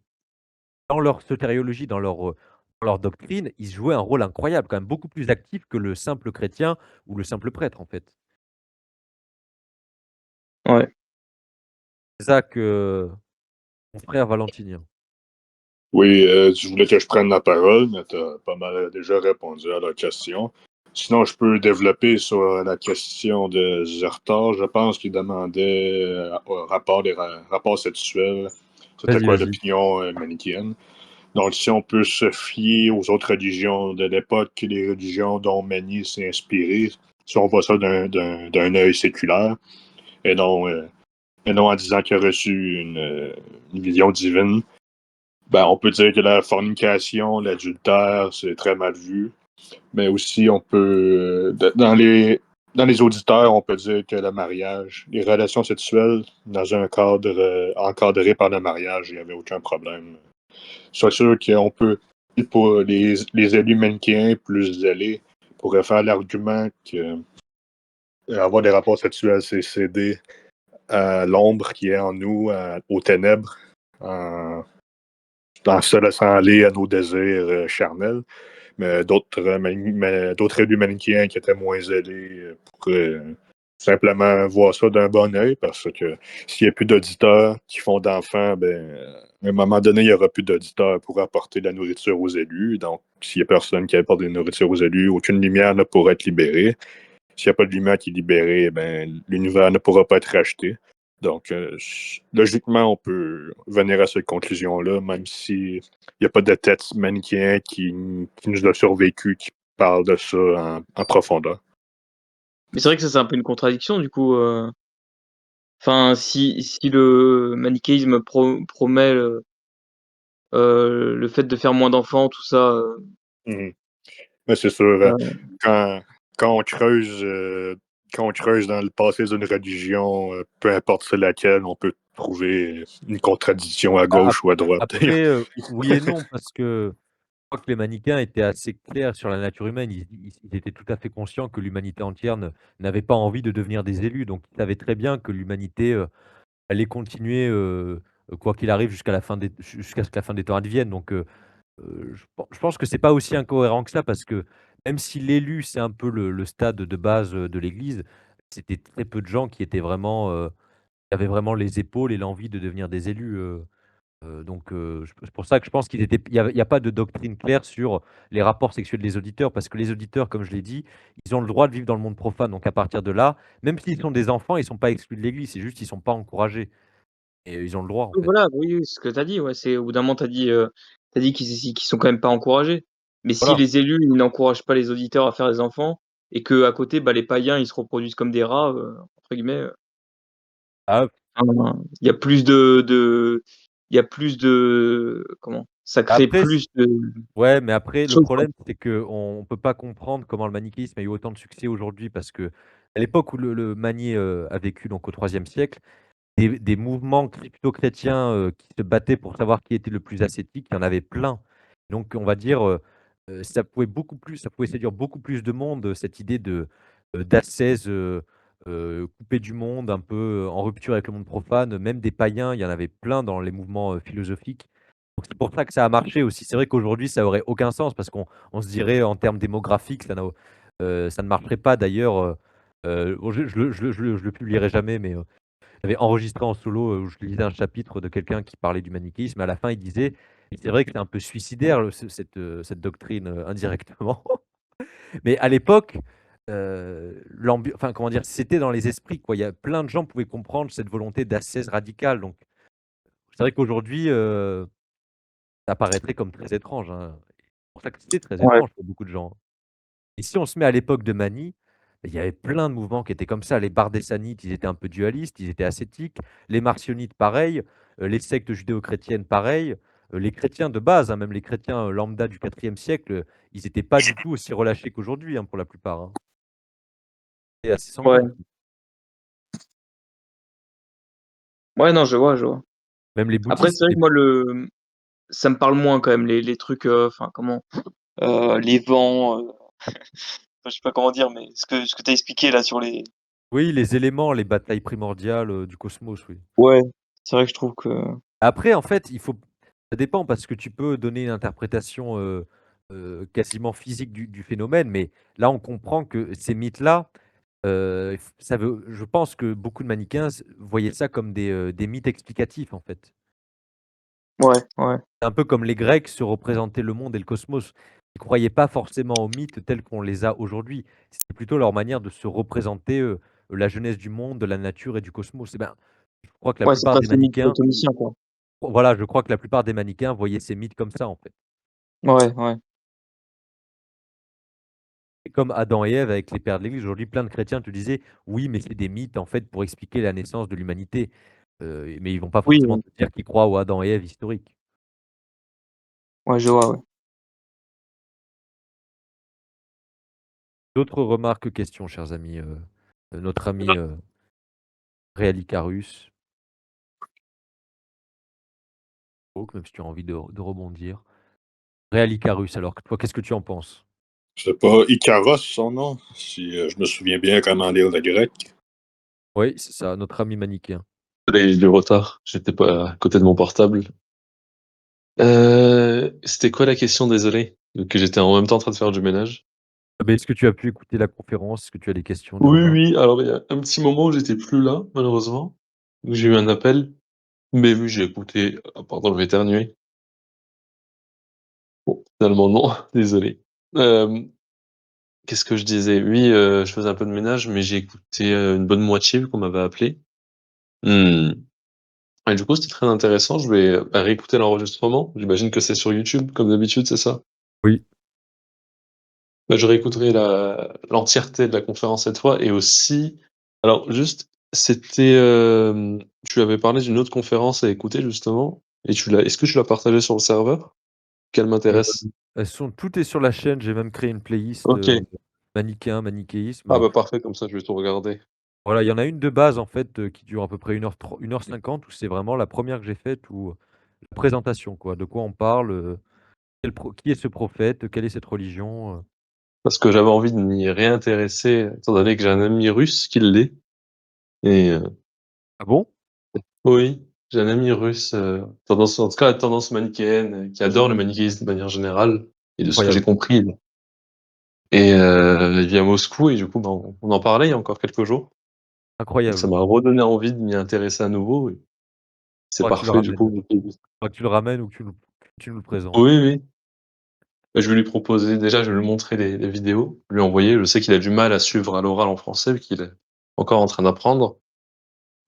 S1: dans leur sotériologie, dans leur doctrine, ils jouaient un rôle incroyable, quand même beaucoup plus actif que le simple chrétien ou le simple prêtre, en fait.
S2: Ouais.
S1: C'est ça que mon frère Valentinien.
S4: Oui, tu voulais que je prenne la parole, mais tu as pas mal déjà répondu à la question. Sinon, je peux développer sur la question de Zertor. Je pense qu'il demandait au rapport des rapports sexuels. C'était
S1: Vas-y,
S4: quoi
S1: vas-y.
S4: l'opinion manichéenne? Donc, si on peut se fier aux autres religions de l'époque, les religions dont Mani s'est inspiré, si on voit ça d'un œil séculaire, et non, euh, et non en disant qu'il a reçu une vision divine, ben, on peut dire que la fornication, l'adultère, c'est très mal vu. Mais aussi, on peut. Dans les auditeurs, on peut dire que le mariage, les relations sexuelles, dans un cadre encadré par le mariage, il n'y avait aucun problème. C'est sûr qu'on peut, pour les élus manichéens plus zélés, pourraient faire l'argument que avoir des rapports sexuels, c'est céder à l'ombre qui est en nous, aux ténèbres, en, en se laissant aller à nos désirs charnels. Mais d'autres élus manichéens qui étaient moins zélés pourraient simplement voir ça d'un bon œil parce que s'il n'y a plus d'auditeurs qui font d'enfants, ben, à un moment donné, il n'y aura plus d'auditeurs pour apporter de la nourriture aux élus. Donc, s'il n'y a personne qui apporte de la nourriture aux élus, aucune lumière ne pourra être libérée. S'il n'y a pas de lumière qui est libérée, ben, l'univers ne pourra pas être racheté. Donc, logiquement, on peut venir à cette conclusion-là, même s'il n'y a pas de texte manichéen qui nous a survécu, qui parle de ça en profondeur.
S2: Mais c'est vrai que ça, c'est un peu une contradiction, du coup. Enfin, si le manichéisme promet le fait de faire moins d'enfants, tout ça,
S4: Mhm. Mais c'est sûr, quand, quand on creuse, quand on creuse dans le passé d'une religion, peu importe c'est laquelle, on peut trouver une contradiction à
S1: Bah,
S4: gauche ou à droite.
S1: après, oui et non, parce que je crois que les manichéens étaient assez clairs sur la nature humaine. Ils étaient tout à fait conscients que l'humanité entière n'avait pas envie de devenir des élus. Donc ils savaient très bien que l'humanité, allait continuer, quoi qu'il arrive jusqu'à ce que la fin des temps advienne. Donc je pense que c'est pas aussi incohérent que ça parce que même si l'élu, c'est un peu le stade de base, de l'Église, c'était très peu de gens qui étaient vraiment, qui avaient vraiment les épaules et l'envie de devenir des élus, donc c'est pour ça que je pense il y a pas de doctrine claire sur les rapports sexuels des auditeurs parce que les auditeurs, comme je l'ai dit, ils ont le droit de vivre dans le monde profane. Donc à partir de là, même s'ils sont des enfants, ils sont pas exclus de l'Église, c'est juste ils sont pas encouragés et ils ont le droit, en
S2: oui,
S1: fait.
S2: voilà, oui, oui, c'est ce que tu as dit, ouais, c'est au bout d'un moment, tu dit qu'ils sont quand même pas encouragés. Mais si
S1: Voilà.
S2: les élus, ils n'encouragent pas les auditeurs à faire des enfants et qu'à côté, bah, les païens, ils se reproduisent comme des rats, entre guillemets,
S1: Ah,
S2: enfin, il y a plus de comment? Ça crée
S1: après
S2: plus de
S1: ouais, mais après le
S2: choses, quoi.
S1: problème, c'est qu'on peut pas comprendre comment le manichéisme a eu autant de succès aujourd'hui parce qu'à l'époque où le Magnier, a vécu donc au IIIe siècle, des mouvements crypto-chrétiens, qui se battaient pour savoir qui était le plus ascétique, il y en avait plein. Donc on va dire, ça pouvait séduire beaucoup plus de monde, cette idée d'ascèse, coupée du monde, un peu, en rupture avec le monde profane. Même des païens, il y en avait plein dans les mouvements, philosophiques. Donc c'est pour ça que ça a marché aussi. C'est vrai qu'aujourd'hui, ça aurait aucun sens parce qu'on se dirait en termes démographiques, ça n'a Ça ne marcherait pas d'ailleurs, bon je le publierai jamais, mais j'avais enregistré en solo, où je lisais un chapitre de quelqu'un qui parlait du manichéisme. À la fin, il disait et c'est vrai que c'est un peu suicidaire cette doctrine, indirectement. Mais à l'époque, enfin comment dire? C'était dans les esprits quoi. Il y a plein de gens pouvaient comprendre cette volonté d'ascèse radicale, donc c'est vrai qu'aujourd'hui, ça paraîtrait comme très étrange, hein. C'est pour ça que c'est très
S2: Ouais.
S1: étrange pour beaucoup de gens, hein. Et si on se met à l'époque de Mani, il y avait plein de mouvements qui étaient comme ça. Les Bardessanites, ils étaient un peu dualistes, ils étaient ascétiques. Les Marcionites, pareil. Les sectes judéo-chrétiennes, pareil. Les chrétiens de base, hein, même les chrétiens lambda du IVe siècle, ils n'étaient pas du tout aussi relâchés qu'aujourd'hui, hein, pour la plupart, hein. C'est assez
S2: Ouais.
S1: sanglant.
S2: Ouais, non, je vois, je vois.
S1: Même les
S2: Après,
S1: bouddhistes,
S2: c'est vrai que moi, ça me parle moins quand même, les trucs, enfin, comment, les vents, enfin, je sais pas comment dire, mais ce que tu as expliqué là sur les.
S1: oui, les éléments, les batailles primordiales du cosmos, oui.
S2: Ouais, c'est vrai que je trouve que.
S1: Après, en fait, ça dépend parce que tu peux donner une interprétation, quasiment physique du phénomène, mais là, on comprend que ces mythes-là, f ça veut je pense que beaucoup de manichéens voyaient ça comme des mythes explicatifs, en fait.
S2: Ouais, ouais.
S1: C'est un peu comme les Grecs se représentaient le monde et le cosmos. Ils croyaient pas forcément aux mythes tels qu'on les a aujourd'hui. C'était plutôt leur manière de se représenter, la jeunesse du monde, de la nature et du cosmos. Et ben, je crois que la
S2: Ouais, c'est
S1: plupart des
S2: presque limite
S1: manichéens
S2: platoniciens, quoi.
S1: voilà, je crois que la plupart des manichéens voyaient ces mythes comme ça, en fait.
S2: Ouais, ouais.
S1: C'est comme Adam et Ève avec les pères de l'Église. Aujourd'hui, plein de chrétiens te disaient: «Oui, mais c'est des mythes, en fait, pour expliquer la naissance de l'humanité». Mais ils vont pas
S2: Oui,
S1: forcément te dire qu'ils croient aux Adam et Ève historiques.
S2: ouais, je vois, ouais.
S1: D'autres remarques, questions, chers amis? Notre ami, Réal Icarus, même si tu as envie de rebondir. Réal Icarus, alors, toi, qu'est-ce que tu en penses?
S4: C'est pas Icaros, son nom, si je me souviens bien comment lire le grec.
S1: Oui, c'est ça, notre ami manichéen.
S5: Désolé, j'ai du retard, j'étais pas à côté de mon portable. C'était quoi la question, désolé? Que j'étais en même temps en train de faire du ménage.
S1: Mais est-ce que tu as pu écouter la conférence? Est-ce que tu as des questions, des
S5: Oui,
S1: remarques?
S5: oui, alors il y a un petit moment où j'étais plus là, malheureusement. Donc j'ai eu un appel, mais oui, j'ai écouté. Ah, pardon, je vais éternuer. Bon, finalement non, désolé. Qu'est-ce que je disais? Oui, je faisais un peu de ménage, mais j'ai écouté, une bonne moitié vu qu'on m'avait appelé. Mmh. Et du coup, c'était très intéressant. Je vais, bah, réécouter l'enregistrement. J'imagine que c'est sur YouTube comme d'habitude, c'est ça?
S1: Oui.
S5: Bah, je réécouterai l'entièreté de la conférence cette fois et aussi alors juste, c'était, tu avais parlé d'une autre conférence à écouter justement et est-ce que tu l'as partagée sur le serveur? Qu'elle
S1: Heu,
S5: m'intéresse.
S1: tout est sur la chaîne. J'ai même créé une playlist,
S5: OK. Ah
S1: manichéisme.
S5: bah, parfait, comme ça je vais tout regarder.
S1: Voilà, il y en a une de base, en fait, qui dure à peu près 1h50 où c'est vraiment la première que j'ai faite où, la présentation, quoi. De quoi on parle, qui est ce prophète? Quelle est cette religion?
S5: Parce que j'avais envie de m'y réintéresser étant donné que j'ai un ami russe qui l'est et
S1: Ah bon?
S5: oui, j'ai un ami russe, tendance en tout cas à tendance manichéenne, qui adore le manichéisme de manière générale et de ce que j'ai
S1: Incroyable,
S5: compris et il vit à Moscou et du coup, ben, on en parlait il y a encore quelques jours. Donc ça
S1: incroyable.
S5: m'a redonné envie de m'y intéresser à nouveau et c'est
S1: Faudra que tu le
S5: parfait du
S1: ramènes.
S5: coup.
S1: Faudra que tu le ramènes ou que tu nous le présentes.
S5: Oui, oui. Bah, je vais lui proposer déjà, je vais lui montrer les vidéos, lui envoyer. Je sais qu'il a du mal à suivre à l'oral en français vu qu'il est encore en train d'apprendre,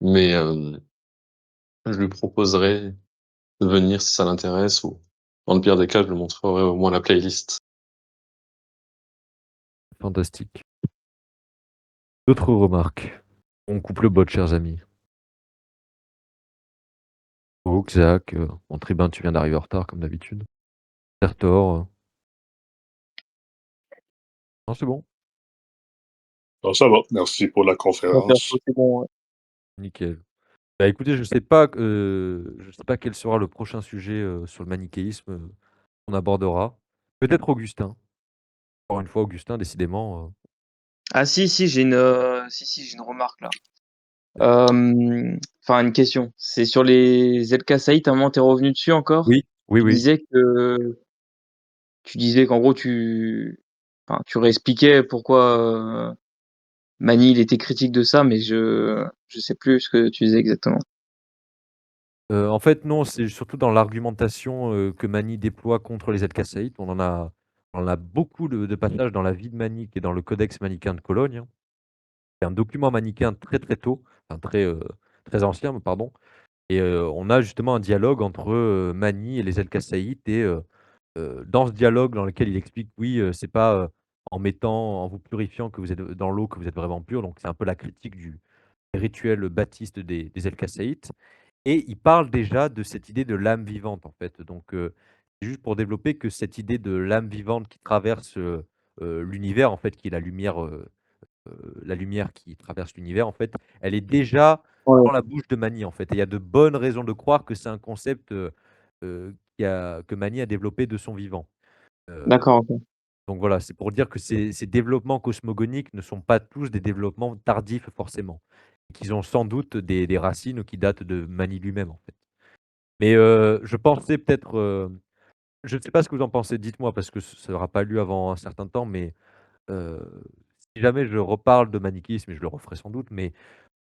S5: mais je lui proposerai de venir si ça l'intéresse ou dans le pire des cas, je lui montrerai au moins la playlist.
S1: Fantastique. D'autres remarques? On coupe le bot, chers amis. Oh, Xac, bon, Tribun, tu viens d'arriver en retard comme d'habitude. Sertor, non, c'est bon,
S4: Bon, ça va, merci pour la
S2: Ouais,
S4: conférence.
S2: perso, c'est bon, ouais.
S1: nickel. Bah, écoutez, je sais pas quel sera le prochain sujet, sur le manichéisme, qu'on abordera. Peut-être Augustin. Encore une fois, Augustin, décidément,
S2: Ah si, si, si, j'ai une remarque là. Enfin une question. C'est sur les El Saïd, à un moment tu revenu dessus encore?
S1: oui, oui,
S2: Tu
S1: oui.
S2: disais que tu disais qu'en gros enfin, tu réexpliquais pourquoi Mani il était critique de ça, mais je sais plus ce que tu disais exactement.
S1: En fait, non, c'est surtout dans l'argumentation, que Mani déploie contre les Elkassaïtes. On en a beaucoup de passages dans la vie de Mani qui est dans le Codex manichéen de Cologne, hein. C'est un document manichéen très, très tôt, enfin très ancien, pardon. Et on a justement un dialogue entre, Mani et les Elkassaïtes et dans ce dialogue dans lequel il explique: «Oui, c'est pas, en vous purifiant que vous êtes dans l'eau que vous êtes vraiment purs». Donc c'est un peu la critique du rituel baptiste des Elkassaïtes. Et il parle déjà de cette idée de l'âme vivante, en fait. Donc, c'est juste pour développer que cette idée de l'âme vivante qui traverse, l'univers, en fait, qui est la lumière qui traverse l'univers, en fait, elle est déjà
S2: Ouais.
S1: dans la bouche de Mani, en fait. Et il y a de bonnes raisons de croire que c'est un concept, que Mani a développé de son vivant. Heu,
S2: D'accord, OK.
S1: donc voilà, c'est pour dire que ces développements cosmogoniques ne sont pas tous des développements tardifs forcément. Qu'ils ont sans doute des racines qui datent de Mani lui-même, en fait. Mais, je pensais peut-être, je ne sais pas ce que vous en pensez, dites-moi parce que ça n'aura pas lieu avant un certain temps, mais, heu, si jamais je reparle de manichéisme et je le referai sans doute, mais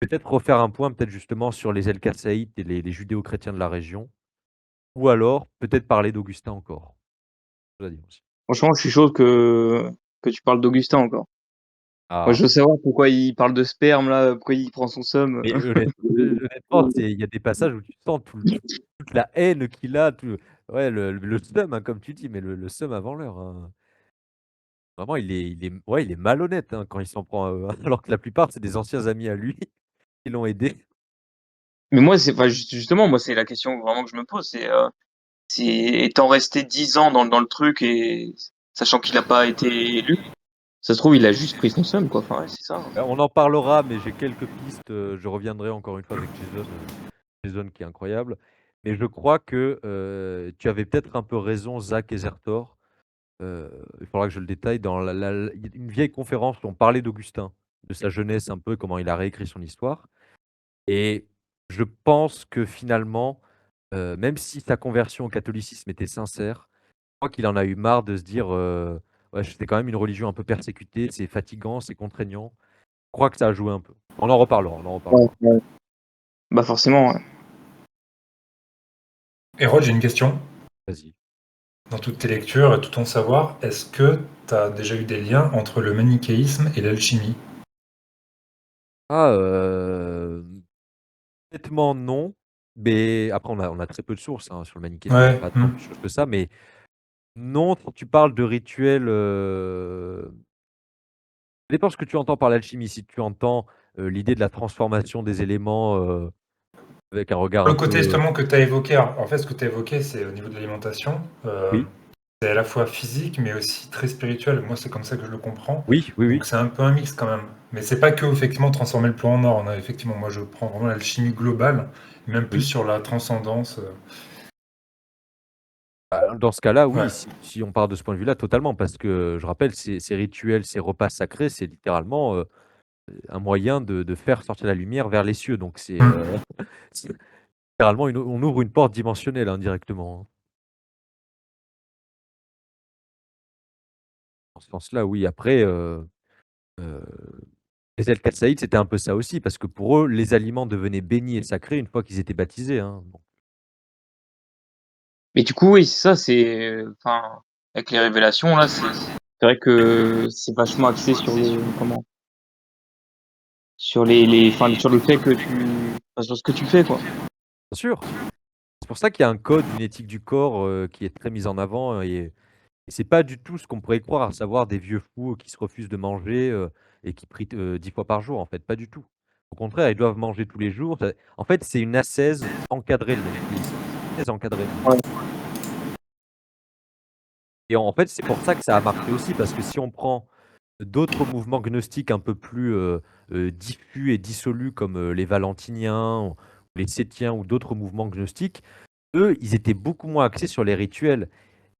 S1: peut-être refaire un point peut-être justement sur les Elkassaïtes et les judéo-chrétiens de la région ou alors peut-être parler d'Augustin encore. Ça dire aussi.
S2: Franchement, je suis chaud que tu parles d'Augustin encore. Moi, je
S1: Ah,
S2: veux savoir pourquoi il parle de sperme là, pourquoi il prend son seum.
S1: mais honnêtement, il y a des passages où tu sens toute la haine qu'il a, ouais, le seum, hein, comme tu dis, mais le seum avant l'heure, hein. Vraiment, il est malhonnête, hein, quand il s'en prend, alors que la plupart, c'est des anciens amis à lui qui l'ont aidé.
S2: Mais moi, c'est enfin, justement, moi, c'est la question vraiment que je me pose, c'est étant resté 10 ans dans le truc et sachant qu'il a pas été élu, ça se trouve, il a juste pris son seum, quoi. Enfin, ouais, c'est ça, hein.
S1: On en parlera, mais j'ai quelques pistes, je reviendrai encore une fois avec Jason qui est incroyable. Mais je crois que, tu avais peut-être un peu raison, Zach Ezertor, il faudra que je le détaille dans une vieille conférence où on parlait d'Augustin, de sa jeunesse un peu, comment il a réécrit son histoire. Et je pense que finalement, même si sa conversion au catholicisme était sincère, je crois qu'il en a eu marre de se dire, «Ouais, c'était quand même une religion un peu persécutée, c'est fatigant, c'est contraignant». Je crois que ça a joué un peu. On en
S2: Ouais,
S1: reparlera.
S2: ouais. Bah, forcément, ouais.
S6: Hérode, j'ai une question.
S1: Vas-y.
S6: Dans toutes tes lectures et tout ton savoir, est-ce que tu as déjà eu des liens entre le manichéisme et l'alchimie?
S1: Ah, honnêtement non, mais après on a très peu de sources, hein, sur le manichéisme, on n'a
S6: Ouais,
S1: pas tant de choses que ça, mais non, quand tu parles de rituels, ça dépend ce que tu entends par l'alchimie. Si tu entends, l'idée de la transformation des éléments, avec un regard
S6: le
S1: un
S6: côté
S1: peu
S6: justement que tu as évoqué, en fait, ce que tu as évoqué, c'est au niveau de l'alimentation.
S1: oui,
S6: C'est à la fois physique, mais aussi très spirituel. Moi, c'est comme ça que je le comprends.
S1: oui, oui,
S6: Donc,
S1: oui,
S6: c'est un peu un mix quand même. Mais c'est pas que effectivement transformer le plomb en or. On a effectivement, moi, je prends vraiment l'alchimie globale, même plus
S1: oui.
S6: sur la transcendance.
S1: Bah, dans ce cas-là, oui,
S6: Ouais.
S1: si on part de ce point de vue-là, totalement, parce que je rappelle ces rituels, ces repas sacrés, c'est littéralement, un moyen de faire sortir la lumière vers les cieux. Donc c'est,
S6: Mm.
S1: c'est littéralement on ouvre une porte dimensionnelle indirectement, hein. Dans ce sens-là, oui. Après, heu, les El Kataïd, c'était un peu ça aussi, parce que pour eux, les aliments devenaient bénis et sacrés une fois qu'ils étaient baptisés, hein. Donc
S2: Mais du coup, oui, c'est ça, enfin, avec les révélations là, c'est vrai que c'est vachement axé sur le comment? Sur les enfin, sur le fait que enfin, sur ce que tu fais, quoi.
S1: bien sûr, c'est pour ça qu'il y a un code, une éthique du corps, qui est très mise en avant et c'est pas du tout ce qu'on pourrait croire, à savoir des vieux fous qui se refusent de manger, et qui prient 10 fois par jour, en fait, pas du tout. Au contraire, ils doivent manger tous les jours. En fait, c'est une ascèse encadrée, le manichéisme. Très encadrée même.
S2: Ouais,
S1: Et en fait, c'est pour ça que ça a marché aussi, parce que si on prend d'autres mouvements gnostiques un peu plus, diffus et dissolus comme, les valentiniens ou les sétiens ou d'autres mouvements gnostiques, eux, ils étaient beaucoup moins axés sur les rituels.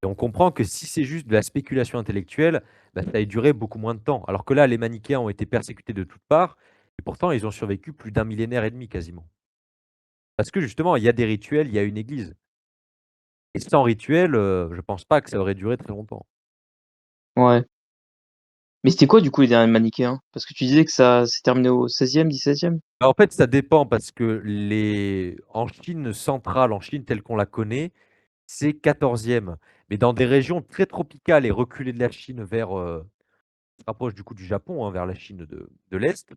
S1: Et on comprend que si c'est juste de la spéculation intellectuelle, bah, ça a duré beaucoup moins de temps. Alors que là, les manichéens ont été persécutés de toutes parts et pourtant ils ont survécu plus d'un millénaire et demi quasiment. Parce que justement, il y a des rituels, il y a une église. Et sans rituel, je pense pas que ça aurait duré très longtemps.
S2: ouais. Mais c'était quoi, du coup, les derniers manichéens? Parce que tu disais que ça s'est terminé au 16e, 17e?
S1: Bah, en fait, ça dépend parce que en Chine centrale, en Chine telle qu'on la connaît, c'est 14e. Mais dans des régions très tropicales et reculées de la Chine vers, qui se rapproche du coup du Japon, hein, vers la Chine de l'Est,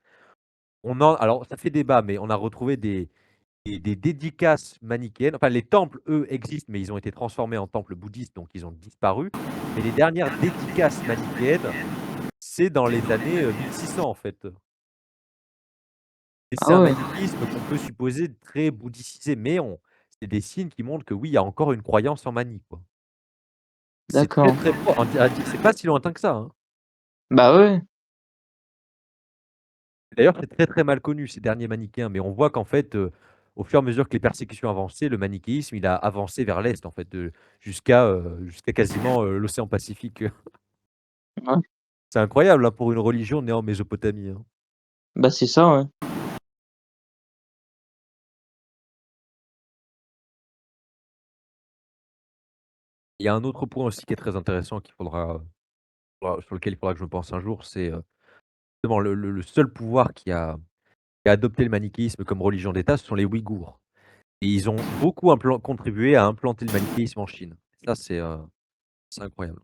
S1: alors ça fait débat, mais on a retrouvé des dédicaces manichéennes. Enfin, les temples, eux, existent, mais ils ont été transformés en temples bouddhistes, donc ils ont disparu. Mais les dernières dédicaces manichéennes, c'est dans les années, 1600 en fait. Et c'est
S2: Ah
S1: un
S2: ouais,
S1: manichéisme qu'on peut supposer très bouddhisé, mais c'est des signes qui montrent que oui, il y a encore une croyance en Mani, quoi. C'est très,
S2: d'accord.
S1: très pro on dirait c'est pas si lointain que ça, hein.
S2: Bah ouais,
S1: D'ailleurs, c'est très, très mal connu ces derniers manichéens, mais on voit qu'en fait, au fur et à mesure que les persécutions avançaient, le manichéisme, il a avancé vers l'est en fait, jusqu'à quasiment, l'océan Pacifique.
S2: ouais.
S1: C'est incroyable, hein, pour une religion née en Mésopotamie, hein.
S2: Bah, c'est ça, ouais.
S1: Il y a un autre point aussi qui est très intéressant sur lequel il faudra que je pense un jour, c'est, justement le seul pouvoir qui a adopté le manichéisme comme religion d'État, ce sont les Ouïghours et ils ont beaucoup contribué à implanter le manichéisme en Chine. Ça, c'est incroyable.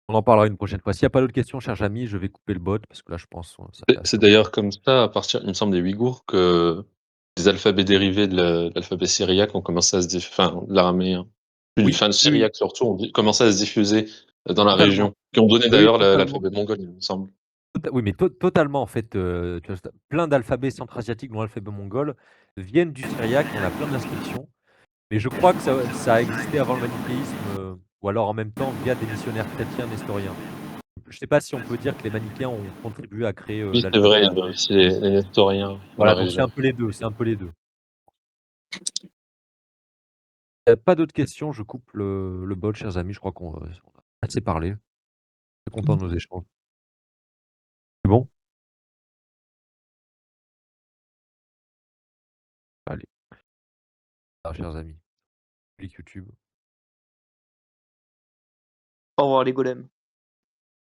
S1: On en parlera une prochaine fois. S'il y a pas d'autres questions, chers amis, je vais couper le bot parce que là, je pense, ça fait
S5: C'est
S1: assez
S5: d'ailleurs comme ça, à partir, il me semble, des Ouïghours, que des alphabets dérivés de l'alphabet syriaque ont commencé à se enfin, de l'araméen.
S1: oui,
S5: Enfin, le
S1: oui, oui,
S5: syriaque surtout, ont commencé à se diffuser dans la
S1: totalement.
S5: région, qui ont donné
S1: Oui, oui,
S5: d'ailleurs
S1: totalement.
S5: l'alphabet mongol, il me semble.
S1: Oui, mais totalement en fait, tu vois, plein d'alphabets centra-asiatiques, dont l'alphabet mongol, viennent du syriaque. On a plein d'inscriptions, mais je crois que ça a existé avant le manichéisme, ou alors en même temps via des missionnaires chrétiens nestoriens. Je sais pas si on peut dire que les manichéens ont contribué à créer,
S5: Oui, c'est
S1: l'alphabet
S5: vrai, il y avait
S1: syriaque.
S5: aussi les nestoriens dans la
S1: Voilà, donc c'est un
S5: région.
S1: peu les 2, c'est un peu les 2. Pas d'autres questions, je coupe le bot, chers amis, je crois qu'on, on a assez parlé. Très content de nos échanges. C'est bon? Allez, chers amis, public YouTube.
S2: Au revoir les golems.